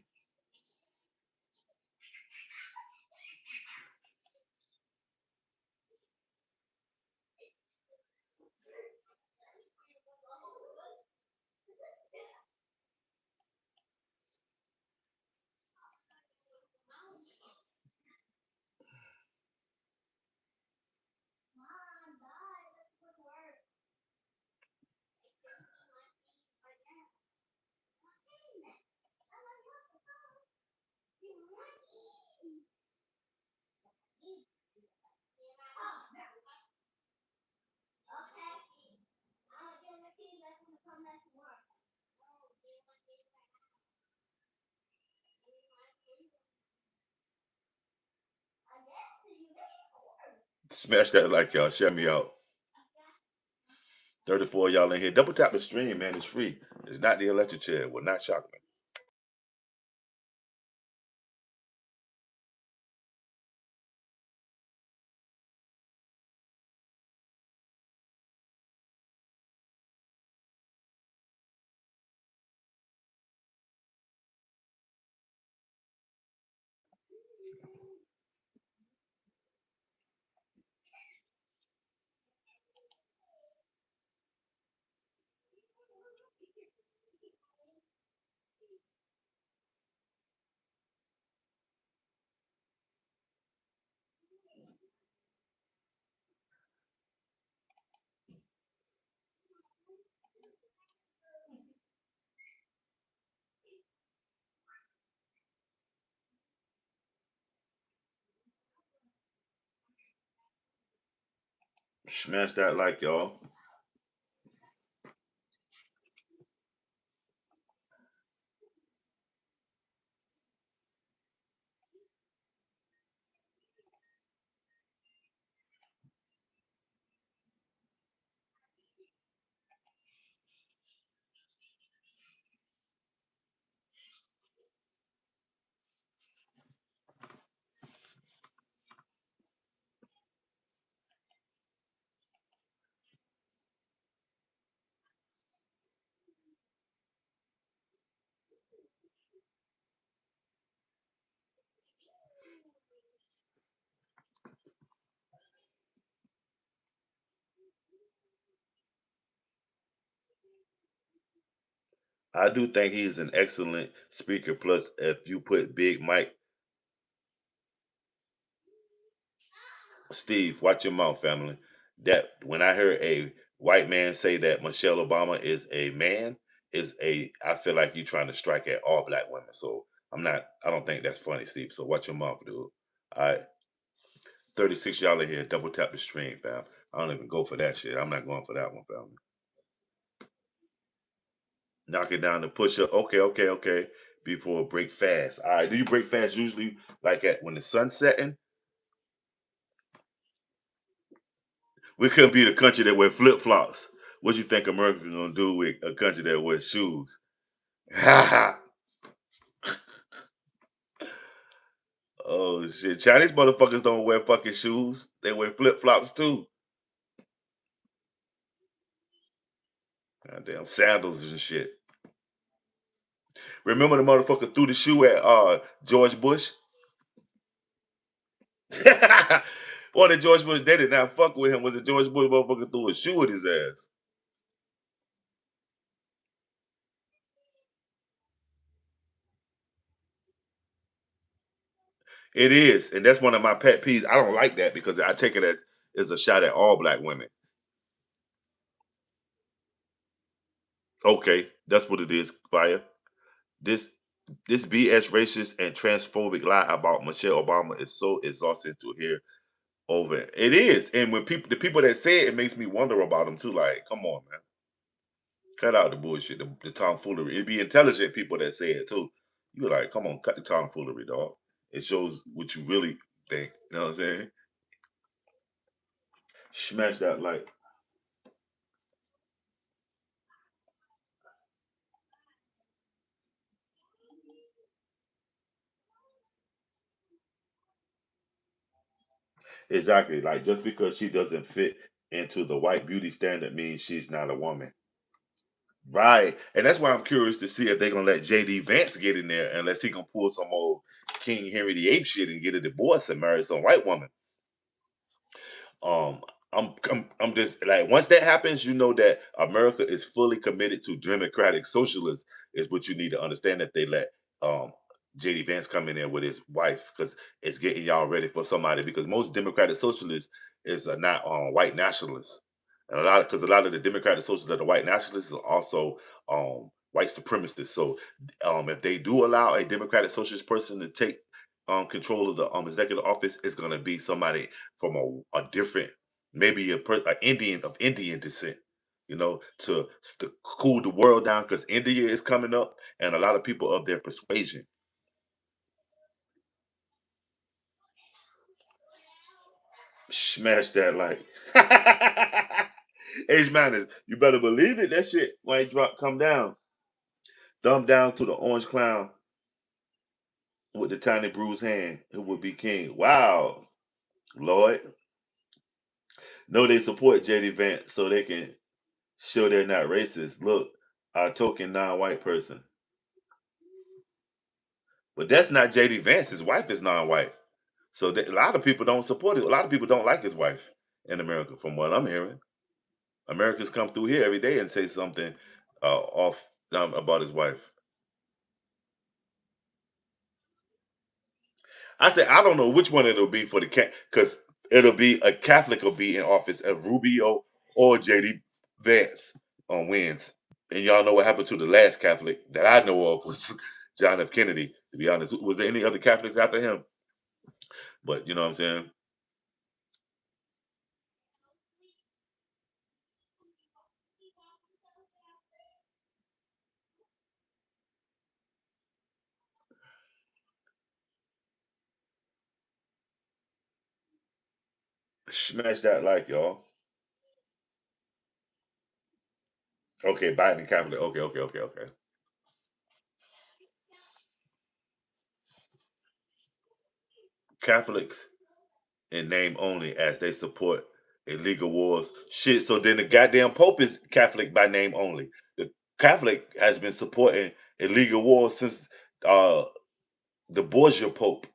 S1: Smash that like y'all. Share me out. 34 y'all in here. Double tap the stream, man. It's free. It's not the electric chair. It will not shock me. Smash that like, y'all. I do think he's an excellent speaker. Plus, if you put Big Mike, Steve, watch your mouth, family. That when I heard a white man say that Michelle Obama is a man, I feel like you trying to strike at all black women. So I don't think that's funny, Steve. So watch your mouth, dude. All right. 36 y'all in here, double tap the stream, fam. I don't even go for that shit. I'm not going for that one, fam. Knock it down to push up. Okay, okay, okay. Before break fast. All right. Do you break fast usually like at when the sun's setting? We couldn't be the country that wear flip flops. What you think America gonna do with a country that wears shoes? Oh shit! Chinese motherfuckers don't wear fucking shoes. They wear flip flops too. Goddamn sandals and shit. Remember the motherfucker threw the shoe at George Bush? Or the George Bush, they did not fuck with him. Was the George Bush motherfucker threw a shoe at his ass? It is, and that's one of my pet peeves. I don't like that because I take it as a shot at all black women. Okay, that's what it is, fire. This this BS racist and transphobic lie about Michelle Obama is so exhausting to hear over. It is, and when the people that say it, it makes me wonder about them too. Like, come on, man, cut out the bullshit, the tomfoolery. It'd be intelligent people that say it too. You be like, come on, cut the tomfoolery, dog. It shows what you really think. You know what I'm saying? Smash that like. Exactly. Like just because she doesn't fit into the white beauty standard means she's not a woman. Right. And that's why I'm curious to see if they're gonna let JD Vance get in there unless he can pull some old King Henry VIII shit and get a divorce and marry some white woman. Um, I'm just like once that happens, you know that America is fully committed to democratic socialism. Is what you need to understand that they let um JD Vance come in there with his wife because it's getting y'all ready for somebody because most democratic socialists is not white nationalists. And a lot of the democratic socialists that are white nationalists are also white supremacists. So if they do allow a democratic socialist person to take control of the executive office, it's going to be somebody from a different, maybe a Indian of Indian descent, you know, to cool the world down because India is coming up and a lot of people of their persuasion. Smash that like. H Madness, you better believe it. That shit might come down. Thumb down to the orange clown with the tiny bruised hand. Who would be king? Wow, Lord. No, they support JD Vance so they can show they're not racist. Look, our token non-white person. But that's not JD Vance. His wife is non-white. So a lot of people don't support it. A lot of people don't like his wife in America, from what I'm hearing. Americans come through here every day and say something off about his wife. I said I don't know which one it'll be for the cat because it'll be a Catholic will be in office, a Rubio or JD Vance on wins. And y'all know what happened to the last Catholic that I know of was John F. Kennedy. To be honest, was there any other Catholics after him? But you know what I'm saying. Smash that like, y'all. Okay, Biden and Catholic. Okay, okay, okay, okay. Catholics in name only, as they support illegal wars. Shit. So then the goddamn Pope is Catholic by name only. The Catholic has been supporting illegal wars since uh the Borgia Pope.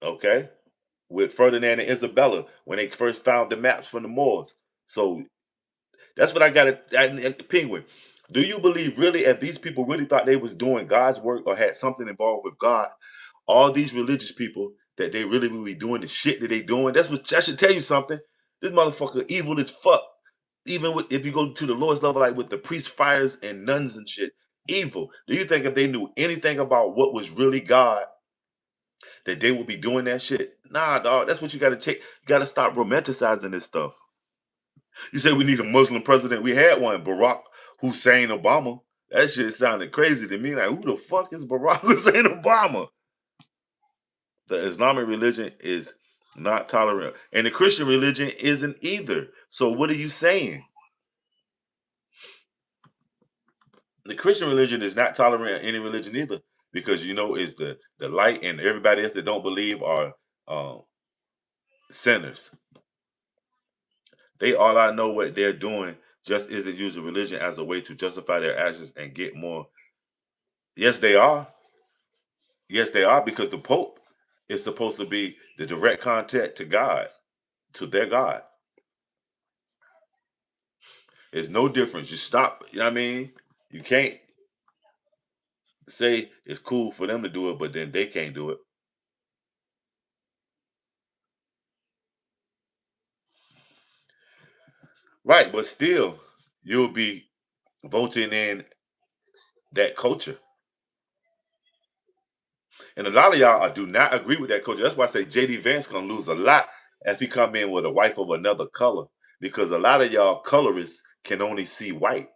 S1: Okay, with Ferdinand and Isabella when they first found the maps from the Moors. So that's what I got to Penguin. Do you believe really if these people really thought they was doing God's work or had something involved with God, all these religious people that they really would be doing the shit that they doing? That's what I should tell you something. This motherfucker evil as fuck. Even with, if you go to the lowest level, like with the priest friars and nuns and shit, evil. Do you think if they knew anything about what was really God, that they would be doing that shit? Nah, dog. That's what you got to take. You got to stop romanticizing this stuff. You say we need a Muslim president. We had one, Barack Hussein Obama. That shit sounded crazy to me. Like, who the fuck is Barack Hussein Obama? The Islamic religion is not tolerant, and the Christian religion isn't either. So, what are you saying? The Christian religion is not tolerant of any religion either, because you know it's the light, and everybody else that don't believe are um, sinners. They all I know what they're doing just is to use religion as a way to justify their actions and get more. Yes, they are. Yes, they are, because the Pope is supposed to be the direct contact to God, to their God. It's no difference. You stop, you know what I mean? You can't say it's cool for them to do it, but then they can't do it. Right, but still, you'll be voting in that culture. And a lot of y'all do not agree with that culture. That's why I say JD Vance gonna lose a lot as he come in with a wife of another color. Because a lot of y'all colorists can only see white.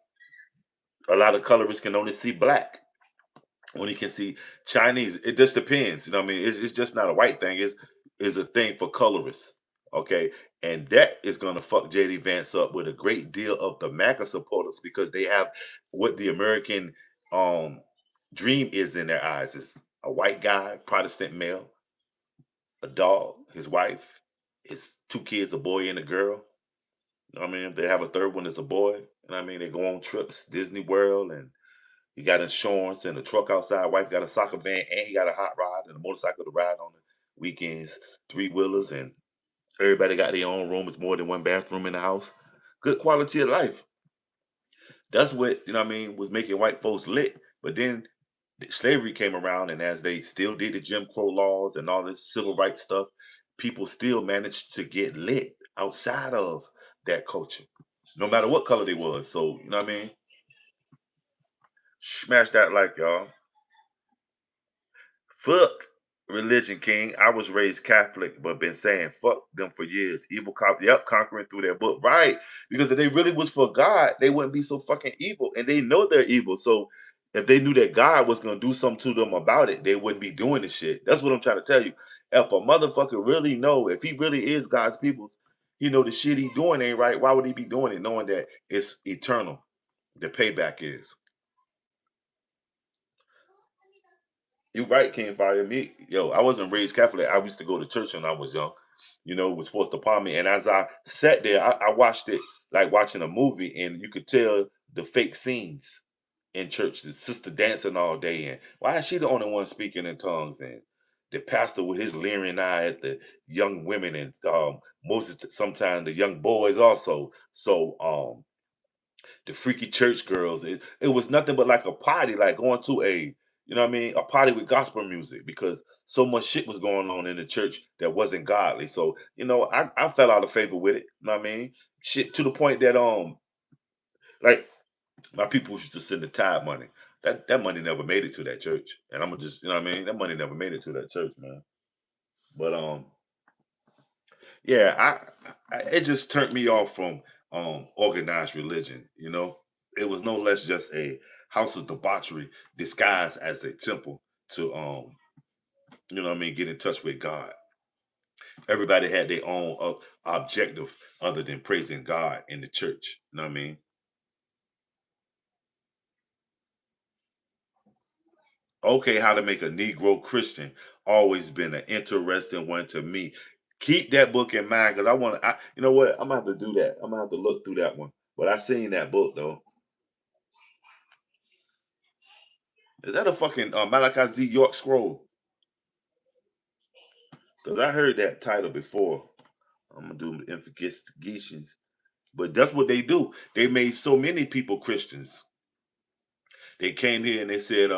S1: A lot of colorists can only see black. When you can see Chinese. It just depends. You know what I mean? It's just not a white thing. It's a thing for colorists. Okay. And that is gonna fuck JD Vance up with a great deal of the MAGA supporters, because they have what the American um dream is in their eyes. Is a white guy, Protestant male, a dog, his wife, his two kids, a boy and a girl. You know what I mean? If they have a third one, it's a boy. You know what I mean? They go on trips, Disney World, and he got insurance and a truck outside. Wife got a soccer van, and he got a hot rod and a motorcycle to ride on the weekends, three wheelers, and everybody got their own room. It's more than one bathroom in the house. Good quality of life. That's what, you know what I mean, was making white folks lit. But then slavery came around, and as they still did the Jim Crow laws and all this civil rights stuff, people still managed to get lit outside of that culture, no matter what color they was. So, you know what I mean? Smash that like, y'all. Fuck religion, King. I was raised Catholic, but been saying fuck them for years. Evil cop, yep, conquering through their book. Right. Because if they really was for God, they wouldn't be so fucking evil. And they know they're evil. So if they knew that God was gonna do something to them about it, they wouldn't be doing this shit. That's what I'm trying to tell you. If a motherfucker really know, if he really is God's people, he know the shit he doing ain't right. Why would he be doing it knowing that it's eternal? The payback is. You right, King Fire. Me, yo, I wasn't raised Catholic. I used to go to church when I was young. You know, it was forced upon me. And as I sat there, I watched it like watching a movie, and you could tell the fake scenes in church. The sister dancing all day, and why is she the only one speaking in tongues? And the pastor with his leering eye at the young women, and most of sometimes the young boys also. So the freaky church girls. It was nothing but like a party, like going to a, you know what I mean, a party with gospel music, because so much shit was going on in the church that wasn't godly. So, you know, I fell out of favor with it. You know what I mean? Shit to the point that like my people used to send the tithe money. That money never made it to that church. And I'm gonna just, you know what I mean? That money never made it to that church, man. But yeah, it just turned me off from organized religion, you know. It was no less just a house of debauchery disguised as a temple to you know what I mean, get in touch with God. Everybody had their own objective other than praising God in the church. You know what I mean? Okay, how to make a Negro Christian always been an interesting one to me. Keep that book in mind because I want to. You know what? I'm gonna have to do that. I'm gonna have to look through that one. But I seen that book though. Is that a fucking Malachi Z. York scroll? Because I heard that title before. I'm gonna do investigations. But that's what they do. They made so many people Christians. They came here and they said,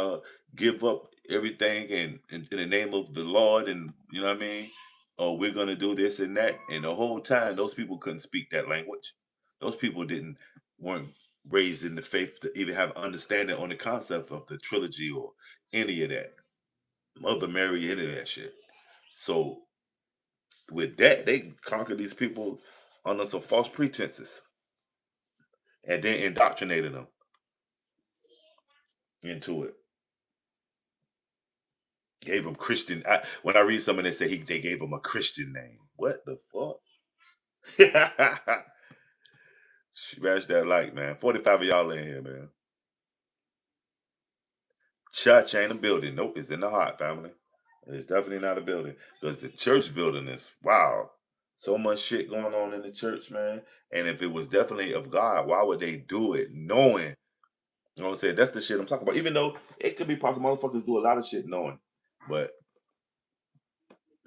S1: give up everything in the name of the Lord, and you know what I mean? Oh, we're gonna do this and that. And the whole time those people couldn't speak that language. Those people didn't weren't raised in the faith to even have understanding on the concept of the trilogy or any of that. Mother Mary, any of that shit. So with that, they conquered these people under some false pretenses and then indoctrinated them into it. Gave him Christian. When I read something, they say they gave him a Christian name. What the fuck? Smash that like, man. 45 of y'all in here, man. Church ain't a building. Nope, it's in the heart, family. It's definitely not a building. Because the church building is wow. So much shit going on in the church, man. And if it was definitely of God, why would they do it knowing? You know what I'm saying? That's the shit I'm talking about. Even though it could be possible motherfuckers do a lot of shit knowing. But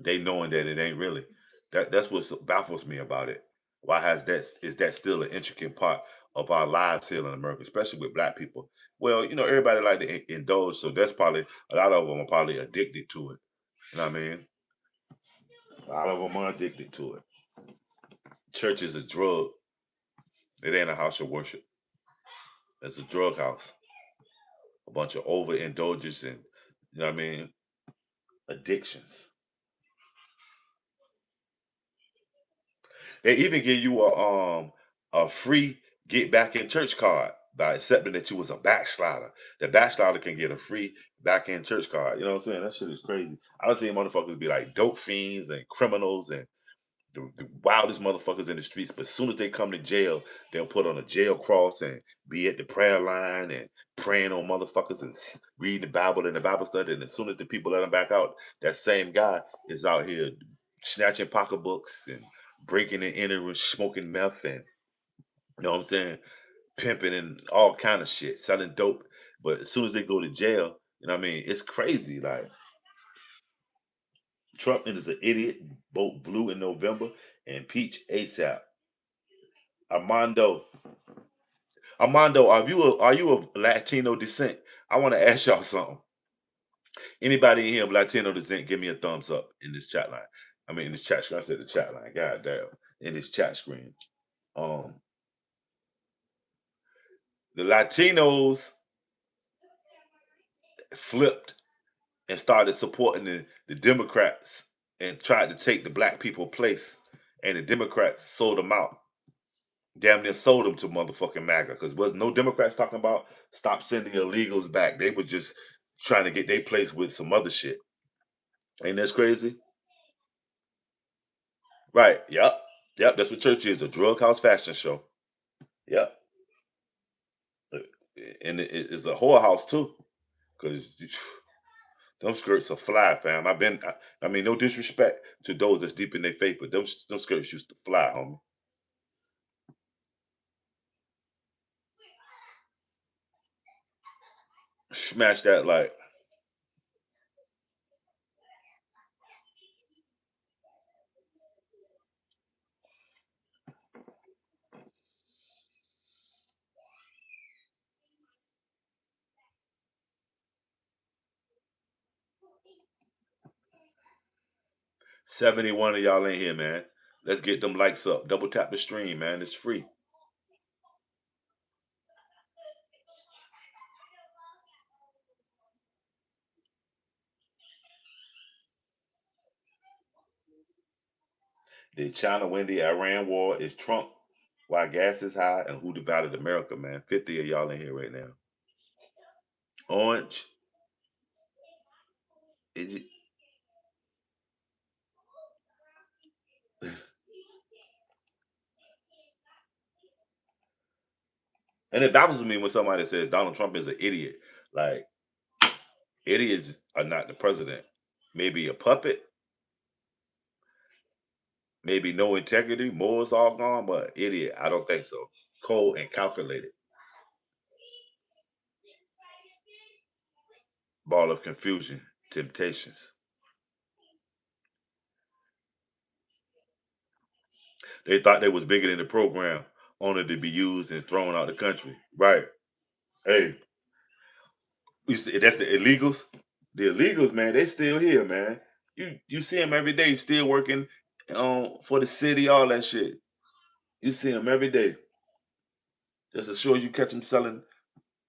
S1: they knowing that it ain't really. That's what baffles me about it. Why has that is that still an intricate part of our lives here in America, especially with black people? Well, everybody like to indulge, so that's probably a lot of them are probably addicted to it. You know what I mean? A lot of them are addicted to it. Church is a drug. It ain't a house of worship. It's a drug house. A bunch of overindulgence and you know what I mean? Addictions. They even give you a free get back in church card by accepting that you was a backslider. The backslider can get a free back in church card. You know what I'm saying? That shit is crazy. I done seen motherfuckers be like dope fiends and criminals and the wildest motherfuckers in the streets. But as soon as they come to jail, they'll put on a jail cross and be at the prayer line and praying on motherfuckers and reading the Bible in the Bible study. And as soon as the people let them back out, that same guy is out here snatching pocketbooks and breaking and entering, smoking meth and you know what I'm saying, pimping and all kind of shit, selling dope. But as soon as they go to jail, you know what I mean, it's crazy. Like Trump is an idiot, vote blue in November, and peach ASAP. Armando, Armando, are you of Latino descent? I want to ask y'all something. Anybody in here of Latino descent, give me a thumbs up in this chat line. I mean, in this chat screen. I said the chat line. God damn, in this chat screen. Um, the Latinos flipped and started supporting the Democrats and tried to take the black people place, and the Democrats sold them out. Damn near sold them to motherfucking MAGA because was no Democrats talking about stop sending illegals back. They were just trying to get their place with some other shit. Ain't that crazy? Right. Yep. Yep. That's what church is, a drug house fashion show. Yep. And it's a whorehouse too. Because them skirts are fly, fam. I mean, no disrespect to those that's deep in their faith, but them skirts used to fly, homie. Smash that like 71 of y'all in here, man. Let's get them likes up. Double tap the stream, man. It's free. The China win the Iran war? Is Trump why gas is high and who divided America, man? 50 of y'all in here right now. Orange. Is it, And it baffles me when somebody says Donald Trump is an idiot. Like, idiots are not the president. Maybe a puppet, maybe no integrity, morals all gone, but idiot, I don't think so. Cold and calculated. Ball of confusion, temptations. They thought they was bigger than the program, only to be used and thrown out the country. Right. Hey, you see, that's the illegals. The illegals, man, they still here, man. You see them every day, still working for the city, all that shit. You see them every day. Just as sure as you catch them selling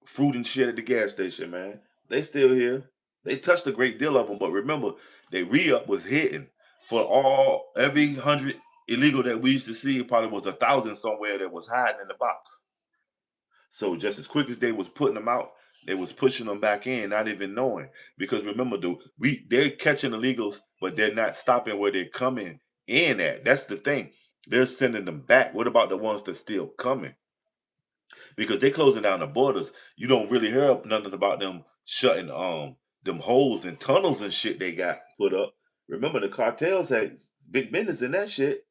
S1: fruit and shit at the gas station, man. They still here. They touched a great deal of them, but remember, they re-up was hitting for all every 100 illegal that we used to see. Probably was 1,000 somewhere that was hiding in the box. So just as quick as they was putting them out, they was pushing them back in, not even knowing. Because remember, dude, they're catching illegals, but they're not stopping where they're coming in at. That's the thing. They're sending them back. What about the ones that's still coming? Because they closing down the borders. You don't really hear nothing about them shutting them holes and tunnels and shit they got put up. Remember the cartels had big business in that shit.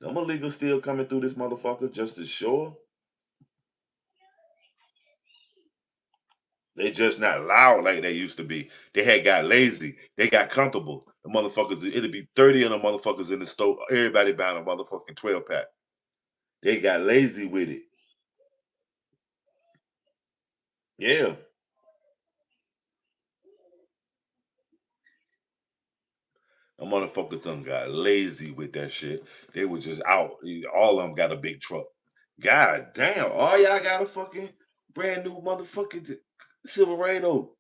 S1: Them illegals still coming through this motherfucker just as sure. They just not loud like they used to be. They had got lazy. They got comfortable. The motherfuckers, it'd be 30 of them motherfuckers in the store. Everybody buying a motherfucking 12 pack. They got lazy with it. Yeah. The motherfuckers done got lazy with that shit. They were just out. All of them got a big truck. God damn. All y'all got a fucking brand new motherfucking Silverado.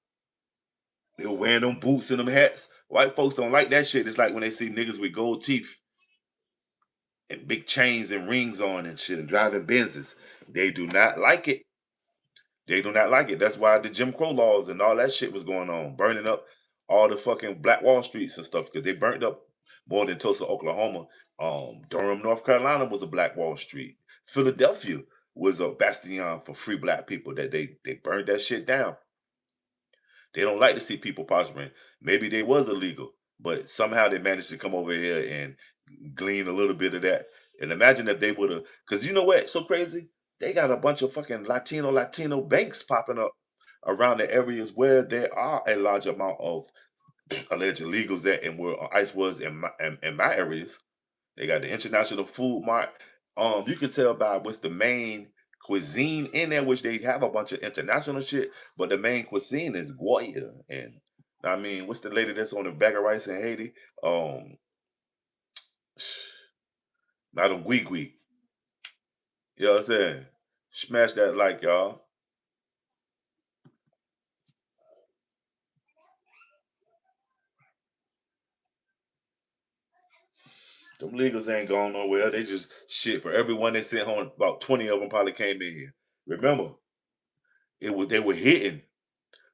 S1: They were wearing them boots and them hats. White folks don't like that shit. It's like when they see niggas with gold teeth and big chains and rings on and shit and driving Benzes. They do not like it. They do not like it. That's why the Jim Crow laws and all that shit was going on, burning up all the fucking Black Wall Streets and stuff because they burned up more than Tulsa, Oklahoma. Durham, North Carolina was a Black Wall Street. Philadelphia was a bastion for free black people that they burned that shit down. They don't like to see people prospering. Maybe they was illegal, but somehow they managed to come over here and glean a little bit of that. And imagine if they would have, because you know what? So crazy. They got a bunch of fucking Latino banks popping up around the areas where there are a large amount of alleged illegals at, and where ICE was in my areas. They got the International Food Mart. You can tell by what's the main cuisine in there, which they have a bunch of international shit, but the main cuisine is Goya. And I mean, what's the lady that's on the bag of rice in Haiti? Um, Madam Gui. You know what I'm saying? Smash that like, y'all. Them legals ain't going nowhere. They just shit for everyone they sent home. About 20 of them probably came in here. Remember, they were hitting.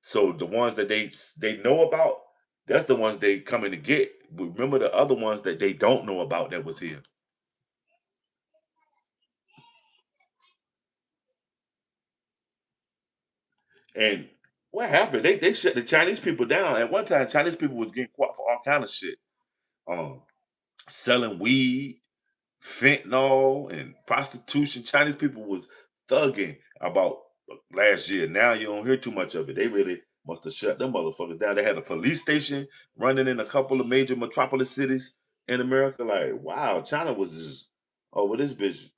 S1: So the ones that they know about, that's the ones they coming to get. But remember the other ones that they don't know about that was here. And what happened? They shut the Chinese people down. At one time, Chinese people was getting caught for all kind of shit. Um, Selling weed, fentanyl, and prostitution. Chinese people was thugging about last year. Now you don't hear too much of it. They really must have shut them motherfuckers down. They had a police station running in a couple of major metropolis cities in America. Like, wow, China was just, oh, well, this bitch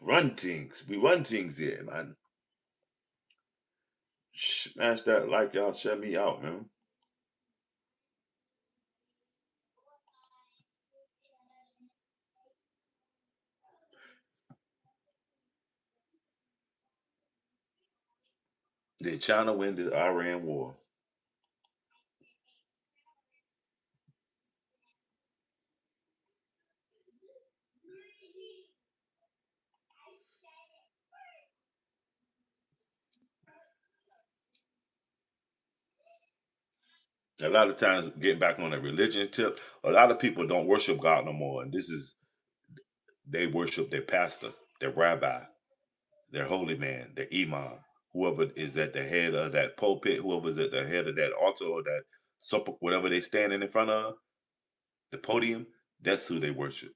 S1: run things. We run things here, man. Smash that like y'all shut me out, man. Did China win the Iran war? A lot of times, getting back on a religion tip, a lot of people don't worship God no more, and this is they worship their pastor. their rabbi, their holy man, their imam, whoever is at the head of that pulpit, whoever's at the head of that altar or that supper, whatever they standing in front of, the podium, that's who they worship.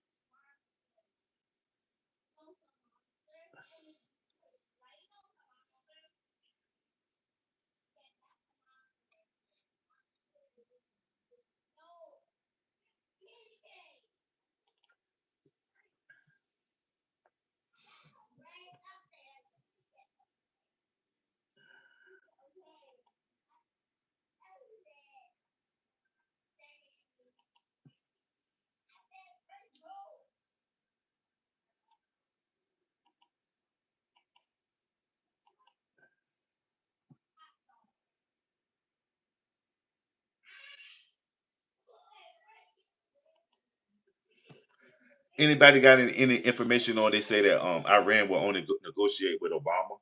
S1: Anybody got any information on? They say that Iran will only negotiate with Obama.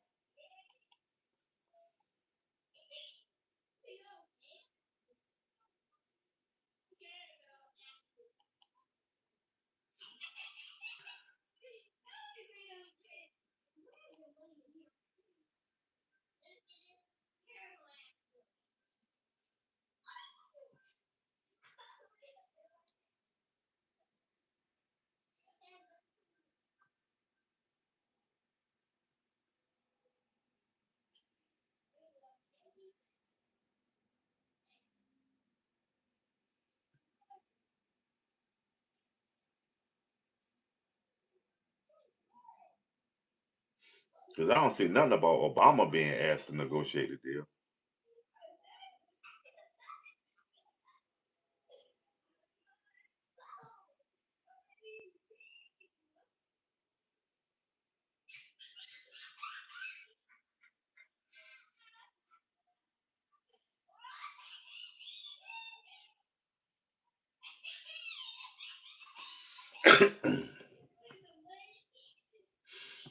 S1: Because I don't see nothing about Obama being asked to negotiate a deal.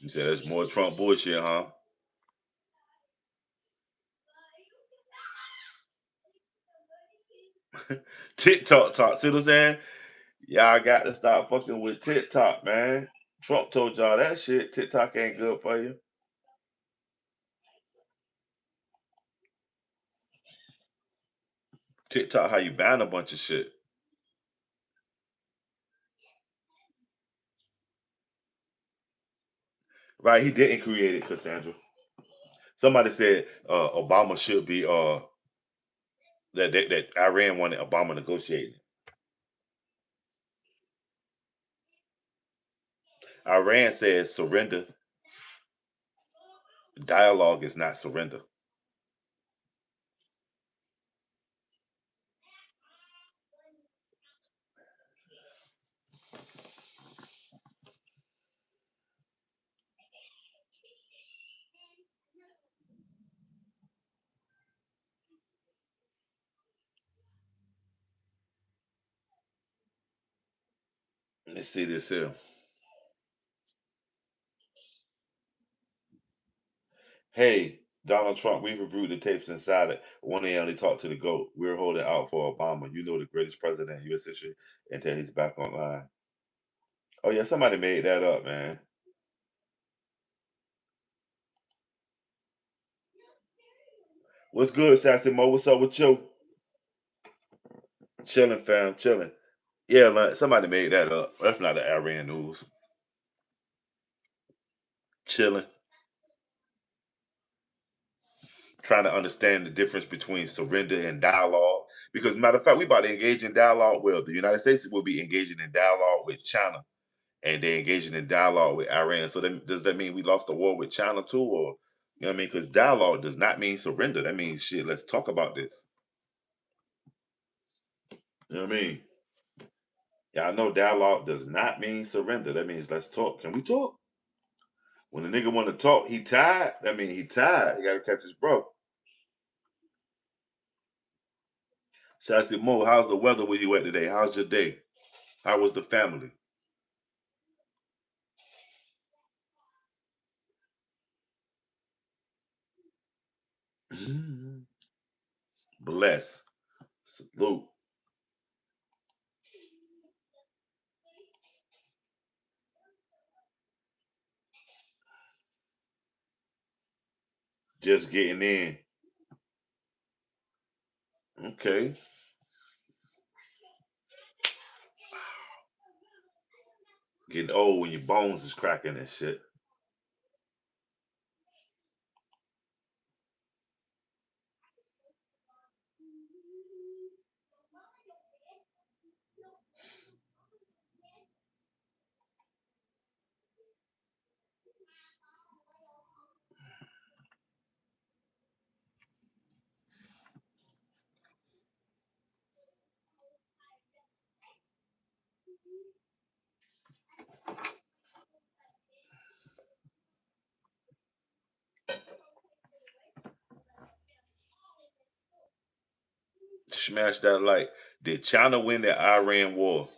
S1: You said there's more Trump bullshit, huh? TikTok talk. See what I'm saying? Y'all got to stop fucking with TikTok, man. Trump told y'all that shit. TikTok ain't good for you. TikTok, how you ban a bunch of shit. Right? He didn't create it, Cassandra. Somebody said Obama should be that Iran wanted Obama negotiating. Iran says surrender. Dialogue is not surrender. Let's see this here. Hey, Donald Trump, we've reviewed the tapes inside it. One day only talked to the GOAT. We're holding out for Obama. You know, the greatest president in U.S. history until he's back online. Oh, yeah, somebody made that up, man. What's good, Sassy Mo? What's up with you? Chilling, fam, chilling. Yeah, man, somebody made that up. That's not the Iran news. Chilling, trying to understand the difference between surrender and dialogue. Because, matter of fact, we about to engage in dialogue. Well, the United States will be engaging in dialogue with China, and they're engaging in dialogue with Iran. So, does that mean we lost the war with China too, or you know what I mean? Because dialogue does not mean surrender. That means shit. Let's talk about this. You know what I mean? Yeah, I know dialogue does not mean surrender. That means let's talk. Can we talk? When the nigga want to talk, he tired. That means he tired. He got to catch his breath. So I said, Mo, how's the weather where you at today? How's your day? How was the family? Bless. Salute. Just getting in. Okay. Getting old when your bones is cracking and shit. Smash that like. Did China win the Iran war?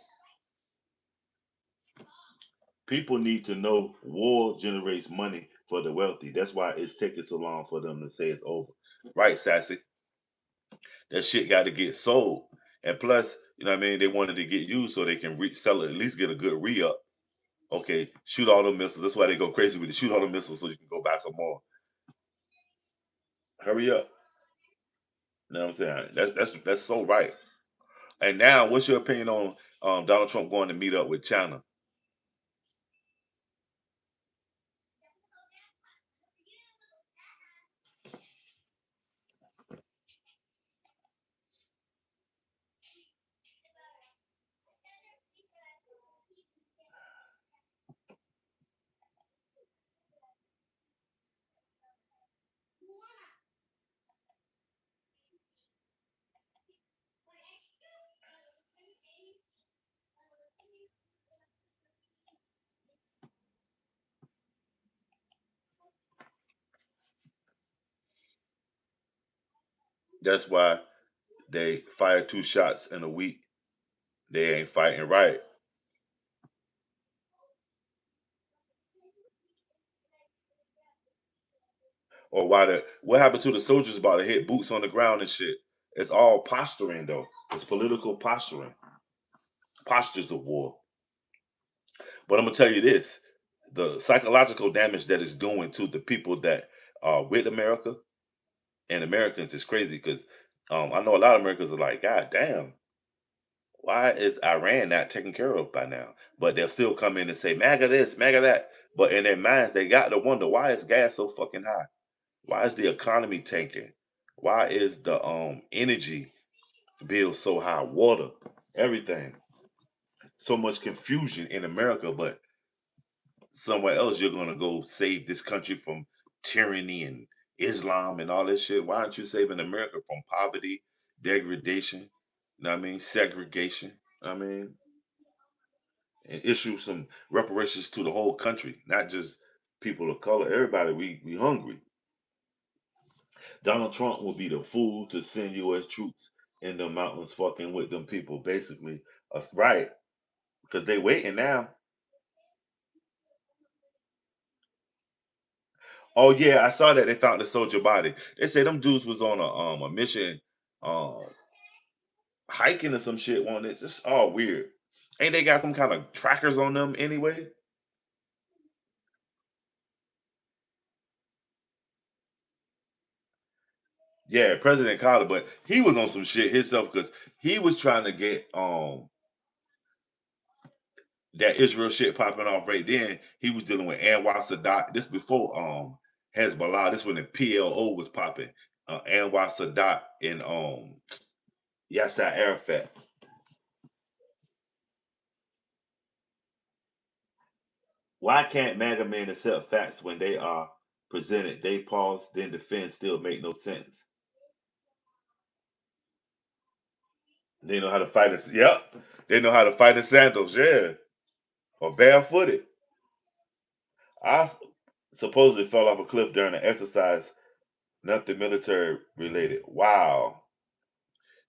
S1: People need to know war generates money for the wealthy. That's why it's taking so long for them to say it's over. Right, Sassy? That shit got to get sold. And plus, you know what I mean? They wanted to get used so they can sell it, at least get a good re up. Okay, shoot all the missiles. That's why they go crazy with it. Shoot all the missiles so you can go buy some more. Hurry up. You know what I'm saying? That's so right. And now, what's your opinion on Donald Trump going to meet up with China? That's why they fired 2 shots in a week. They ain't fighting right. Or why the what happened to the soldiers about to hit boots on the ground and shit? It's all posturing though. It's political posturing. Postures of war. But I'm gonna tell you this: the psychological damage that it's doing to the people that are with America and Americans is crazy because I know a lot of Americans are like, God damn, why is Iran not taken care of by now? But they'll still come in and say, MAGA this, MAGA that. But in their minds, they got to wonder why is gas so fucking high? Why is the economy tanking? Why is the energy bill so high? Water, everything. So much confusion in America, but somewhere else you're gonna go save this country from tyranny and Islam and all this shit. Why aren't you saving America from poverty, degradation? You know what I mean? Segregation. I mean, and issue some reparations to the whole country, not just people of color. Everybody, we hungry. Donald Trump will be the fool to send U.S. troops in the mountains, fucking with them people, basically. Right? Because they waiting now. Oh yeah, I saw that they found the soldier body. They said them dudes was on a mission, um hiking or some shit. On it, just all weird. Ain't they got some kind of trackers on them anyway? Yeah, President Carter, but he was on some shit himself because he was trying to get that Israel shit popping off right then. He was dealing with Anwar Sadat. This before Hezbollah. This when the PLO was popping. Anwar Sadat and Yasser Arafat. Why can't MAGA men accept facts when they are presented? They pause, then defend, still make no sense. They know how to fight it. Yep. They know how to fight in sandals, yeah. Or barefooted. Supposedly fell off a cliff during an exercise, nothing military related. Wow.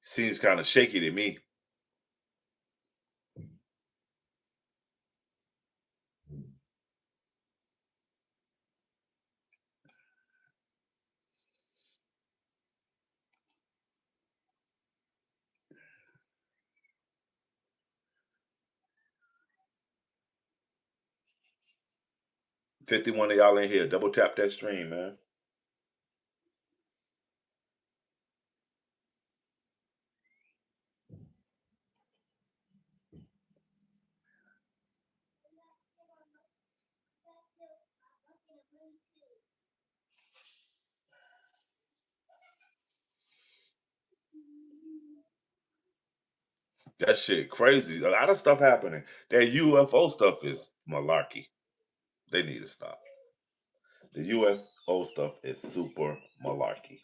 S1: Seems kind of shaky to me. 51 of y'all in here. Double tap that stream, man. That shit crazy. A lot of stuff happening. That UFO stuff is malarkey. They need to stop. The UFO stuff is super malarkey.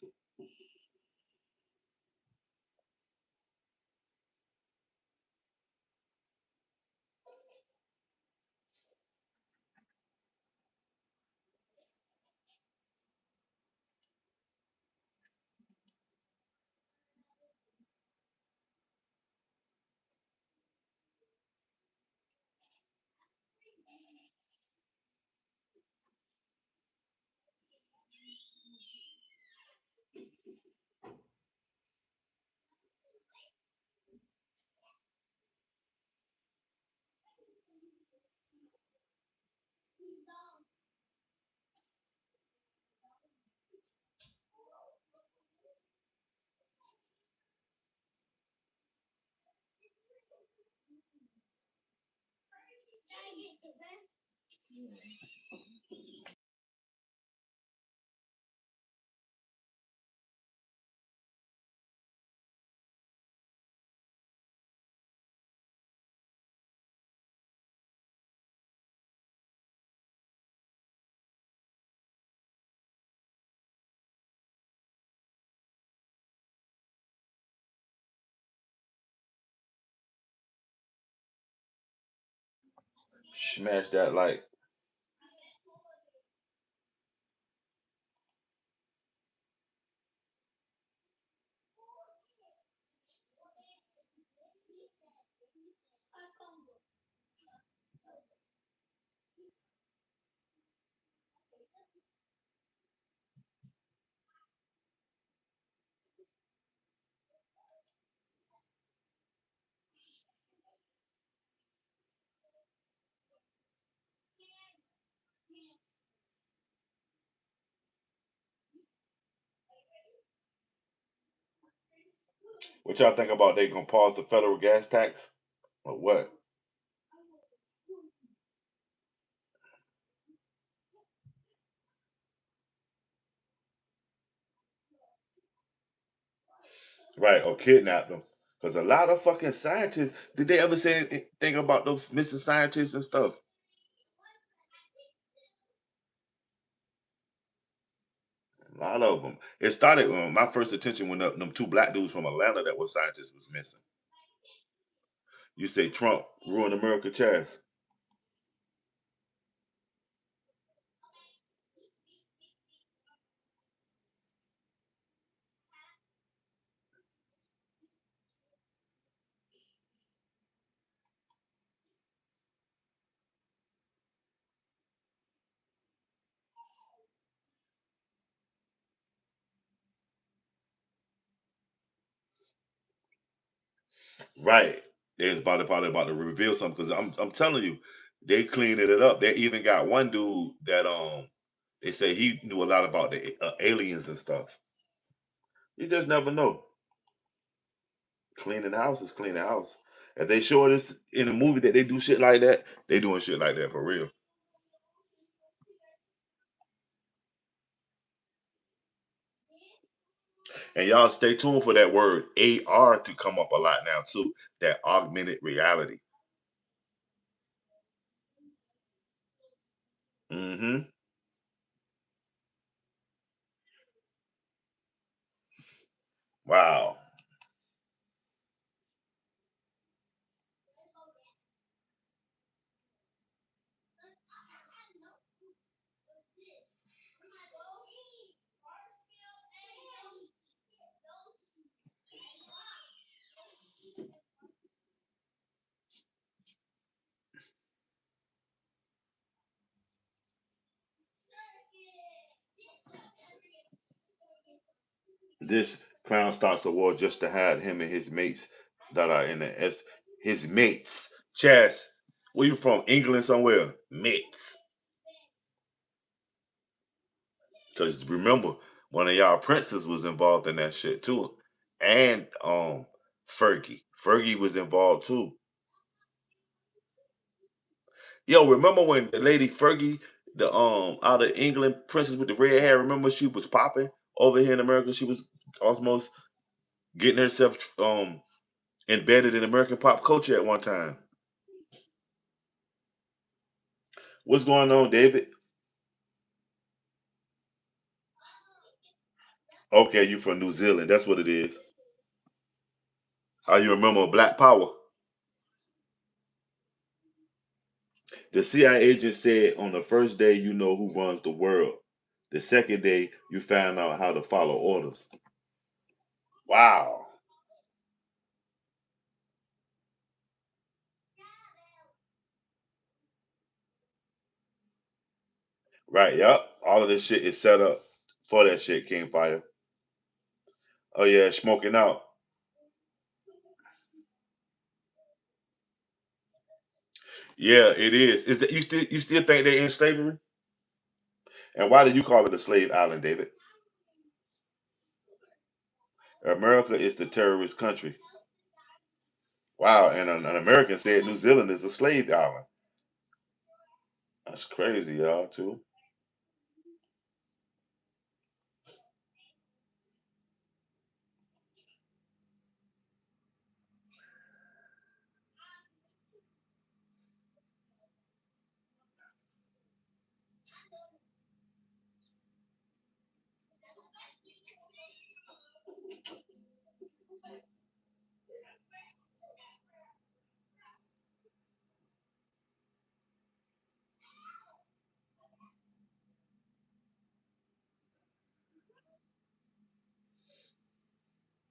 S1: Smash that like. What y'all think about they gonna pause the federal gas tax? Or what? Right, or kidnap them. Because a lot of fucking scientists, did they ever say anything about those missing scientists and stuff? A lot of them. It started when my first attention when them two black dudes from Atlanta that were scientists was missing. You say Trump ruined America chess. Right. They was probably about to reveal something because I'm telling you, they cleaned it up. They even got one dude that they say he knew a lot about the aliens and stuff. You just never know. Cleaning the house is cleaning the house. If they show this in a movie that they do shit like that, they doing shit like that for real. And y'all stay tuned for that word AR to come up a lot now too. That augmented reality. Hmm. Wow. This clown starts a war just to hide him and his mates that are in the S. His mates. Chess. Where you from? England somewhere? Mates. Because remember, one of y'all princes was involved in that shit too. And Fergie. Fergie was involved too. Yo, remember when the lady Fergie, the out of England princess with the red hair, remember she was popping over here in America? She was almost getting herself embedded in American pop culture at one time. What's going on, David? Okay, you from New Zealand. That's what it is. You remember Black Power? The CIA agent said on the first day you know who runs the world. The second day you find out how to follow orders. Wow. Right, yep. All of this shit is set up for that shit, King Fire. Oh yeah, smoking out. Yeah, it is. Is that you still think they're in slavery? And why do you call it a slave island, David? America is the terrorist country. Wow, and an American said New Zealand is a slave island. That's crazy, y'all, too.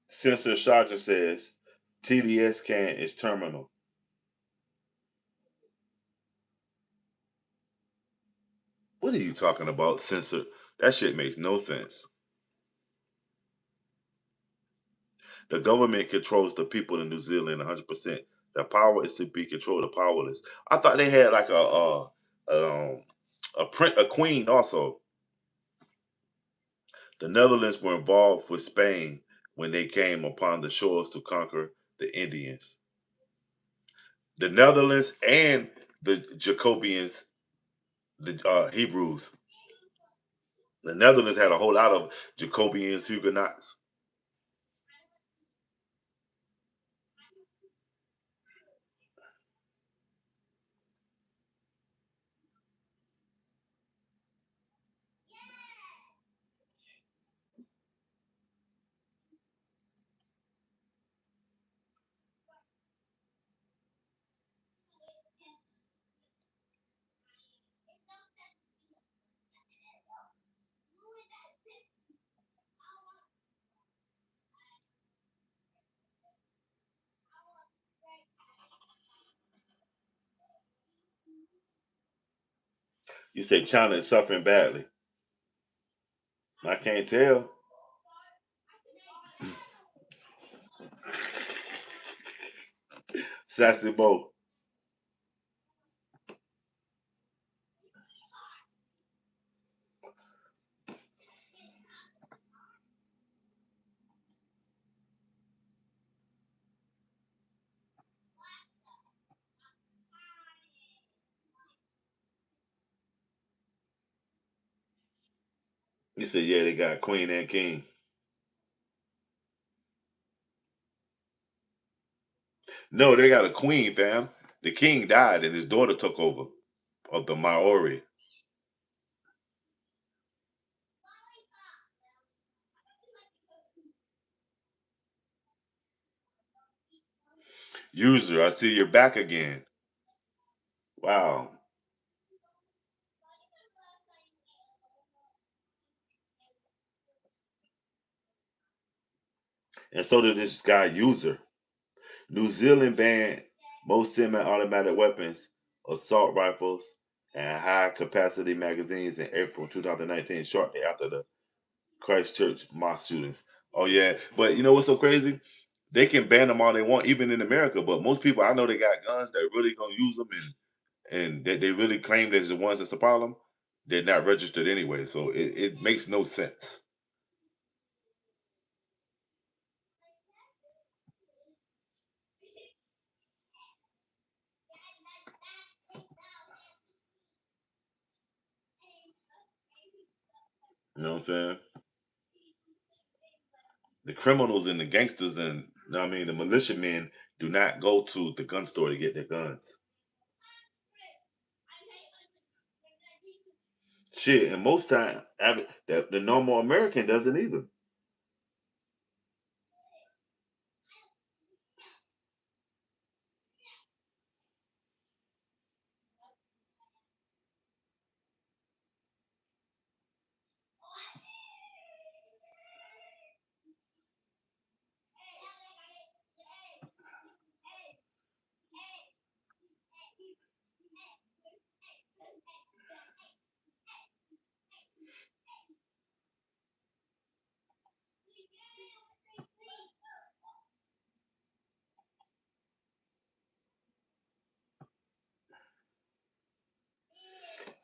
S1: Sensor Shaja says TDS can is terminal. What are you talking about, Sensor? That shit makes no sense. The government controls the people in New Zealand 100%. The power is to be controlled the powerless. I thought they had like a queen also. The Netherlands were involved with Spain when they came upon the shores to conquer the Indians. The Netherlands and the Jacobians, the Hebrews. The Netherlands had a whole lot of Jacobians, Huguenots. You say China is suffering badly. I can't tell. Sassy Bo. You said, yeah, they got queen and king. No, they got a queen, fam. The king died and his daughter took over of the Maori. User, I see you're back again. Wow. And so did this guy, User. New Zealand banned most semi-automatic weapons, assault rifles, and high-capacity magazines in April 2019, shortly after the Christchurch mosque shootings. Oh yeah, but you know what's so crazy? They can ban them all they want, even in America. But most people I know they got guns that really gonna use them, and they really claim that it's the ones that's the problem. They're not registered anyway, so it makes no sense. You know what I'm saying? The criminals and the gangsters and know what I mean? The militiamen do not go to the gun store to get their guns. Shit, and most time, the normal American doesn't either.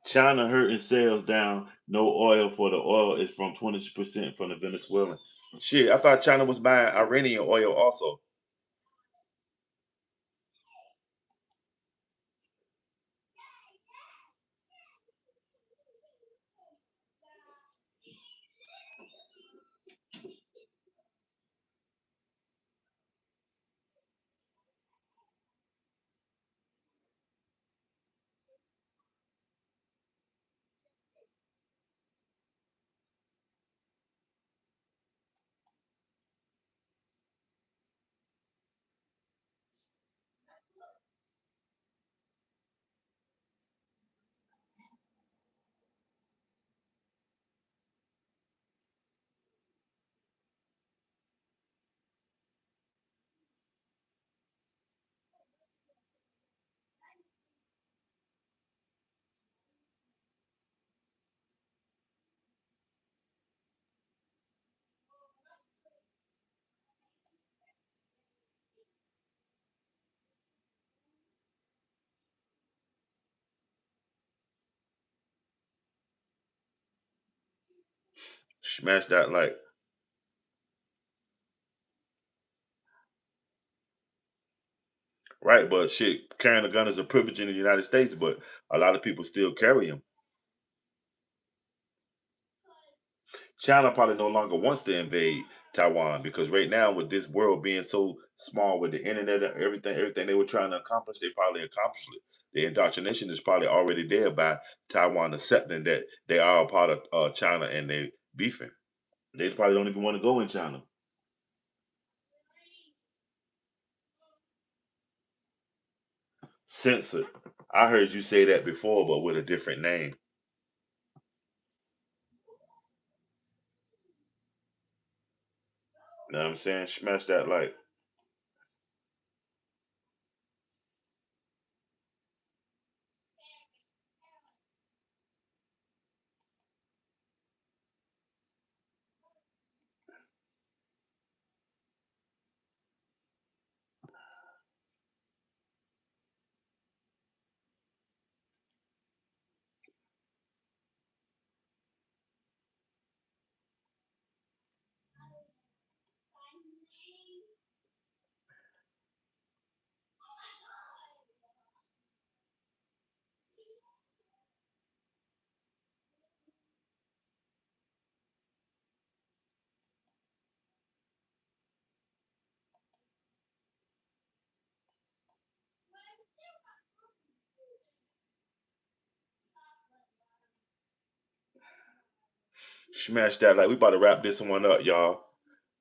S1: China hurting sales down. No oil for the oil is from 20% from the Venezuelan. Shit, I thought China was buying Iranian oil also. Smash that like right, but shit, carrying a gun is a privilege in the United States, but a lot of people still carry them. China probably no longer wants to invade Taiwan because right now, with this world being so small with the internet and everything they were trying to accomplish, they probably accomplished it. The indoctrination is probably already there by Taiwan accepting that they are a part of China and they beefing. They probably don't even want to go in China. Censored. I heard you say that before, but with a different name. You know what I'm saying? Smash that like. Smash that like. We about to wrap this one up, y'all.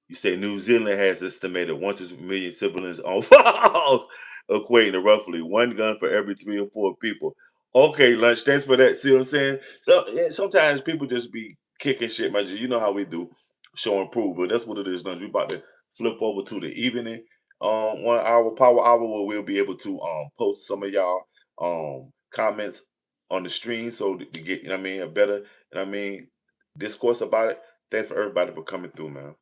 S1: You say New Zealand has estimated 1 to 2 million siblings on falls, equating to roughly one gun for every 3 or 4 people. Okay, lunch. Thanks for that. See what I'm saying? So yeah, sometimes people just be kicking shit, man. You know how we do. Show and prove, but that's what it is, lunch. We about to flip over to the evening, 1 hour power hour where we'll be able to post some of y'all comments on the stream so to get, you know what I mean, a better, you know what I mean, discourse about it. Thanks for everybody for coming through, man.